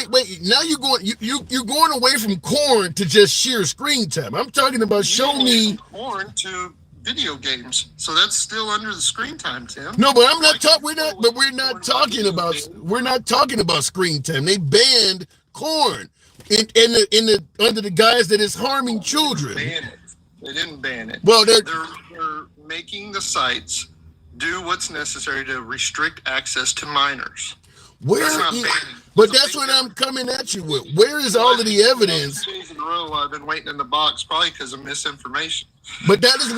Wait. Now you're going away from corn to just sheer screen time. I'm talking about corn to video games. So that's still under the screen time, Tim. No, but I'm not talking. We're not talking about screen time. They banned corn under the guise that it's harming children. They didn't ban it. Well, they're making the sites do what's necessary to restrict access to minors. But that's what I'm coming at you with. Where is all of the evidence? 2 days in a row, I've been waiting in the box, probably because of misinformation. But that's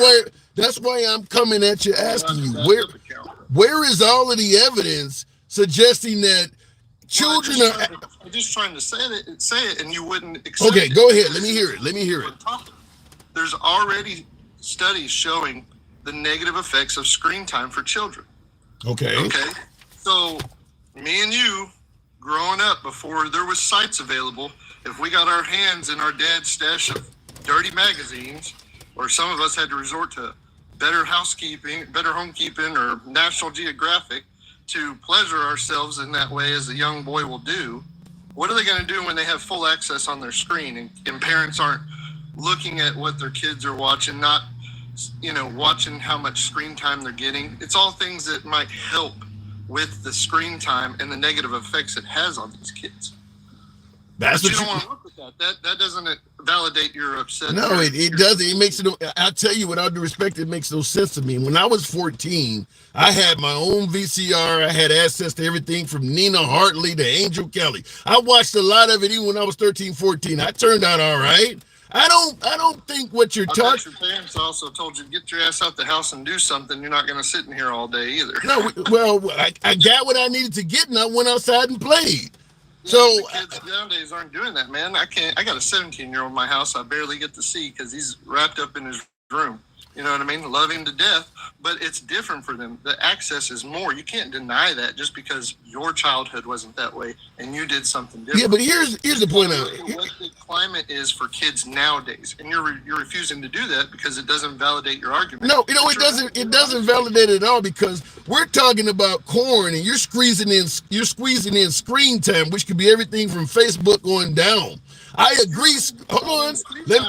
why I'm coming at you, asking you where is all of the evidence suggesting that children are? I'm just trying to say it, and you wouldn't accept it. Okay, go ahead. Let me hear it. There's already studies showing the negative effects of screen time for children. Okay. So me and you, growing up before there was sites available, if we got our hands in our dad's stash of dirty magazines, or some of us had to resort to Better Homekeeping, or National Geographic to pleasure ourselves in that way, as a young boy will do, what are they going to do when they have full access on their screen and parents aren't looking at what their kids are watching, not, watching how much screen time they're getting. It's all things that might help with the screen time and the negative effects it has on these kids. That's but what you don't want to look at that. That doesn't validate your upset. No, it doesn't. It makes it. I tell you, with all due respect, it makes no sense to me. When I was 14, I had my own VCR. I had access to everything from Nina Hartley to Angel Kelly. I watched a lot of it even when I was 13, 14. I turned out all right. I don't think what you're talking. Your parents also told you to get your ass out the house and do something. You're not going to sit in here all day either. No, well, I got what I needed to get, and I went outside and played. So the kids nowadays aren't doing that, man. I got a 17-year-old in my house I barely get to see because he's wrapped up in his room. You know what I mean? Love him to death, but it's different for them. The access is more. You can't deny that just because your childhood wasn't that way and you did something different. Yeah, but here's the point of it. What the climate is for kids nowadays, and you're refusing to do that because it doesn't validate your argument. No, it doesn't validate it at all, because we're talking about corn and you're squeezing in screen time, which could be everything from Facebook on down. I agree. Hold on.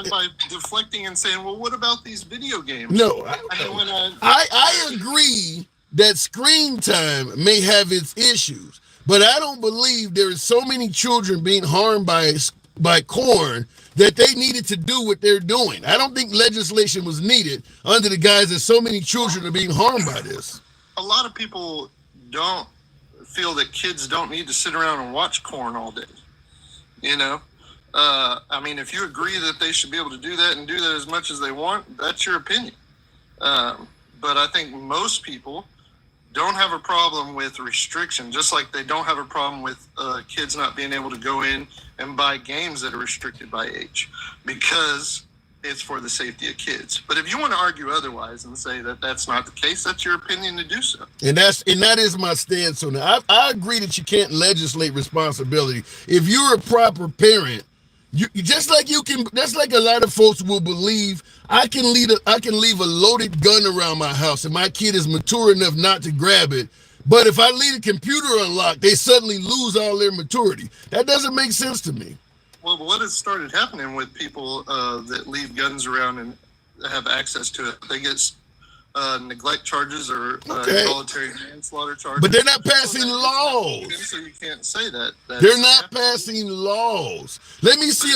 By deflecting and saying, well, what about these video games? No, I agree that screen time may have its issues, but I don't believe there is so many children being harmed by corn that they needed to do what they're doing. I don't think legislation was needed under the guise that so many children are being harmed by this. A lot of people don't feel that kids don't need to sit around and watch corn all day. I mean, if you agree that they should be able to do that and do that as much as they want, that's your opinion. But I think most people don't have a problem with restriction, just like they don't have a problem with kids not being able to go in and buy games that are restricted by age, because it's for the safety of kids. But if you want to argue otherwise and say that that's not the case, that's your opinion to do so. And that is my stance on it. I agree that you can't legislate responsibility. If you're a proper parent, you just like a lot of folks will believe I can leave a loaded gun around my house and my kid is mature enough not to grab it. But if I leave the computer unlocked, they suddenly lose all their maturity. That doesn't make sense to me. Well, what has started happening with people that leave guns around and have access to it? They get neglect charges or involuntary manslaughter charges. But they're not passing laws. So you can't say that. They're not passing laws. Let me see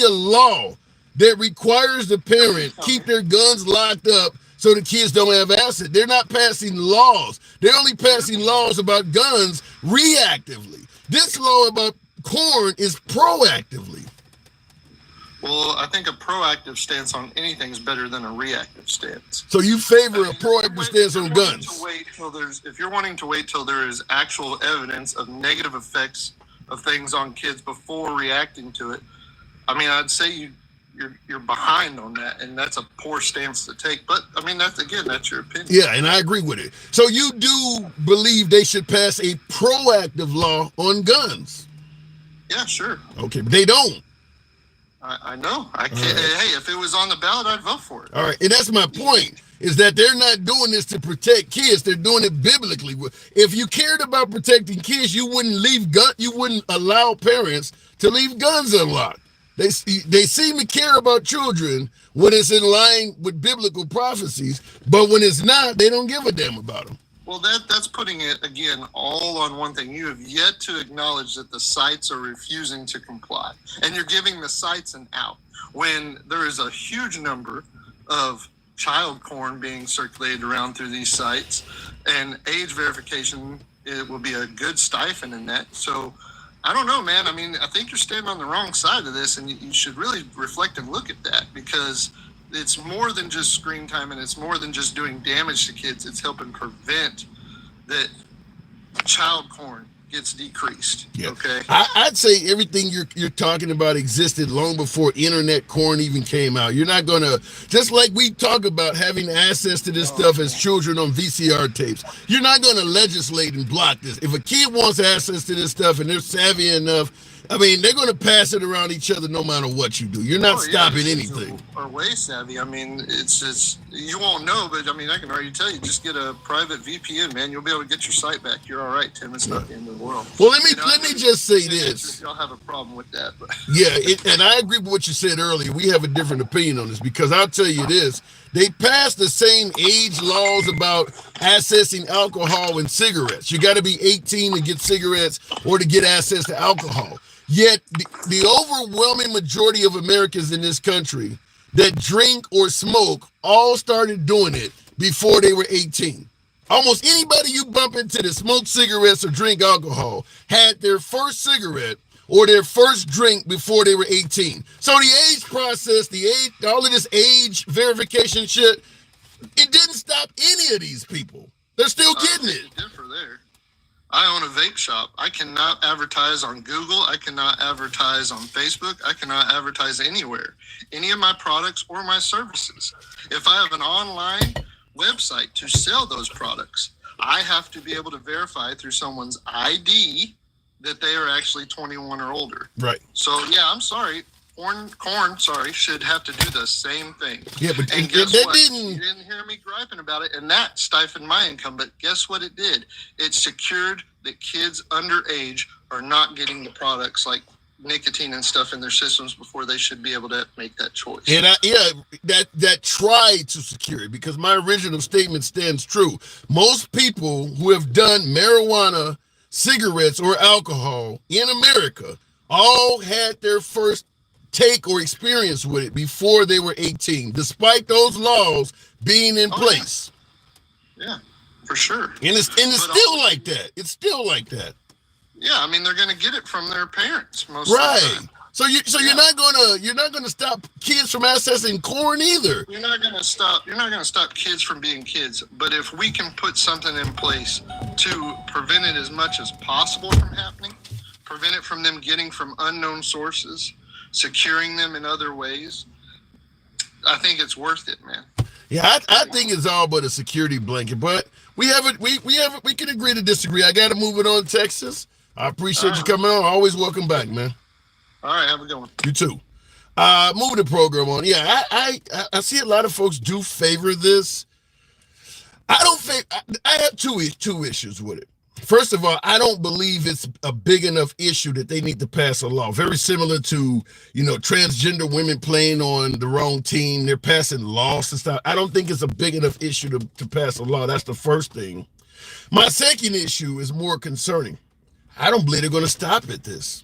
a law that requires the parent keep their guns locked up so the kids don't have assets. They're not passing laws. They're only passing laws about guns reactively. This law about corn is proactively. Well, I think a proactive stance on anything is better than a reactive stance. So you favor a proactive stance on guns? If you're wanting to wait till there is actual evidence of negative effects of things on kids before reacting to it, I mean, I'd say you're behind on that, and that's a poor stance to take. But I mean, that's your opinion. Yeah, and I agree with it. So you do believe they should pass a proactive law on guns? Yeah, sure. Okay, but they don't. I know. I can't. Right. Hey, if it was on the ballot, I'd vote for it. All right, and that's my point, is that they're not doing this to protect kids. They're doing it biblically. If you cared about protecting kids, you wouldn't allow parents to leave guns unlocked. They seem to care about children when it's in line with biblical prophecies, but when it's not, they don't give a damn about them. Well, that's putting it, again, all on one thing. You have yet to acknowledge that the sites are refusing to comply. And you're giving the sites an out when there is a huge number of child porn being circulated around through these sites. And age verification, it will be a good stipend in that. So, I don't know, man. I mean, I think you're standing on the wrong side of this, and you should really reflect and look at that, because it's more than just screen time, and it's more than just doing damage to kids. It's helping prevent that child porn gets decreased. Yeah. Okay. I'd say everything you're talking about existed long before internet porn even came out. You're not gonna, just like we talk about having access to this stuff as children on VCR tapes, you're not gonna legislate and block this. If a kid wants access to this stuff and they're savvy enough I mean, they're going to pass it around each other no matter what you do. You're not stopping anything. Are way savvy. I mean, it's you won't know, but I mean, I can already tell you. Just get a private VPN, man. You'll be able to get your site back. You're all right, Tim. It's not the end of the world. Well, let me just say this. Y'all have a problem with that, but yeah, and I agree with what you said earlier. We have a different opinion on this because I'll tell you this: they passed the same age laws about accessing alcohol and cigarettes. You got to be 18 to get cigarettes or to get access to alcohol. Yet the overwhelming majority of Americans in this country that drink or smoke all started doing it before they were 18. Almost anybody you bump into that smoke cigarettes or drink alcohol had their first cigarette or their first drink before they were 18. So the age process, all of this age verification shit, it didn't stop any of these people. They're still getting it. Differ there. I own a vape shop. I cannot advertise on Google. I cannot advertise on Facebook. I cannot advertise anywhere, any of my products or my services. If I have an online website to sell those products, I have to be able to verify through someone's ID that they are actually 21 or older. Right. So, yeah, I'm sorry. Corn, should have to do the same thing. Yeah, but and guess what? You didn't hear me griping about it, and that stifled my income. But guess what it did? It secured that kids underage are not getting the products like nicotine and stuff in their systems before they should be able to make that choice. And that tried to secure it, because my original statement stands true. Most people who have done marijuana, cigarettes, or alcohol in America all had their first take or experience with it before they were 18, despite those laws being in place. Yeah, for sure. And it's still like that. It's still like that. Yeah, I mean, they're going to get it from their parents most right. of the time. So you're not gonna stop kids from accessing corn either. You're not gonna stop kids from being kids. But if we can put something in place to prevent it as much as possible from happening, prevent it from them getting from unknown sources, securing them in other ways, I think it's worth it, man. Yeah, I think it's all but a security blanket, but we can agree to disagree. I got to move it on, Texas. I appreciate you coming on. Always welcome back, man. All right, have a good one. You too. Moving the program on. Yeah, I see a lot of folks do favor this. I have two issues with it. First of all, I don't believe it's a big enough issue that they need to pass a law. Very similar to, transgender women playing on the wrong team. They're passing laws and stuff. I don't think it's a big enough issue to pass a law. That's the first thing. My second issue is more concerning. I don't believe they're going to stop at this.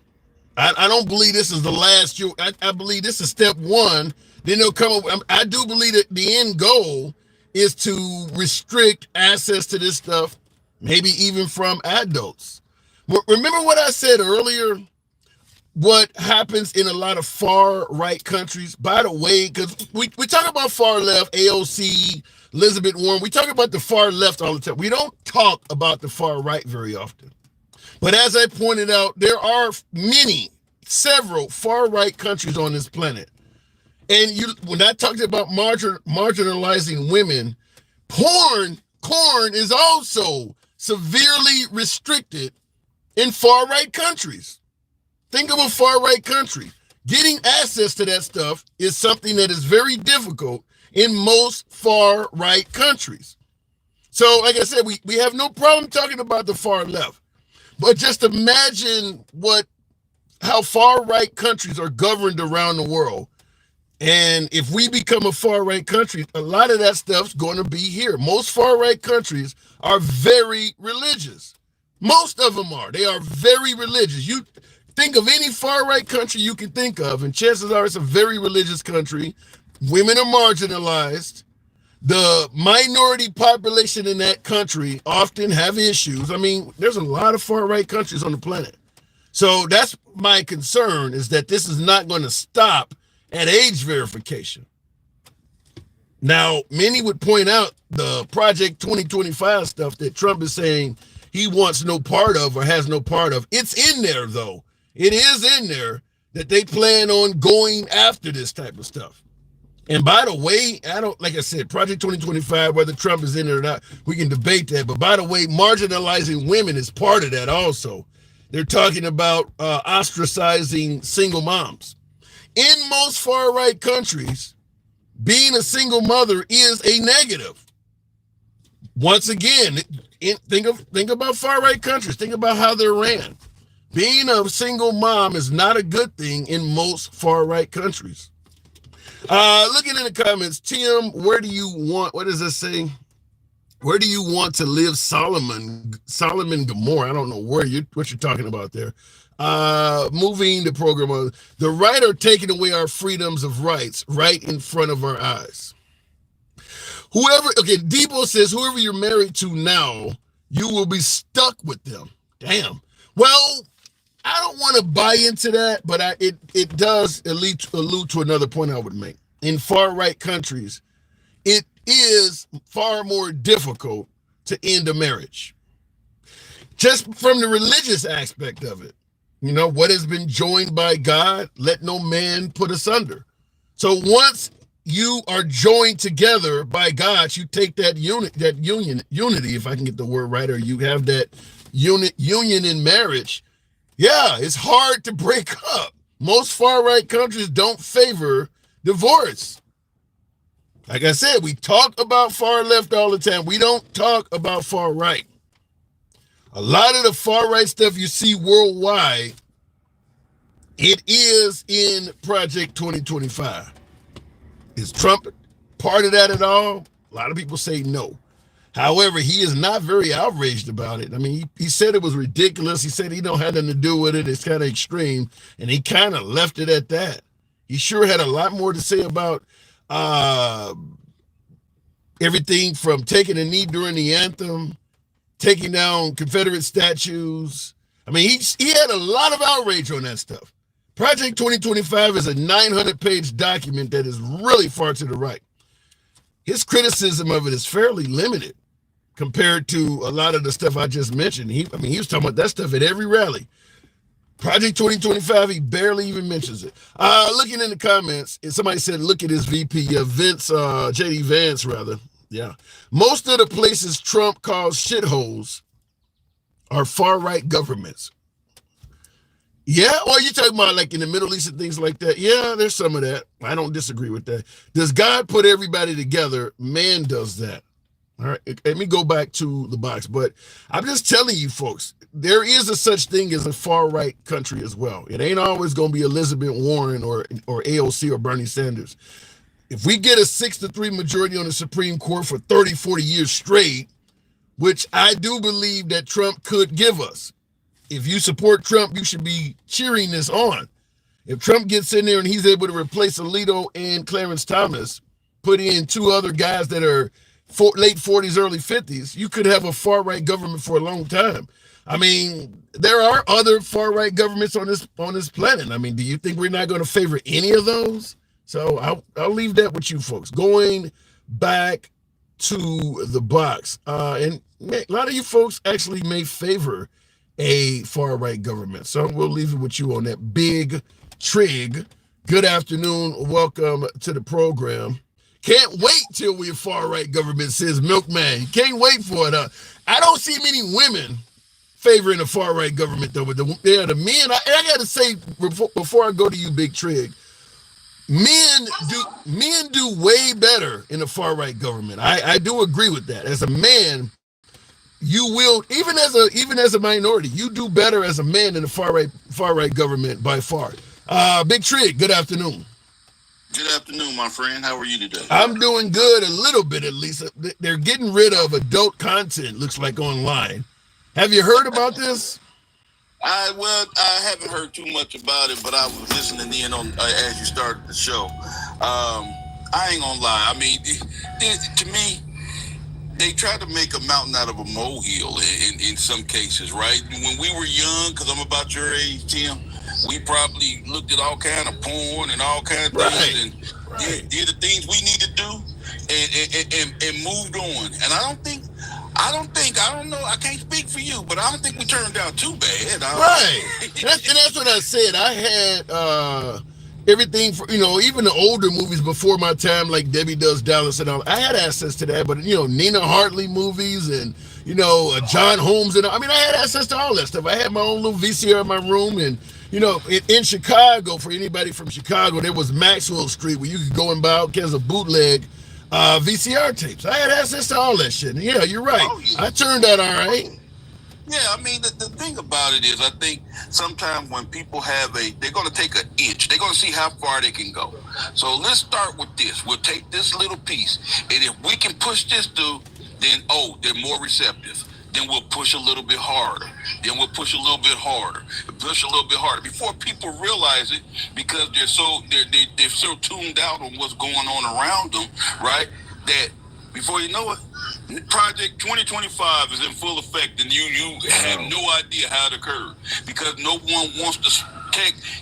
I don't believe this is the last. I believe this is step one. Then they'll come up. I do believe that the end goal is to restrict access to this stuff, maybe even from adults. Remember what I said earlier? What happens in a lot of far right countries? By the way, because we talk about far left, AOC, Elizabeth Warren. We talk about the far left all the time. We don't talk about the far right very often. But as I pointed out, there are several far-right countries on this planet. And when I talked about marginalizing women, corn is also severely restricted in far-right countries. Think of a far-right country. Getting access to that stuff is something that is very difficult in most far-right countries. So, like I said, we have no problem talking about the far left. But just imagine how far-right countries are governed around the world. And if we become a far-right country, a lot of that stuff's going to be here. Most far-right countries are very religious. Most of them are. They are very religious. You think of any far-right country you can think of, and chances are it's a very religious country. Women are marginalized. The minority population in that country often have issues. I mean, there's a lot of far-right countries on the planet. So that's my concern, is that this is not going to stop at age verification. Now, many would point out the Project 2025 stuff that Trump is saying he wants no part of or has no part of. It's in there, though. It is in there that they plan on going after this type of stuff. And by the way, like I said, Project 2025, whether Trump is in it or not, we can debate that. But by the way, marginalizing women is part of that also. They're talking about ostracizing single moms. In most far right countries, being a single mother is a negative. Once again, think about far right countries. Think about how they're ran. Being a single mom is not a good thing in most far right countries. Looking in the comments, Tim, where do you want? What does this say? Where do you want to live, Solomon Gomorrah? I don't know what you're talking about there. Moving the program. The right are taking away our freedoms of rights right in front of our eyes. Debo says, whoever you're married to now, you will be stuck with them. Damn. Well, I don't want to buy into that, but it does allude to another point I would make. In far right countries, it is far more difficult to end a marriage. Just from the religious aspect of it. You know, what has been joined by God, let no man put asunder. So once you are joined together by God, you take that unity, if I can get the word right, or you have that union in marriage. Yeah, it's hard to break up. Most far right countries don't favor divorce. Like I said, we talk about far left all the time. We don't talk about far right. A lot of the far right stuff you see worldwide, it is in Project 2025. Is Trump part of that at all? A lot of people say no. However, he is not very outraged about it. I mean, he said it was ridiculous. He said he don't have nothing to do with it. It's kind of extreme. And he kind of left it at that. He sure had a lot more to say about everything from taking a knee during the anthem, taking down Confederate statues. I mean, he had a lot of outrage on that stuff. Project 2025 is a 900-page document that is really far to the right. His criticism of it is fairly limited compared to a lot of the stuff I just mentioned. He was talking about that stuff at every rally. Project 2025, he barely even mentions it. Looking in the comments, somebody said, look at his VP, J.D. Vance, rather. Yeah. Most of the places Trump calls shitholes are far-right governments. Yeah, or you talking about like in the Middle East and things like that? Yeah, there's some of that. I don't disagree with that. Does God put everybody together? Man does that. All right, let me go back to the box. But I'm just telling you, folks, there is a such thing as a far-right country as well. It ain't always going to be Elizabeth Warren or AOC or Bernie Sanders. If we get a 6-3 majority on the Supreme Court for 30, 40 years straight, which I do believe that Trump could give us, if you support Trump, you should be cheering this on. If Trump gets in there and he's able to replace Alito and Clarence Thomas, put in two other guys that are late 40s, early 50s, you could have a far-right government for a long time. I mean, there are other far-right governments on this planet. I mean, do you think we're not going to favor any of those? So I'll leave that with you folks. Going back to the box, and a lot of you folks actually may favor a far-right government. So we'll leave it with you on that. Big Trig, good afternoon. Welcome to the program. Can't wait till we're far-right government, says Milkman. You can't wait for it. I don't see many women favoring a far-right government, though. But the men, I got to say, before I go to you, Big Trig, men do way better in a far-right government. I do agree with that. As a man, you will, even as a minority, you do better as a man in a far right government by far. Big Trig, good afternoon. Good afternoon, my friend. How are you today? I'm doing good, a little bit at least. They're getting rid of adult content, looks like, online. Have you heard about this? I haven't heard too much about it, but I was listening in on as you started the show. I ain't gonna lie. I mean, to me, they try to make a mountain out of a molehill in some cases, right? When we were young, because I'm about your age, Tim, we probably looked at all kind of porn and all kind of things and did the things we need to do and moved on. And I don't know, I can't speak for you, but I don't think we turned out too bad. Right. That's what I said. I had everything for, even the older movies before my time, like Debbie Does Dallas and all. I had access to that, but Nina Hartley movies and John Holmes. And I mean, I had access to all that stuff. I had my own little VCR in my room. And, in Chicago, for anybody from Chicago, there was Maxwell Street where you could go and buy all kinds of bootleg VCR tapes. I had access to all that shit. And yeah, you're right. Oh, yeah. I turned out all right. Yeah, I mean, the thing about it is, I think sometimes when people they're going to take an inch. They're going to see how far they can go. So let's start with this. We'll take this little piece. And if we can push this through, then, they're more receptive. Then we'll push a little bit harder. Then we'll push a little bit harder. Push a little bit harder before people realize it, because they're so tuned out on what's going on around them, right? That before you know it, Project 2025 is in full effect, and you have no idea how it occurred, because no one wants to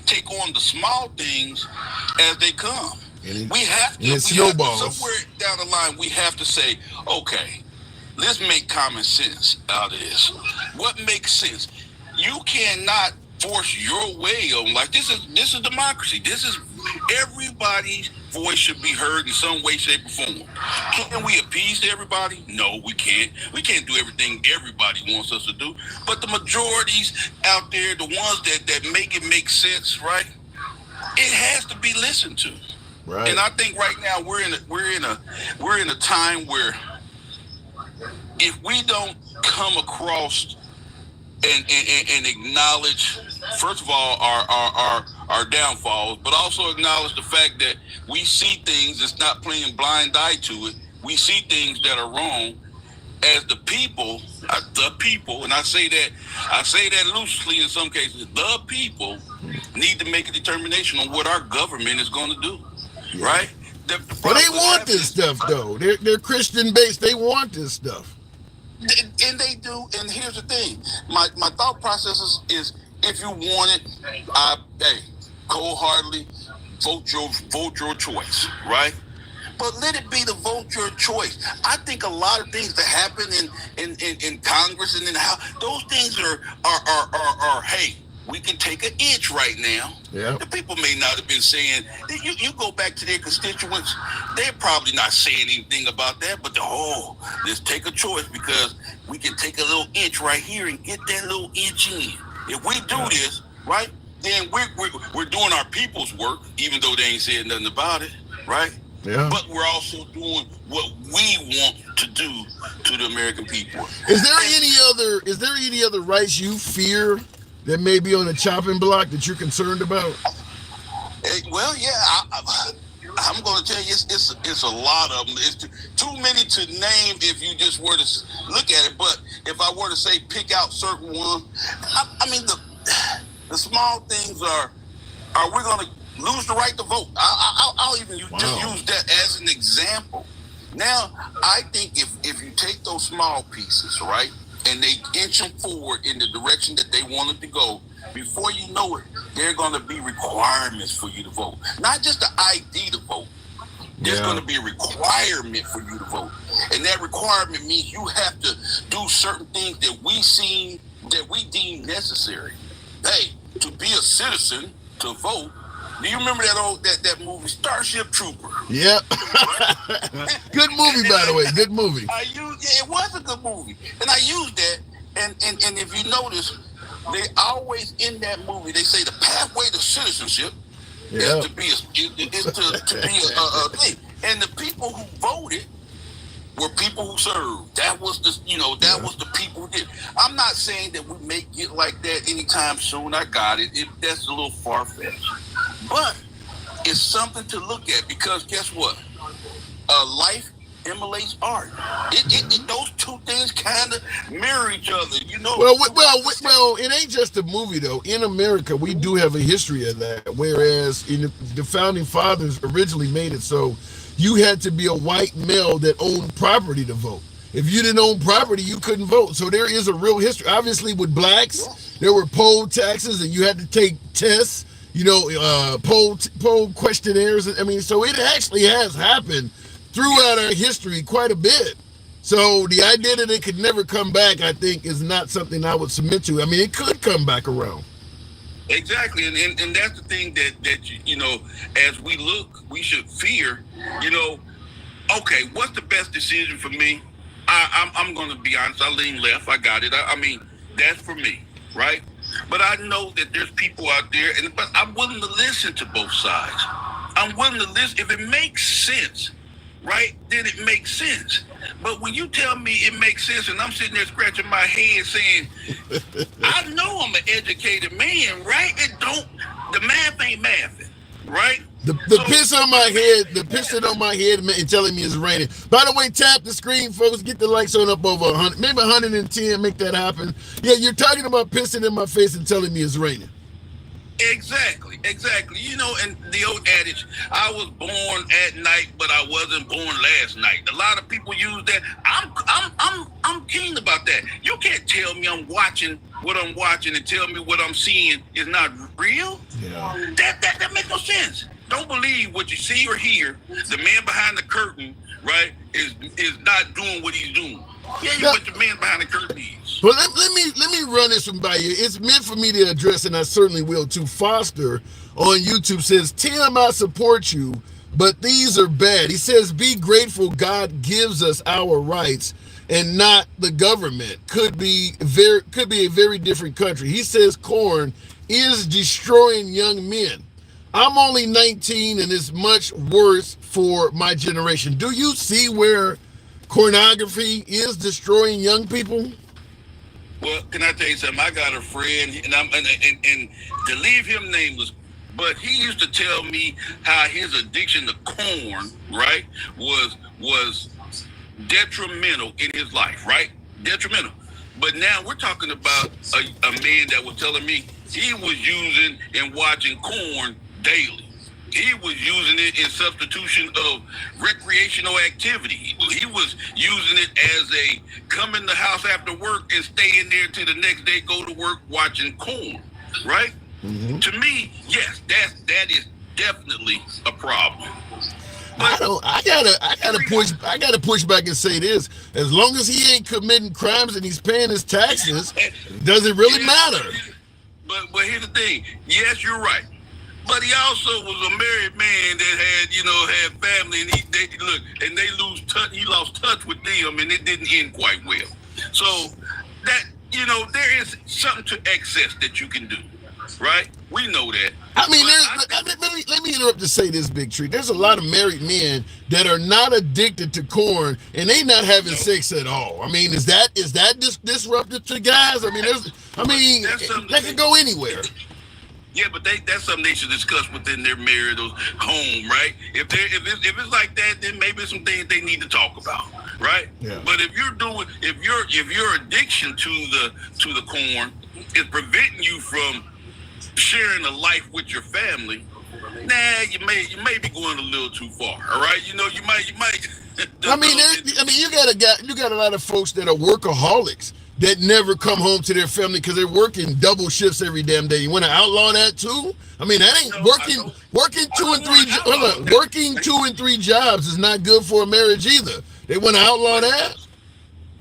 take on the small things as they come. We have to. Somewhere down the line, we have to say, okay, let's make common sense out of this. What makes sense? You cannot force your way on. Like, this is democracy. This is everybody's voice should be heard in some way, shape, or form. Can we appease everybody? No, we can't. We can't do everything everybody wants us to do. But the majorities out there, the ones that make it make sense, right? It has to be listened to. Right. And I think right now we're in a time where if we don't come across and acknowledge, first of all, our downfalls, but also acknowledge the fact that we see things, it's not playing blind eye to it. We see things that are wrong as the people, and I say that loosely in some cases, the people need to make a determination on what our government is going to do, right? But they want this stuff, though. They're Christian based. They want this stuff. And they do. And here's the thing. My thought process is if you want it, cold-heartedly vote your choice, right? But let it be the vote your choice. I think a lot of things that happen in Congress and in the House, those things are hey, we can take an inch right now. Yeah. The people may not have been saying, you go back to their constituents, they're probably not saying anything about that, but let's take a choice, because we can take a little inch right here and get that little inch in. If we do this, right, then we're doing our people's work, even though they ain't saying nothing about it, right? Yeah. But we're also doing what we want to do to the American people. Is there any other rights you fear that may be on the chopping block that you're concerned about? Well, yeah, I'm going to tell you, it's a lot of them. It's too many to name if you just were to look at it. But if I were to say pick out certain ones, I mean the small things are we going to lose the right to vote? I'll even just use that as an example. Now, I think if you take those small pieces, right, and they inch them forward in the direction that they wanted to go, before you know it, there are going to be requirements for you to vote. Not just the ID to vote. There's going to be a requirement for you to vote. And that requirement means you have to do certain things that we deem necessary. Hey, to be a citizen, to vote. Do you remember that movie, Starship Trooper? Yep. Good movie, by the way. Good movie. It was a good movie. And I used that. And if you notice, they always in that movie, they say the pathway to citizenship is to be a thing. And the people who voted were people who served. That was was the people who did. I'm not saying that we may get like that anytime soon. I got it. That's a little far-fetched. But it's something to look at, because guess what? Life emulates art. Those two things kind of mirror each other, you know. Well, it ain't just a movie, though. In America, we do have a history of that. Whereas the founding fathers originally made it so you had to be a white male that owned property to vote. If you didn't own property, you couldn't vote. So there is a real history. Obviously, with blacks, there were poll taxes, and you had to take tests. Poll questionnaires. I mean, so it actually has happened throughout our history quite a bit. So the idea that it could never come back, I think, is not something I would submit to. I mean, it could come back around. Exactly, and that's the thing that as we look, we should fear. Okay, what's the best decision for me? I'm going to be honest. I lean left. I got it. I mean, that's for me, right? But I know that there's people out there, but I'm willing to listen to both sides. I'm willing to listen. If it makes sense, right, then it makes sense. But when you tell me it makes sense and I'm sitting there scratching my head saying, I know I'm an educated man, right? The math ain't mathing, right? The piss on my head, the pissing on my head and telling me it's raining. By the way, tap the screen, folks. Get the likes on up over 100, maybe 110. Make that happen. Yeah, you're talking about pissing in my face and telling me it's raining. Exactly. You know, and the old adage, I was born at night, but I wasn't born last night. A lot of people use that. I'm keen about that. You can't tell me I'm watching what I'm watching and tell me what I'm seeing is not real. Yeah. That makes no sense. Don't believe what you see or hear. The man behind the curtain, right, is not doing what he's doing. Yeah, but the man behind the curtain is. Well, let me run this one by you. It's meant for me to address, and I certainly will too. Foster on YouTube says, Tim, I support you, but these are bad. He says, be grateful God gives us our rights and not the government. Could be a very different country. He says corn is destroying young men. I'm only 19 and it's much worse for my generation. Do you see where pornography is destroying young people? Well, can I tell you something? I got a friend, and to leave him nameless, but he used to tell me how his addiction to corn, right, was detrimental in his life, right? Detrimental. But now we're talking about a man that was telling me he was using and watching corn daily. He was using it in substitution of recreational activity. He was using it as a come in the house after work and stay in there till the next day, go to work watching corn, right? Mm-hmm. To me, yes, that is definitely a problem. I gotta push back and say this. As long as he ain't committing crimes and he's paying his taxes, does it really matter? But here's the thing. Yes, you're right. But he also was a married man that had family, and he lost touch with them, and it didn't end quite well. So that there is something to excess that you can do, right? We know that. I mean, let me interrupt to say this, Big Tree. There's a lot of married men that are not addicted to corn, and they not having sex at all. I mean, is that disruptive to guys? I mean, that could go anywhere. Yeah, but that's something they should discuss within their marital home, right? If it's like that, then maybe some things they need to talk about, right? Yeah. But if your addiction to the corn is preventing you from sharing a life with your family, you may be going a little too far. All right, you might. You got a lot of folks that are workaholics that never come home to their family because they're working double shifts every damn day. You want to outlaw that too? I mean, that ain't working 2 and 3 jobs is not good for a marriage either. They want to outlaw that?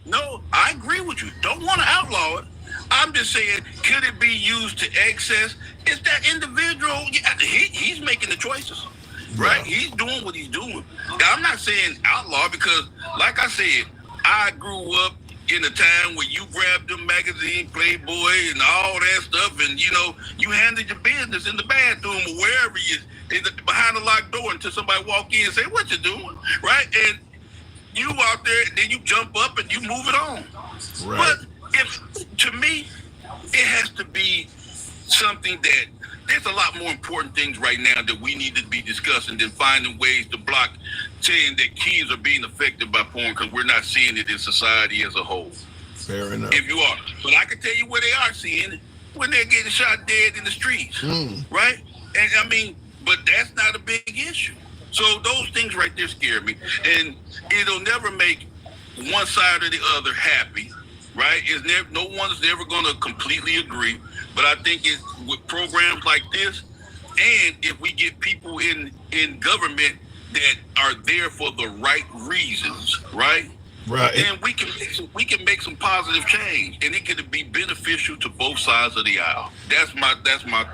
No, I agree with you. Don't want to outlaw it. I'm just saying, could it be used to excess? It's that individual. He's making the choices, right? He's doing what he's doing. Now, I'm not saying outlaw because, like I said, I grew up in a time where you grabbed them magazine, Playboy, and all that stuff, and you handled your business in the bathroom or wherever behind a locked door until somebody walk in and say, "What you doing?" Right? And you out there, and then you jump up and you move it on. Right. But to me, it has to be something that there's a lot more important things right now that we need to be discussing than finding ways to block saying that kids are being affected by porn because we're not seeing it in society as a whole. Fair enough. If you are. But I can tell you where they are seeing it, when they're getting shot dead in the streets, right? And but that's not a big issue. So those things right there scare me. And it'll never make one side or the other happy, right? No one's ever going to completely agree. But I think with programs like this, and if we get people in government that are there for the right reasons, right? Right. then we can make some positive change, and it could be beneficial to both sides of the aisle. That's my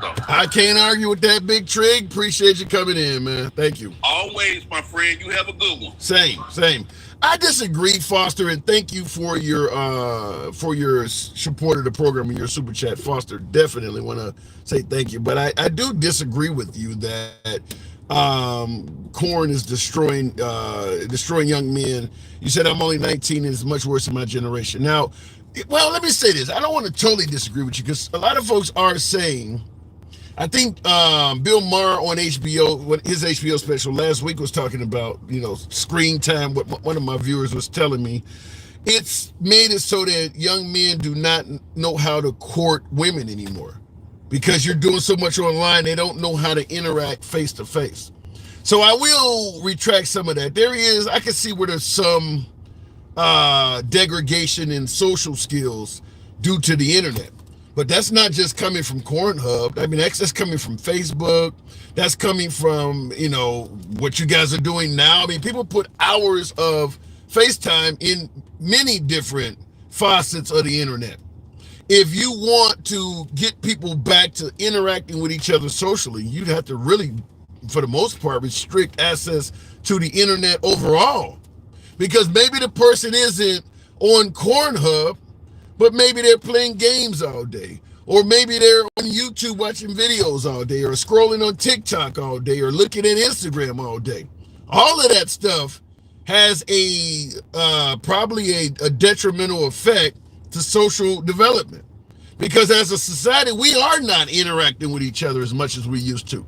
thought. I can't argue with that, Big Trig. Appreciate you coming in, man. Thank you. Always, my friend. You have a good one. Same. I disagree, Foster, and thank you for your support of the program and your super chat, Foster. Definitely want to say thank you, but I do disagree with you that corn is destroying young men. You said I'm only 19 and it's much worse in my generation. Now, well, let me say this. I don't want to totally disagree with you because a lot of folks are saying. I think Bill Maher on HBO, his HBO special last week was talking about, screen time. What one of my viewers was telling me, it's made it so that young men do not know how to court women anymore because you're doing so much online. They don't know how to interact face to face. So I will retract some of that. I can see where there's some degradation in social skills due to the internet. But that's not just coming from Cornhub. I mean, that's coming from Facebook. That's coming from, what you guys are doing now. I mean, people put hours of FaceTime in many different facets of the internet. If you want to get people back to interacting with each other socially, you'd have to really, for the most part, restrict access to the internet overall. Because maybe the person isn't on Cornhub, but maybe they're playing games all day, or maybe they're on YouTube watching videos all day, or scrolling on TikTok all day, or looking at Instagram all day. All of that stuff has probably a detrimental effect to social development, because as a society, we are not interacting with each other as much as we used to.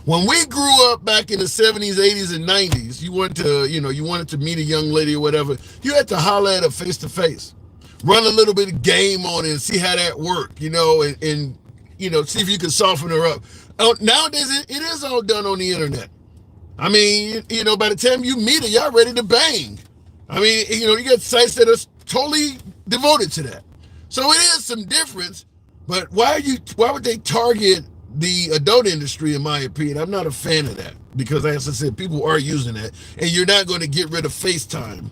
When we grew up back in the 70s, 80s, and 90s, you wanted to meet a young lady or whatever, you had to holler at her face to face. Run a little bit of game on it and see how that worked, and see if you can soften her up. Nowadays, it is all done on the internet. I mean, by the time you meet her, y'all ready to bang. I mean, you got sites that are totally devoted to that. So it is some difference, but why would they target the adult industry, in my opinion? I'm not a fan of that because, as I said, people are using that, and you're not going to get rid of FaceTime.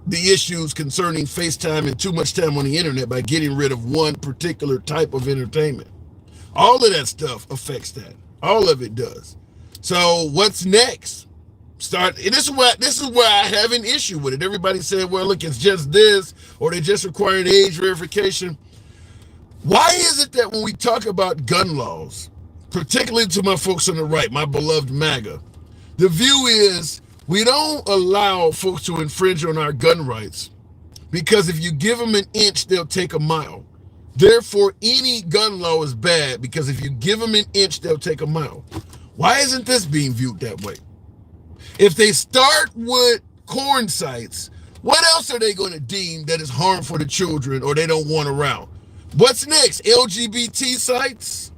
The issues concerning FaceTime and too much time on the internet by getting rid of one particular type of entertainment. All of that stuff affects that. All of it does. So what's next? This is where I have an issue with it. Everybody said, well, look, it's just this, or they just requiring age verification. Why is it that when we talk about gun laws, particularly to my folks on the right, my beloved MAGA, the view is, we don't allow folks to infringe on our gun rights because if you give them an inch, they'll take a mile. Therefore, any gun law is bad because if you give them an inch, they'll take a mile. Why isn't this being viewed that way? If they start with corn sites, what else are they going to deem that is harmful to children or they don't want around? What's next? LGBT sites?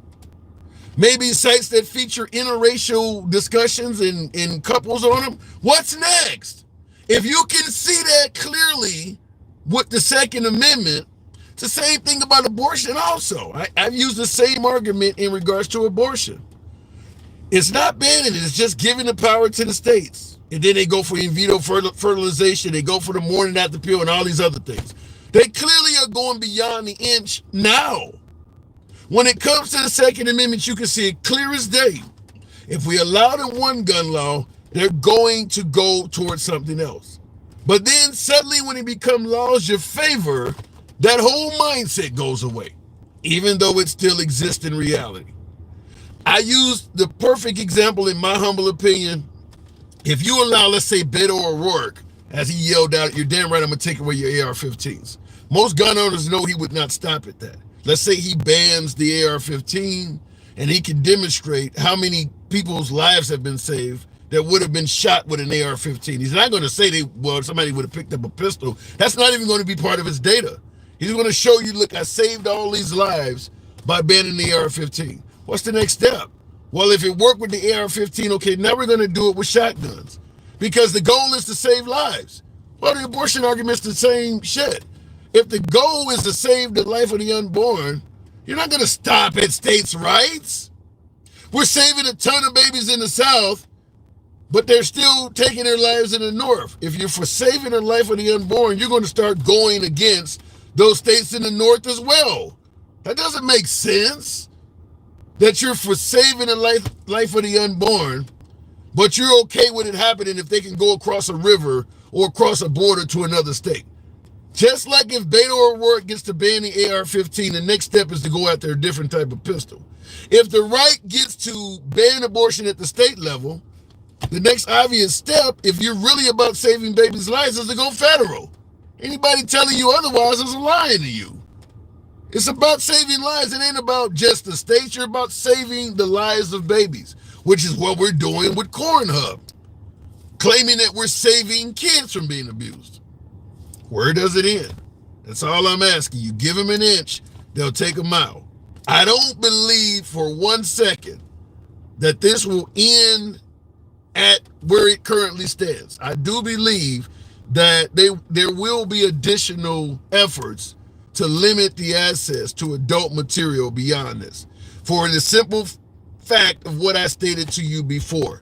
Maybe sites that feature interracial discussions and couples on them. What's next? If you can see that clearly with the Second Amendment, it's the same thing about abortion also. I've used the same argument in regards to abortion. It's not banning it, it's just giving the power to the states. And then they go for in vitro fertilization, they go for the morning after pill and all these other things. They clearly are going beyond the inch now. When it comes to the Second Amendment, you can see it clear as day. If we allow them one gun law, they're going to go towards something else. But then suddenly when it becomes laws you favor, that whole mindset goes away, even though it still exists in reality. I use the perfect example, in my humble opinion. If you allow, let's say, Beto O'Rourke, as he yelled out, you're damn right, I'm going to take away your AR-15s. Most gun owners know he would not stop at that. Let's say he bans the AR-15 and he can demonstrate how many people's lives have been saved that would have been shot with an AR-15. He's not going to say somebody would have picked up a pistol. That's not even going to be part of his data. He's going to show you, look, I saved all these lives by banning the AR-15. What's the next step? Well, if it worked with the AR-15, okay, now we're going to do it with shotguns because the goal is to save lives. Well, the abortion argument's the same shit. If the goal is to save the life of the unborn, you're not going to stop at states' rights. We're saving a ton of babies in the South but they're still taking their lives in the North. If you're for saving the life of the unborn, you're going to start going against those states in the North as well. That doesn't make sense. That you're for saving the life of the unborn, but you're okay with it happening if they can go across a river or across a border to another state. Just like if Beto O'Rourke gets to ban the AR-15, the next step is to go after a different type of pistol. If the right gets to ban abortion at the state level, the next obvious step, if you're really about saving babies' lives, is to go federal. Anybody telling you otherwise is lying to you. It's about saving lives. It ain't about just the states. You're about saving the lives of babies, which is what we're doing with Cornhub, claiming that we're saving kids from being abused. Where does it end? That's all I'm asking. You give them an inch, they'll take a mile. I don't believe for 1 second that this will end at where it currently stands. I do believe that there will be additional efforts to limit the access to adult material beyond this, for the simple fact of what I stated to you before.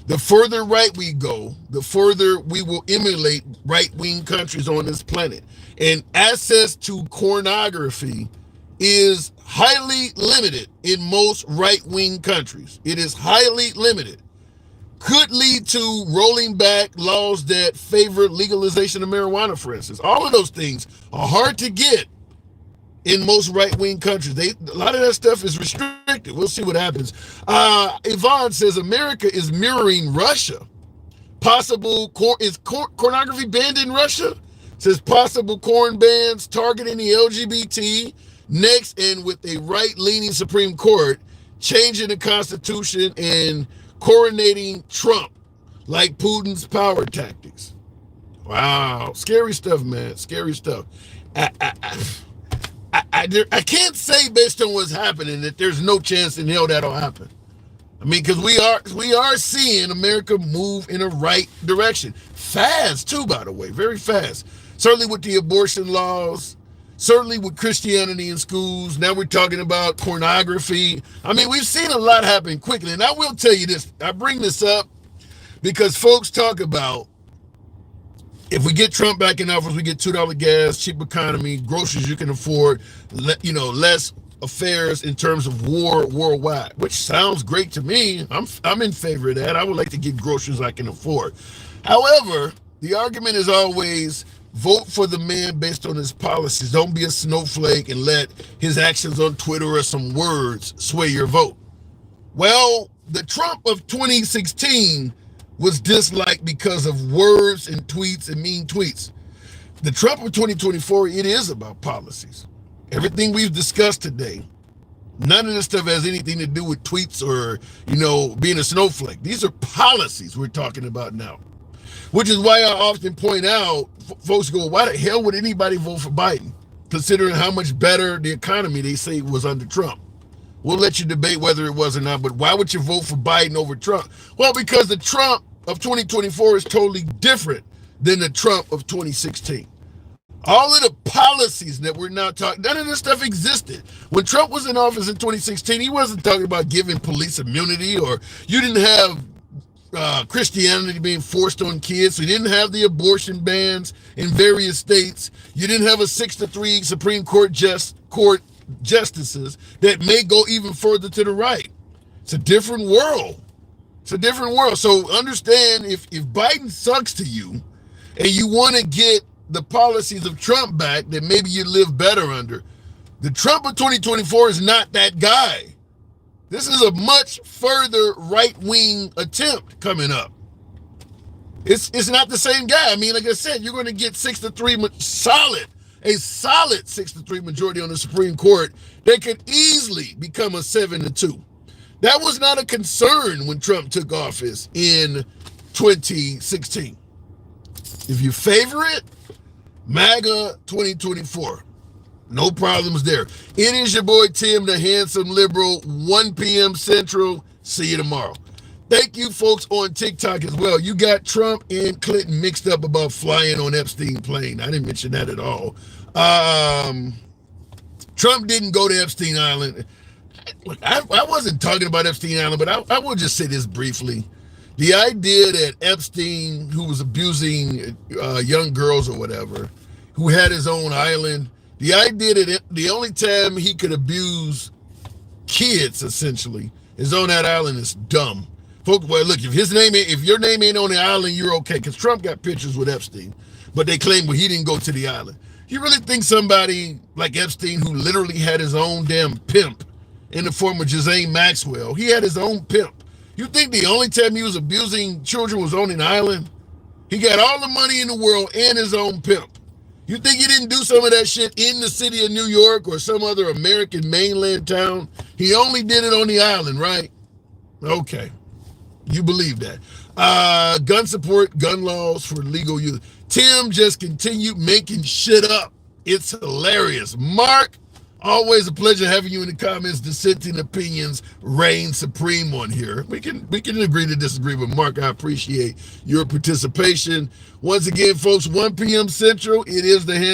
The further right we go, the further we will emulate right-wing countries on this planet. And access to pornography is highly limited in most right-wing countries. It is highly limited. Could lead to rolling back laws that favor legalization of marijuana, for instance. All of those things are hard to get in most right-wing countries. A lot of that stuff is restricted. We'll see what happens. Yvonne says America is mirroring Russia. Is pornography banned in Russia? Says possible corn bans targeting the LGBT. Next, and with a right-leaning Supreme Court changing the Constitution and coronating Trump like Putin's power tactics. Wow. Scary stuff, man. Scary stuff. I can't say based on what's happening that there's no chance in hell that'll happen. I mean, because we are seeing America move in a right direction. Fast, too, by the way. Very fast. Certainly with the abortion laws. Certainly with Christianity in schools. Now we're talking about pornography. I mean, we've seen a lot happen quickly. And I will tell you this. I bring this up because folks talk about if we get Trump back in office, we get $2 gas, cheap economy, groceries you can afford, less affairs in terms of war worldwide, which sounds great to me. I'm in favor of that. I would like to get groceries I can afford. However, the argument is always vote for the man based on his policies. Don't be a snowflake and let his actions on Twitter or some words sway your vote. Well, the Trump of 2016 was disliked because of words and tweets and mean tweets. The Trump of 2024, it is about policies. Everything we've discussed today, none of this stuff has anything to do with tweets or, being a snowflake. These are policies we're talking about now, which is why I often point out, folks go, why the hell would anybody vote for Biden, considering how much better the economy they say was under Trump? We'll let you debate whether it was or not, but why would you vote for Biden over Trump? Well, because the Trump of 2024 is totally different than the Trump of 2016. All of the policies that we're now talking, none of this stuff existed. When Trump was in office in 2016, he wasn't talking about giving police immunity, or you didn't have Christianity being forced on kids. So you didn't have the abortion bans in various states. You didn't have a 6-3 Supreme Court justices that may go even further to the right. It's a different world. It's a different world. So understand, if Biden sucks to you and you want to get the policies of Trump back that maybe you live better under, the Trump of 2024 is not that guy. This is a much further right-wing attempt coming up. It's not the same guy. I mean, like I said, you're going to get 6-3 a solid 6-3 majority on the Supreme Court that could easily become a 7-2. That was not a concern when Trump took office in 2016. If you favor it, MAGA 2024. No problems there. It is your boy Tim, the handsome liberal, 1 p.m. Central. See you tomorrow. Thank you, folks, on TikTok as well. You got Trump and Clinton mixed up about flying on Epstein plane. I didn't mention that at all. Trump didn't go to Epstein Island. I wasn't talking about Epstein Island, but I will just say this briefly. The idea that Epstein, who was abusing young girls or whatever, who had his own island, the idea that the only time he could abuse kids essentially is on that island is dumb. Folks, well, look, if your name ain't on the island, you're okay. Because Trump got pictures with Epstein, but they claim, well, he didn't go to the island. You really think somebody like Epstein, who literally had his own damn pimp in the form of Ghislaine Maxwell, he had his own pimp. You think the only time he was abusing children was on an island? He got all the money in the world and his own pimp. You think he didn't do some of that shit in the city of New York or some other American mainland town? He only did it on the island, right? Okay. You believe that. Gun support, gun laws for legal use. Tim just continued making shit up. It's hilarious. Mark, always a pleasure having you in the comments. Dissenting opinions reign supreme on here. We can agree to disagree, but Mark, I appreciate your participation. Once again, folks, 1 p.m. Central, it is the